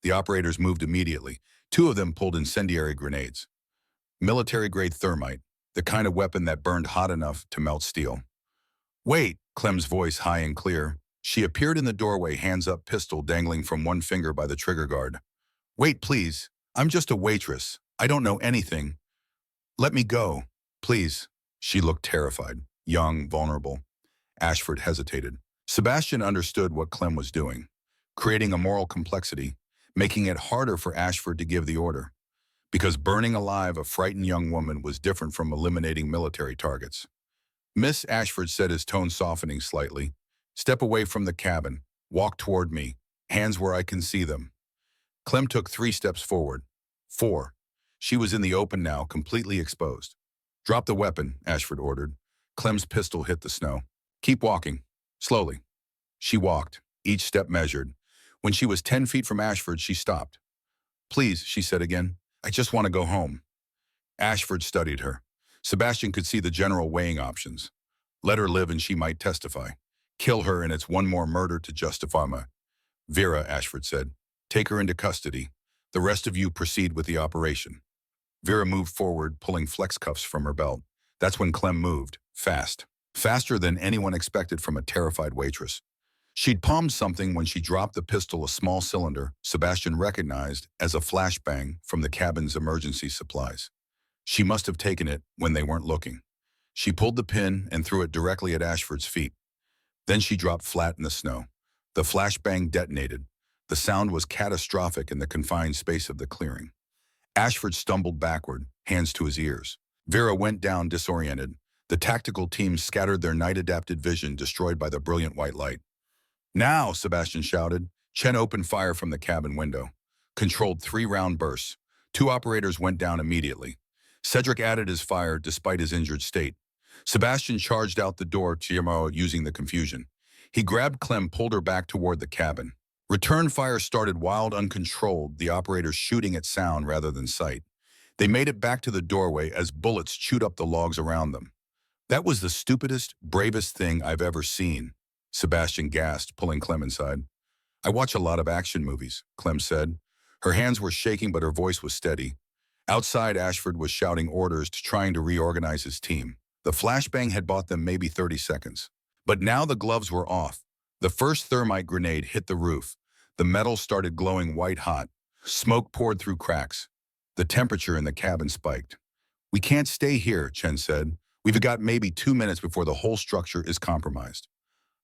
The operators moved immediately. 2 of them pulled incendiary grenades. Military-grade thermite, the kind of weapon that burned hot enough to melt steel. Wait, Clem's voice high and clear. She appeared in the doorway, hands up, pistol dangling from one finger by the trigger guard. Wait, please. I'm just a waitress. I don't know anything. Let me go, please. She looked terrified, young, vulnerable. Ashford hesitated. Sebastian understood what Clem was doing, creating a moral complexity, making it harder for Ashford to give the order, because burning alive a frightened young woman was different from eliminating military targets. Miss Ashford said, his tone softening slightly. Step away from the cabin. Walk toward me. Hands where I can see them. Clem took 3 steps forward. 4. She was in the open now, completely exposed. Drop the weapon, Ashford ordered. Clem's pistol hit the snow. Keep walking. Slowly. She walked, each step measured. When she was 10 feet from Ashford, she stopped. Please, she said again. I just want to go home. Ashford studied her. Sebastian could see the general weighing options. Let her live and she might testify. Kill her and it's one more murder to justify my... Vera, Ashford said. Take her into custody. The rest of you proceed with the operation. Vera moved forward, pulling flex cuffs from her belt. That's when Clem moved, fast. Faster than anyone expected from a terrified waitress. She'd palmed something when she dropped the pistol, a small cylinder Sebastian recognized as a flashbang from the cabin's emergency supplies. She must have taken it when they weren't looking. She pulled the pin and threw it directly at Ashford's feet. Then she dropped flat in the snow. The flashbang detonated. The sound was catastrophic in the confined space of the clearing. Ashford stumbled backward, hands to his ears. Vera went down disoriented. The tactical team scattered, their night-adapted vision destroyed by the brilliant white light. Now, Sebastian shouted. Chen opened fire from the cabin window. Controlled 3-round bursts. 2 operators went down immediately. Cedric added his fire despite his injured state. Sebastian charged out the door, Guillermo using the confusion. He grabbed Clem, pulled her back toward the cabin. Return fire started, wild, uncontrolled, the operators shooting at sound rather than sight. They made it back to the doorway as bullets chewed up the logs around them. That was the stupidest, bravest thing I've ever seen, Sebastian gasped, pulling Clem inside. I watch a lot of action movies, Clem said. Her hands were shaking, but her voice was steady. Outside, Ashford was shouting orders, trying to reorganize his team. The flashbang had bought them maybe 30 seconds. But now the gloves were off. The first thermite grenade hit the roof. The metal started glowing white hot. Smoke poured through cracks. The temperature in the cabin spiked. We can't stay here, Chen said. We've got maybe 2 minutes before the whole structure is compromised.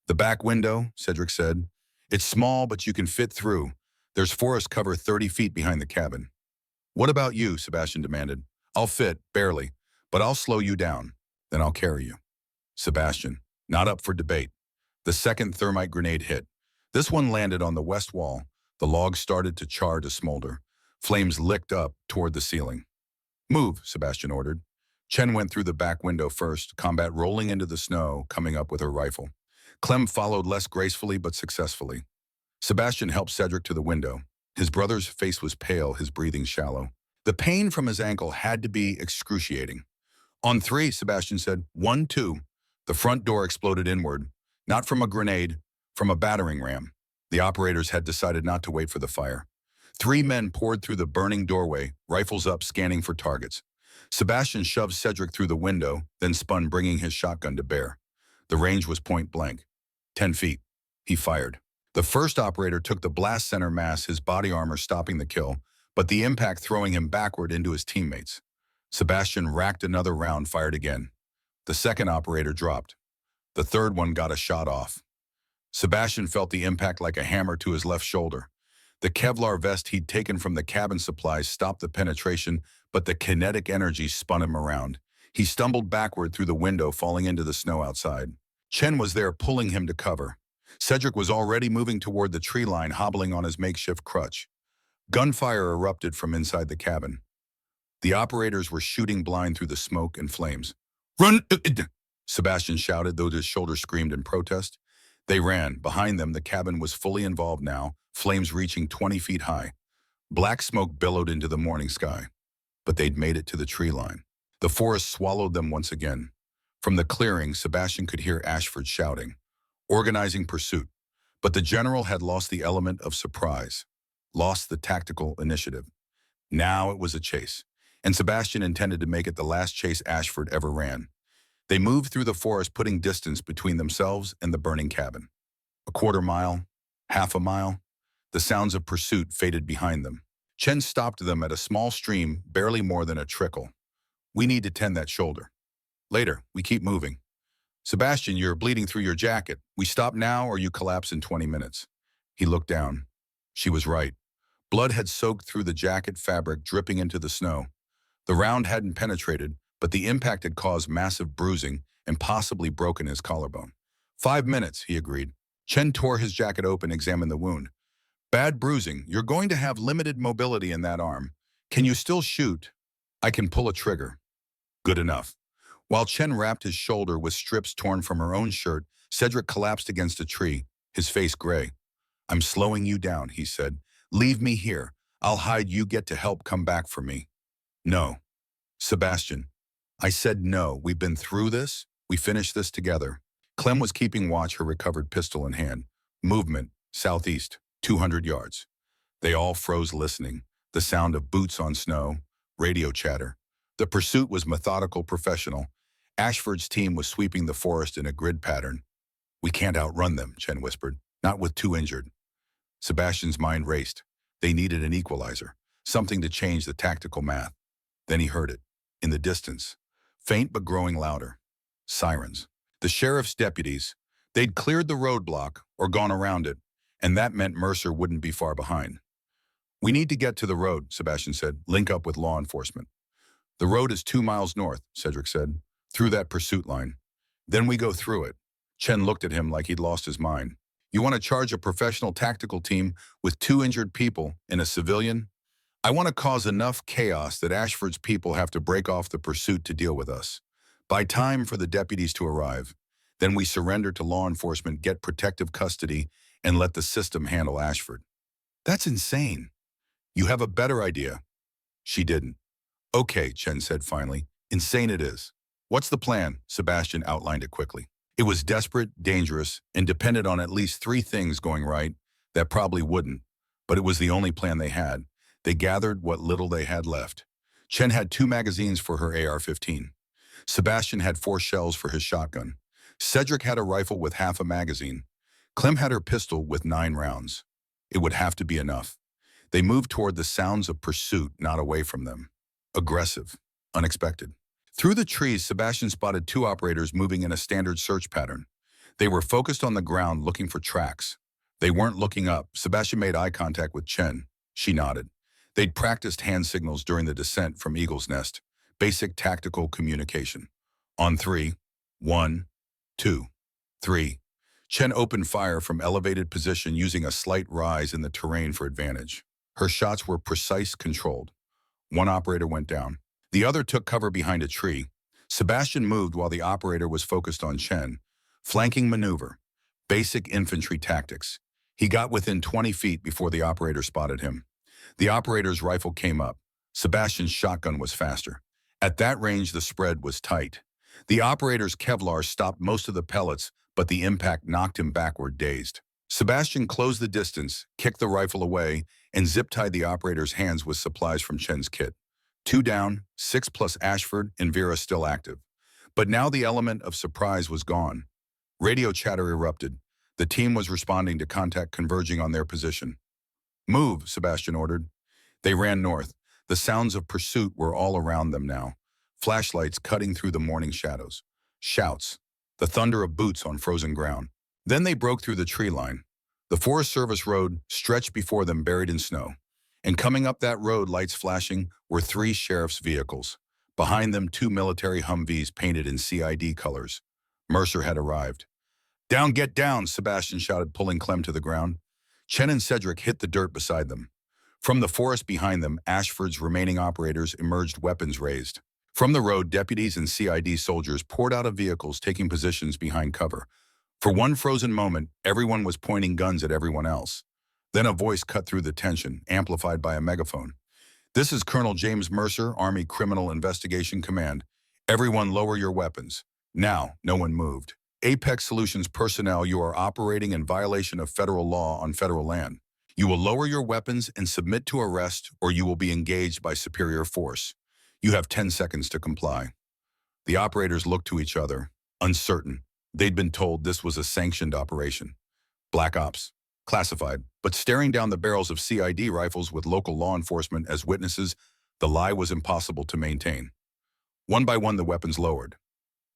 The back window, Cedric said. It's small, but you can fit through. There's forest cover 30 feet behind the cabin. What about you, Sebastian demanded. I'll fit, barely, but I'll slow you down. Then I'll carry you. Sebastian, not up for debate. The second thermite grenade hit. This one landed on the west wall. The logs started to char, to smolder. Flames licked up toward the ceiling. Move, Sebastian ordered. Chen went through the back window first, combat rolling into the snow, coming up with her rifle. Clem followed less gracefully but successfully. Sebastian helped Cedric to the window. His brother's face was pale, his breathing shallow. The pain from his ankle had to be excruciating. On 3, Sebastian said. 1, 2. The front door exploded inward, not from a grenade, from a battering ram. The operators had decided not to wait for the fire. 3 men poured through the burning doorway, rifles up, scanning for targets. Sebastian shoved Cedric through the window, then spun, bringing his shotgun to bear. The range was point blank. 10 feet. He fired. The first operator took the blast center mass, his body armor stopping the kill, but the impact throwing him backward into his teammates. Sebastian racked another round, fired again. The second operator dropped. The third one got a shot off. Sebastian felt the impact like a hammer to his left shoulder. The Kevlar vest he'd taken from the cabin supplies stopped the penetration, but the kinetic energy spun him around. He stumbled backward through the window, falling into the snow outside. Chen was there, pulling him to cover. Cedric was already moving toward the tree line, hobbling on his makeshift crutch. Gunfire erupted from inside the cabin. The operators were shooting blind through the smoke and flames. Run! Sebastian shouted, though his shoulder screamed in protest. They ran. Behind them, the cabin was fully involved now, flames reaching 20 feet high. Black smoke billowed into the morning sky. But they'd made it to the tree line. The forest swallowed them once again. From the clearing, Sebastian could hear Ashford shouting, organizing pursuit. But the general had lost the element of surprise, lost the tactical initiative. Now it was a chase, and Sebastian intended to make it the last chase Ashford ever ran. They moved through the forest, putting distance between themselves and the burning cabin. A quarter mile, half a mile, the sounds of pursuit faded behind them. Chen stopped them at a small stream, barely more than a trickle. We need to tend that shoulder. Later, we keep moving. Sebastian, you're bleeding through your jacket. We stop now or you collapse in 20 minutes. He looked down. She was right. Blood had soaked through the jacket fabric, dripping into the snow. The round hadn't penetrated, but the impact had caused massive bruising and possibly broken his collarbone. 5 minutes, he agreed. Chen tore his jacket open, examined the wound. Bad bruising. You're going to have limited mobility in that arm. Can you still shoot? I can pull a trigger. Good enough. While Chen wrapped his shoulder with strips torn from her own shirt, Cedric collapsed against a tree, his face gray. I'm slowing you down, he said. Leave me here. I'll hide. You get to help come back for me. No. Sebastian. I said no. We've been through this. We finished this together. Clem was keeping watch, her recovered pistol in hand. Movement, southeast, 200 yards. They all froze, listening. The sound of boots on snow, radio chatter. The pursuit was methodical, professional. Ashford's team was sweeping the forest in a grid pattern. We can't outrun them, Chen whispered. Not with 2 injured. Sebastian's mind raced. They needed an equalizer, something to change the tactical math. Then he heard it. In the distance. Faint but growing louder. Sirens. The sheriff's deputies. They'd cleared the roadblock or gone around it, and that meant Mercer wouldn't be far behind. We need to get to the road, Sebastian said. Link up with law enforcement. The road is 2 miles north, Cedric said. Through that pursuit line. Then we go through it. Chen looked at him like he'd lost his mind. You want to charge a professional tactical team with 2 injured people and a civilian? I want to cause enough chaos that Ashford's people have to break off the pursuit to deal with us. Buy time for the deputies to arrive. Then we surrender to law enforcement, get protective custody, and let the system handle Ashford. That's insane. You have a better idea. She didn't. Okay, Chen said finally. Insane it is. What's the plan? Sebastian outlined it quickly. It was desperate, dangerous, and depended on at least 3 things going right that probably wouldn't, but it was the only plan they had. They gathered what little they had left. Chen had 2 magazines for her AR-15. Sebastian had 4 shells for his shotgun. Cedric had a rifle with half a magazine. Clem had her pistol with 9 rounds. It would have to be enough. They moved toward the sounds of pursuit, not away from them. Aggressive. Unexpected. Through the trees, Sebastian spotted 2 operators moving in a standard search pattern. They were focused on the ground, looking for tracks. They weren't looking up. Sebastian made eye contact with Chen. She nodded. They'd practiced hand signals during the descent from Eagle's Nest. Basic tactical communication. On 3. 1, 2, 3. Chen opened fire from elevated position, using a slight rise in the terrain for advantage. Her shots were precise, controlled. 1 operator went down. The other took cover behind a tree. Sebastian moved while the operator was focused on Chen. Flanking maneuver. Basic infantry tactics. He got within 20 feet before the operator spotted him. The operator's rifle came up. Sebastian's shotgun was faster. At that range, the spread was tight. The operator's Kevlar stopped most of the pellets, but the impact knocked him backward, dazed. Sebastian closed the distance, kicked the rifle away, and zip-tied the operator's hands with supplies from Chen's kit. 2 down, 6 plus Ashford and Vera still active. But now the element of surprise was gone. Radio chatter erupted. The team was responding to contact converging on their position. Move, Sebastian ordered. They ran north. The sounds of pursuit were all around them now. Flashlights cutting through the morning shadows. Shouts. The thunder of boots on frozen ground. Then they broke through the tree line. The Forest Service road stretched before them, buried in snow. And coming up that road, lights flashing, were 3 sheriff's vehicles. Behind them, 2 military Humvees painted in CID colors. Mercer had arrived. Down, get down, Sebastian shouted, pulling Clem to the ground. Chen and Cedric hit the dirt beside them. From the forest behind them, Ashford's remaining operators emerged, weapons raised. From the road, deputies and CID soldiers poured out of vehicles, taking positions behind cover. For one frozen moment, everyone was pointing guns at everyone else. Then a voice cut through the tension, amplified by a megaphone. This is Colonel James Mercer, Army Criminal Investigation Command. Everyone lower your weapons. Now, no one moved. Apex Solutions personnel, you are operating in violation of federal law on federal land. You will lower your weapons and submit to arrest, or you will be engaged by superior force. You have 10 seconds to comply. The operators looked to each other, uncertain. They'd been told this was a sanctioned operation. Black Ops. Classified, but staring down the barrels of CID rifles with local law enforcement as witnesses, the lie was impossible to maintain. One by one, the weapons lowered.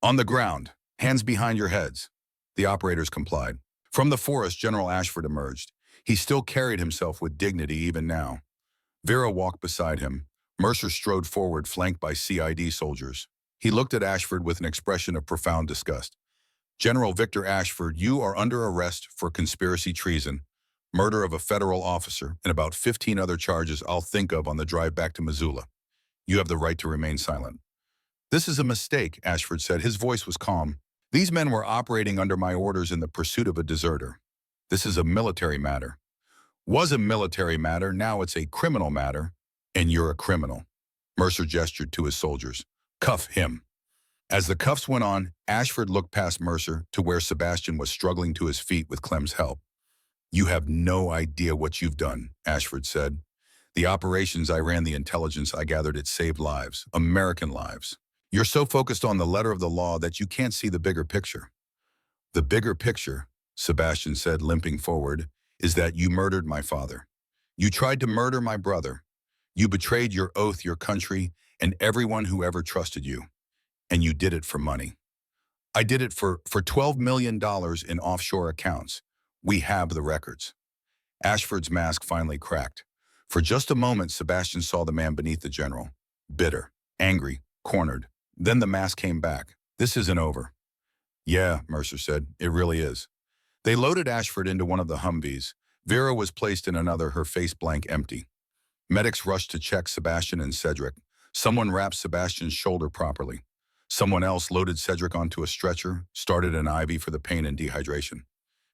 On the ground, Hands behind your heads. The operators complied. From the forest, General Ashford emerged. He still carried himself with dignity even now. Vera walked beside him. Mercer strode forward, flanked by CID soldiers. He looked at Ashford with an expression of profound disgust. General Victor Ashford, you are under arrest for conspiracy treason, murder of a federal officer, and about 15 other charges I'll think of on the drive back to Missoula. You have the right to remain silent. This is a mistake, Ashford said. His voice was calm. These men were operating under my orders in the pursuit of a deserter. This is a military matter. Was a military matter, now it's a criminal matter, and you're a criminal. Mercer gestured to his soldiers. Cuff him. As the cuffs went on, Ashford looked past Mercer to where Sebastian was struggling to his feet with Clem's help. You have no idea what you've done, Ashford said. The operations I ran, the intelligence I gathered, it saved lives, American lives. You're so focused on the letter of the law that you can't see the bigger picture. The bigger picture, Sebastian said, limping forward, is that you murdered my father. You tried to murder my brother. You betrayed your oath, your country, and everyone who ever trusted you. And you did it for money. I did it for $12 million in offshore accounts. We have the records. Ashford's mask finally cracked. For just a moment, Sebastian saw the man beneath the general. Bitter, angry, cornered. Then the mask came back. This isn't over. Yeah, Mercer said, it really is. They loaded Ashford into one of the Humvees. Vera was placed in another, her face blank empty. Medics rushed to check Sebastian and Cedric. Someone wrapped Sebastian's shoulder properly. Someone else loaded Cedric onto a stretcher, started an IV for the pain and dehydration.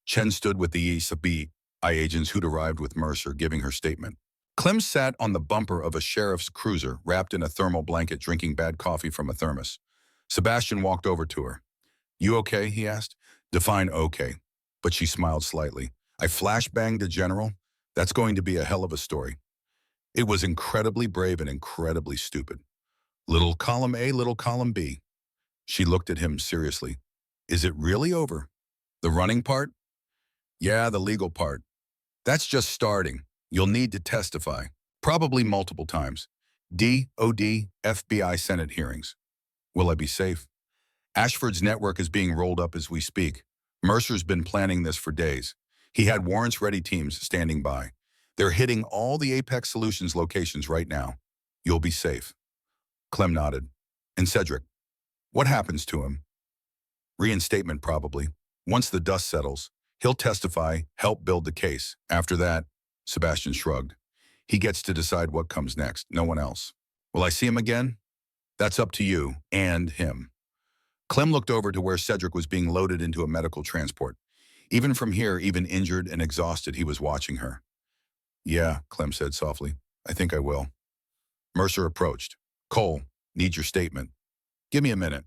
Chen stood with the FBI agents who'd arrived with Mercer, giving her statement. Clem sat on the bumper of a sheriff's cruiser, wrapped in a thermal blanket, drinking bad coffee from a thermos. Sebastian walked over to her. You okay? He asked. Define okay. But she smiled slightly. I flashbanged a general? That's going to be a hell of a story. It was incredibly brave and incredibly stupid. Little column A, little column B. She looked at him seriously. Is it really over? The running part? Yeah, the legal part. That's just starting. You'll need to testify, probably multiple times. DOD, FBI Senate hearings. Will I be safe? Ashford's network is being rolled up as we speak. Mercer's been planning this for days. He had warrants-ready teams standing by. They're hitting all the Apex Solutions locations right now. You'll be safe. Clem nodded. And Cedric, what happens to him? Reinstatement, probably. Once the dust settles, he'll testify, help build the case. After that, Sebastian shrugged. He gets to decide what comes next, no one else. Will I see him again? That's up to you and him. Clem looked over to where Cedric was being loaded into a medical transport. Even from here, even injured and exhausted, he was watching her. Yeah, Clem said softly. I think I will. Mercer approached. Cole, need your statement. Give me a minute.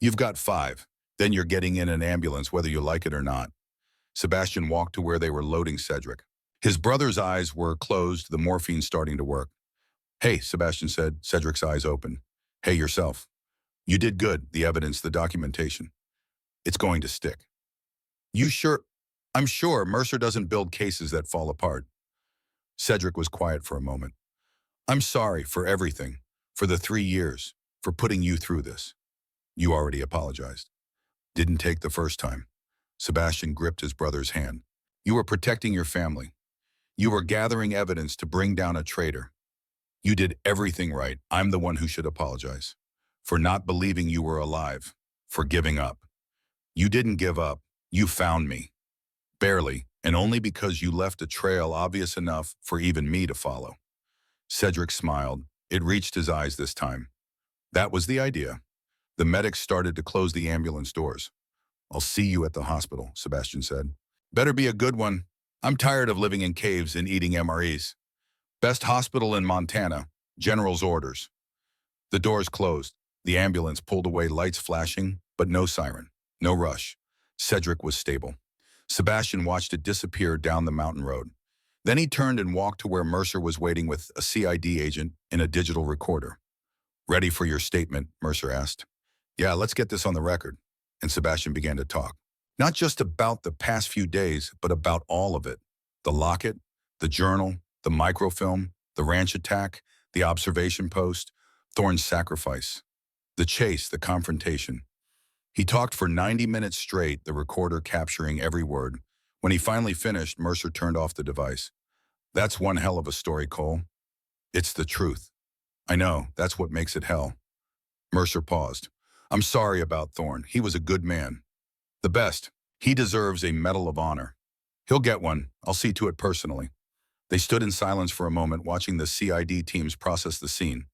You've got 5. Then you're getting in an ambulance whether you like it or not. Sebastian walked to where they were loading Cedric. His brother's eyes were closed, the morphine starting to work. Hey, Sebastian said, Cedric's eyes open. Hey, yourself. You did good, the evidence, the documentation. It's going to stick. You sure? I'm sure Mercer doesn't build cases that fall apart. Cedric was quiet for a moment. I'm sorry for everything, for the 3 years, for putting you through this. You already apologized. Didn't take the first time. Sebastian gripped his brother's hand. You were protecting your family. You were gathering evidence to bring down a traitor. You did everything right. I'm the one who should apologize. For not believing you were alive. For giving up. You didn't give up. You found me. Barely, and only because you left a trail obvious enough for even me to follow. Cedric smiled. It reached his eyes this time. That was the idea. The medics started to close the ambulance doors. I'll see you at the hospital, Sebastian said. Better be a good one. I'm tired of living in caves and eating MREs. Best hospital in Montana. General's orders. The doors closed. The ambulance pulled away, lights flashing, but no siren, no rush. Cedric was stable. Sebastian watched it disappear down the mountain road. Then he turned and walked to where Mercer was waiting with a CID agent in a digital recorder. Ready for your statement, Mercer asked. Yeah, let's get this on the record. And Sebastian began to talk. Not just about the past few days, but about all of it. The Locket, the journal, the microfilm, the ranch attack, the observation post, Thorne's sacrifice, the chase, the confrontation. He talked for 90 minutes straight, the recorder capturing every word. When he finally finished, Mercer turned off the device. That's one hell of a story, Cole. It's the truth. I know, that's what makes it hell. Mercer paused. I'm sorry about Thorne. He was a good man. The best. He deserves a Medal of Honor. He'll get one. I'll see to it personally. They stood in silence for a moment, watching the CID teams process the scene.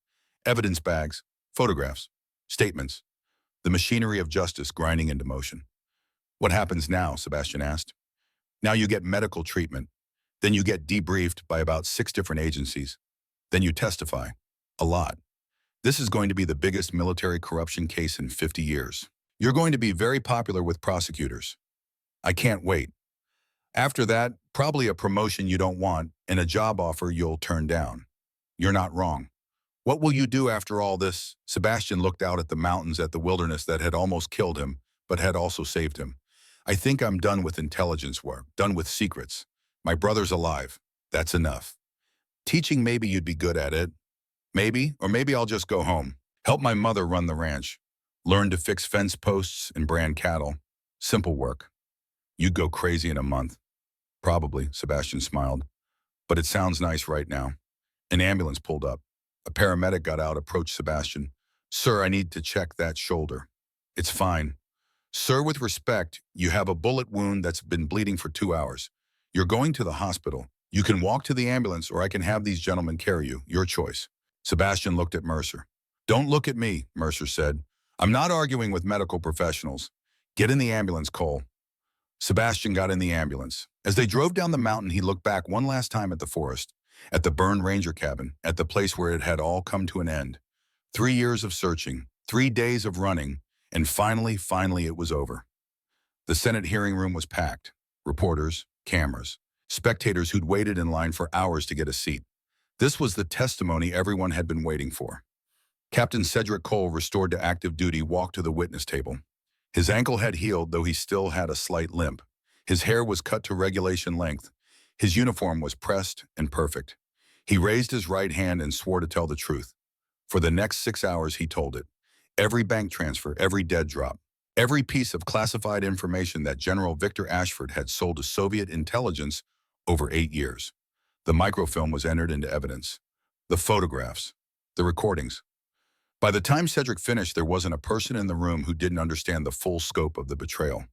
Evidence bags, photographs, statements, the machinery of justice grinding into motion. What happens now? Sebastian asked. Now you get medical treatment. Then you get debriefed by about 6 different agencies. Then you testify. A lot. This is going to be the biggest military corruption case in 50 years. You're going to be very popular with prosecutors. I can't wait. After that, probably a promotion you don't want and a job offer you'll turn down. You're not wrong. What will you do after all this? Sebastian looked out at the mountains, at the wilderness that had almost killed him, but had also saved him. I think I'm done with intelligence work, done with secrets. My brother's alive. That's enough. Teaching, maybe you'd be good at it. Maybe, or maybe I'll just go home. Help my mother run the ranch. Learn to fix fence posts and brand cattle. Simple work. You'd go crazy in a month. Probably, Sebastian smiled. But it sounds nice right now. An ambulance pulled up. A paramedic got out, approached Sebastian. Sir, I need to check that shoulder. It's fine. Sir, with respect, you have a bullet wound that's been bleeding for 2 hours. You're going to the hospital. You can walk to the ambulance or I can have these gentlemen carry you. Your choice. Sebastian looked at Mercer. Don't look at me, Mercer said. I'm not arguing with medical professionals. Get in the ambulance, Cole. Sebastian got in the ambulance. As they drove down the mountain, he looked back one last time at the forest, at the burned ranger cabin, at the place where it had all come to an end. 3 years of searching, 3 days of running, and finally it was over. The Senate hearing room was packed. Reporters, cameras, spectators who'd waited in line for hours to get a seat. This was the testimony everyone had been waiting for. Captain Cedric Cole, restored to active duty, walked to the witness table. His ankle had healed, though he still had a slight limp. His hair was cut to regulation length. His uniform was pressed and perfect. He raised his right hand and swore to tell the truth. For the next 6 hours, he told it. Every bank transfer, every dead drop, every piece of classified information that General Victor Ashford had sold to Soviet intelligence over 8 years. The microfilm was entered into evidence. The photographs, the recordings. By the time Cedric finished, there wasn't a person in the room who didn't understand the full scope of the betrayal.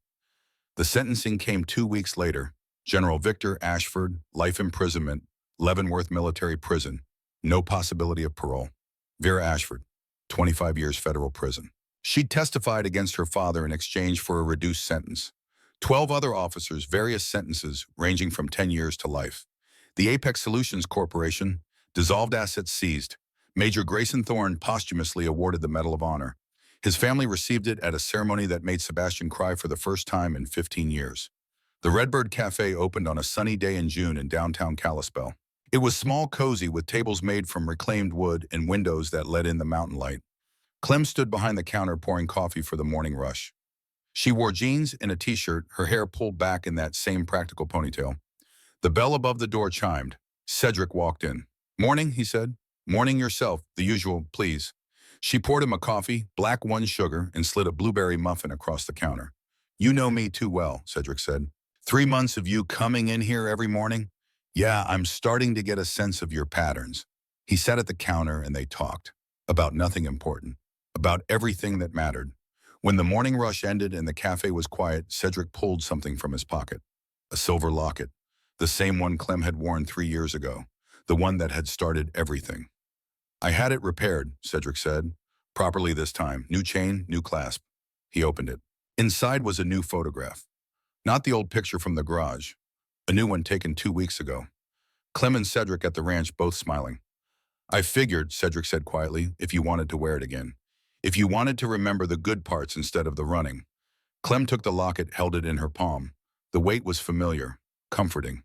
The sentencing came 2 weeks later. General Victor Ashford, life imprisonment, Leavenworth Military Prison, no possibility of parole. Vera Ashford, 25 years federal prison. She testified against her father in exchange for a reduced sentence. 12 other officers, various sentences ranging from 10 years to life. The Apex Solutions Corporation, dissolved, assets seized. Major Grayson Thorne posthumously awarded the Medal of Honor. His family received it at a ceremony that made Sebastian cry for the first time in 15 years. The Redbird Cafe opened on a sunny day in June in downtown Kalispell. It was small, cozy, with tables made from reclaimed wood and windows that let in the mountain light. Clem stood behind the counter pouring coffee for the morning rush. She wore jeans and a t-shirt, her hair pulled back in that same practical ponytail. The bell above the door chimed. Cedric walked in. Morning, he said. Morning yourself, the usual, please. She poured him a coffee, black 1 sugar, and slid a blueberry muffin across the counter. You know me too well, Cedric said. 3 months of you coming in here every morning? Yeah, I'm starting to get a sense of your patterns. He sat at the counter and they talked. About nothing important. About everything that mattered. When the morning rush ended and the cafe was quiet, Cedric pulled something from his pocket. A silver locket. The same one Clem had worn 3 years ago. The one that had started everything. I had it repaired, Cedric said. Properly this time. New chain, new clasp. He opened it. Inside was a new photograph. Not the old picture from the garage. A new one taken 2 weeks ago. Clem and Cedric at the ranch, both smiling. I figured, Cedric said quietly, if you wanted to wear it again. If you wanted to remember the good parts instead of the running. Clem took the locket, held it in her palm. The weight was familiar, comforting.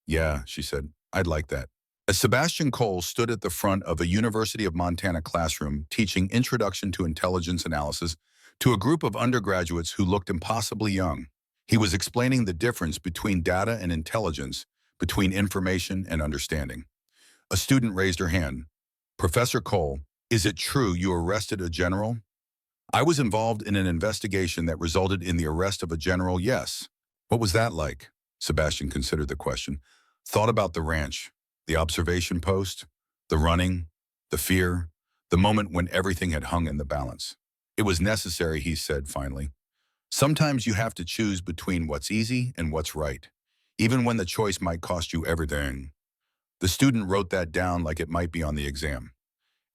Yeah, she said, I'd like that. As Sebastian Cole stood at the front of a University of Montana classroom teaching Introduction to Intelligence Analysis to a group of undergraduates who looked impossibly young, he was explaining the difference between data and intelligence, between information and understanding. A student raised her hand. Professor Cole, is it true you arrested a general? I was involved in an investigation that resulted in the arrest of a general, yes. What was that like? Sebastian considered the question. Thought about the ranch, the observation post, the running, the fear, the moment when everything had hung in the balance. It was necessary, he said finally. Sometimes you have to choose between what's easy and what's right, even when the choice might cost you everything. The student wrote that down like it might be on the exam.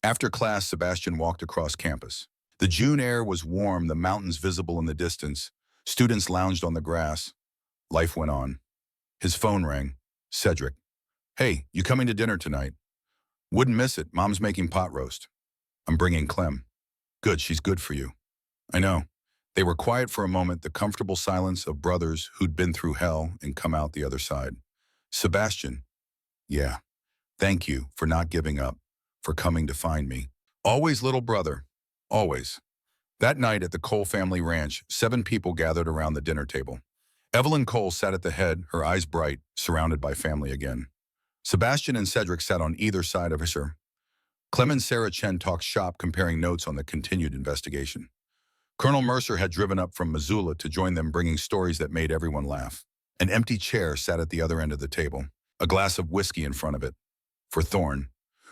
After class, Sebastian walked across campus. The June air was warm, the mountains visible in the distance. Students lounged on the grass. Life went on. His phone rang. Cedric. Hey, you coming to dinner tonight? Wouldn't miss it. Mom's making pot roast. I'm bringing Clem. Good, she's good for you. I know. They were quiet for a moment, the comfortable silence of brothers who'd been through hell and come out the other side. Sebastian. Yeah. Thank you for not giving up, for coming to find me. Always, little brother. Always. That night at the Cole family ranch, 7 people gathered around the dinner table. Evelyn Cole sat at the head, her eyes bright, surrounded by family again. Sebastian and Cedric sat on either side of her. Clem and Sarah Chen talked shop, comparing notes on the continued investigation. Colonel Mercer had driven up from Missoula to join them, bringing stories that made everyone laugh. An empty chair sat at the other end of the table, a glass of whiskey in front of it. For Thorne,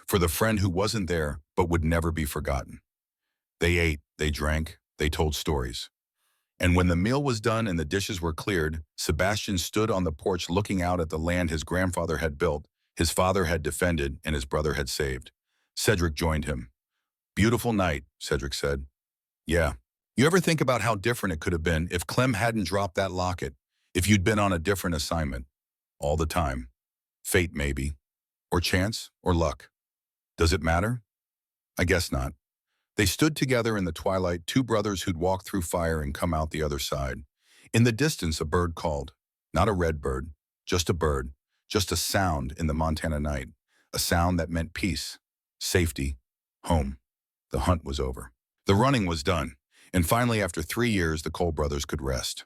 for the friend who wasn't there but would never be forgotten. They ate, they drank, they told stories. And when the meal was done and the dishes were cleared, Sebastian stood on the porch looking out at the land his grandfather had built, his father had defended, and his brother had saved. Cedric joined him. Beautiful night, Cedric said. Yeah. You ever think about how different it could have been if Clem hadn't dropped that locket, if you'd been on a different assignment? All the time. Fate, maybe. Or chance, or luck. Does it matter? I guess not. They stood together in the twilight, 2 brothers who'd walked through fire and come out the other side. In the distance, a bird called. Not a red bird, just a bird, just a sound in the Montana night. A sound that meant peace, safety, home. The hunt was over. The running was done. And finally, after 3 years, the Cole brothers could rest.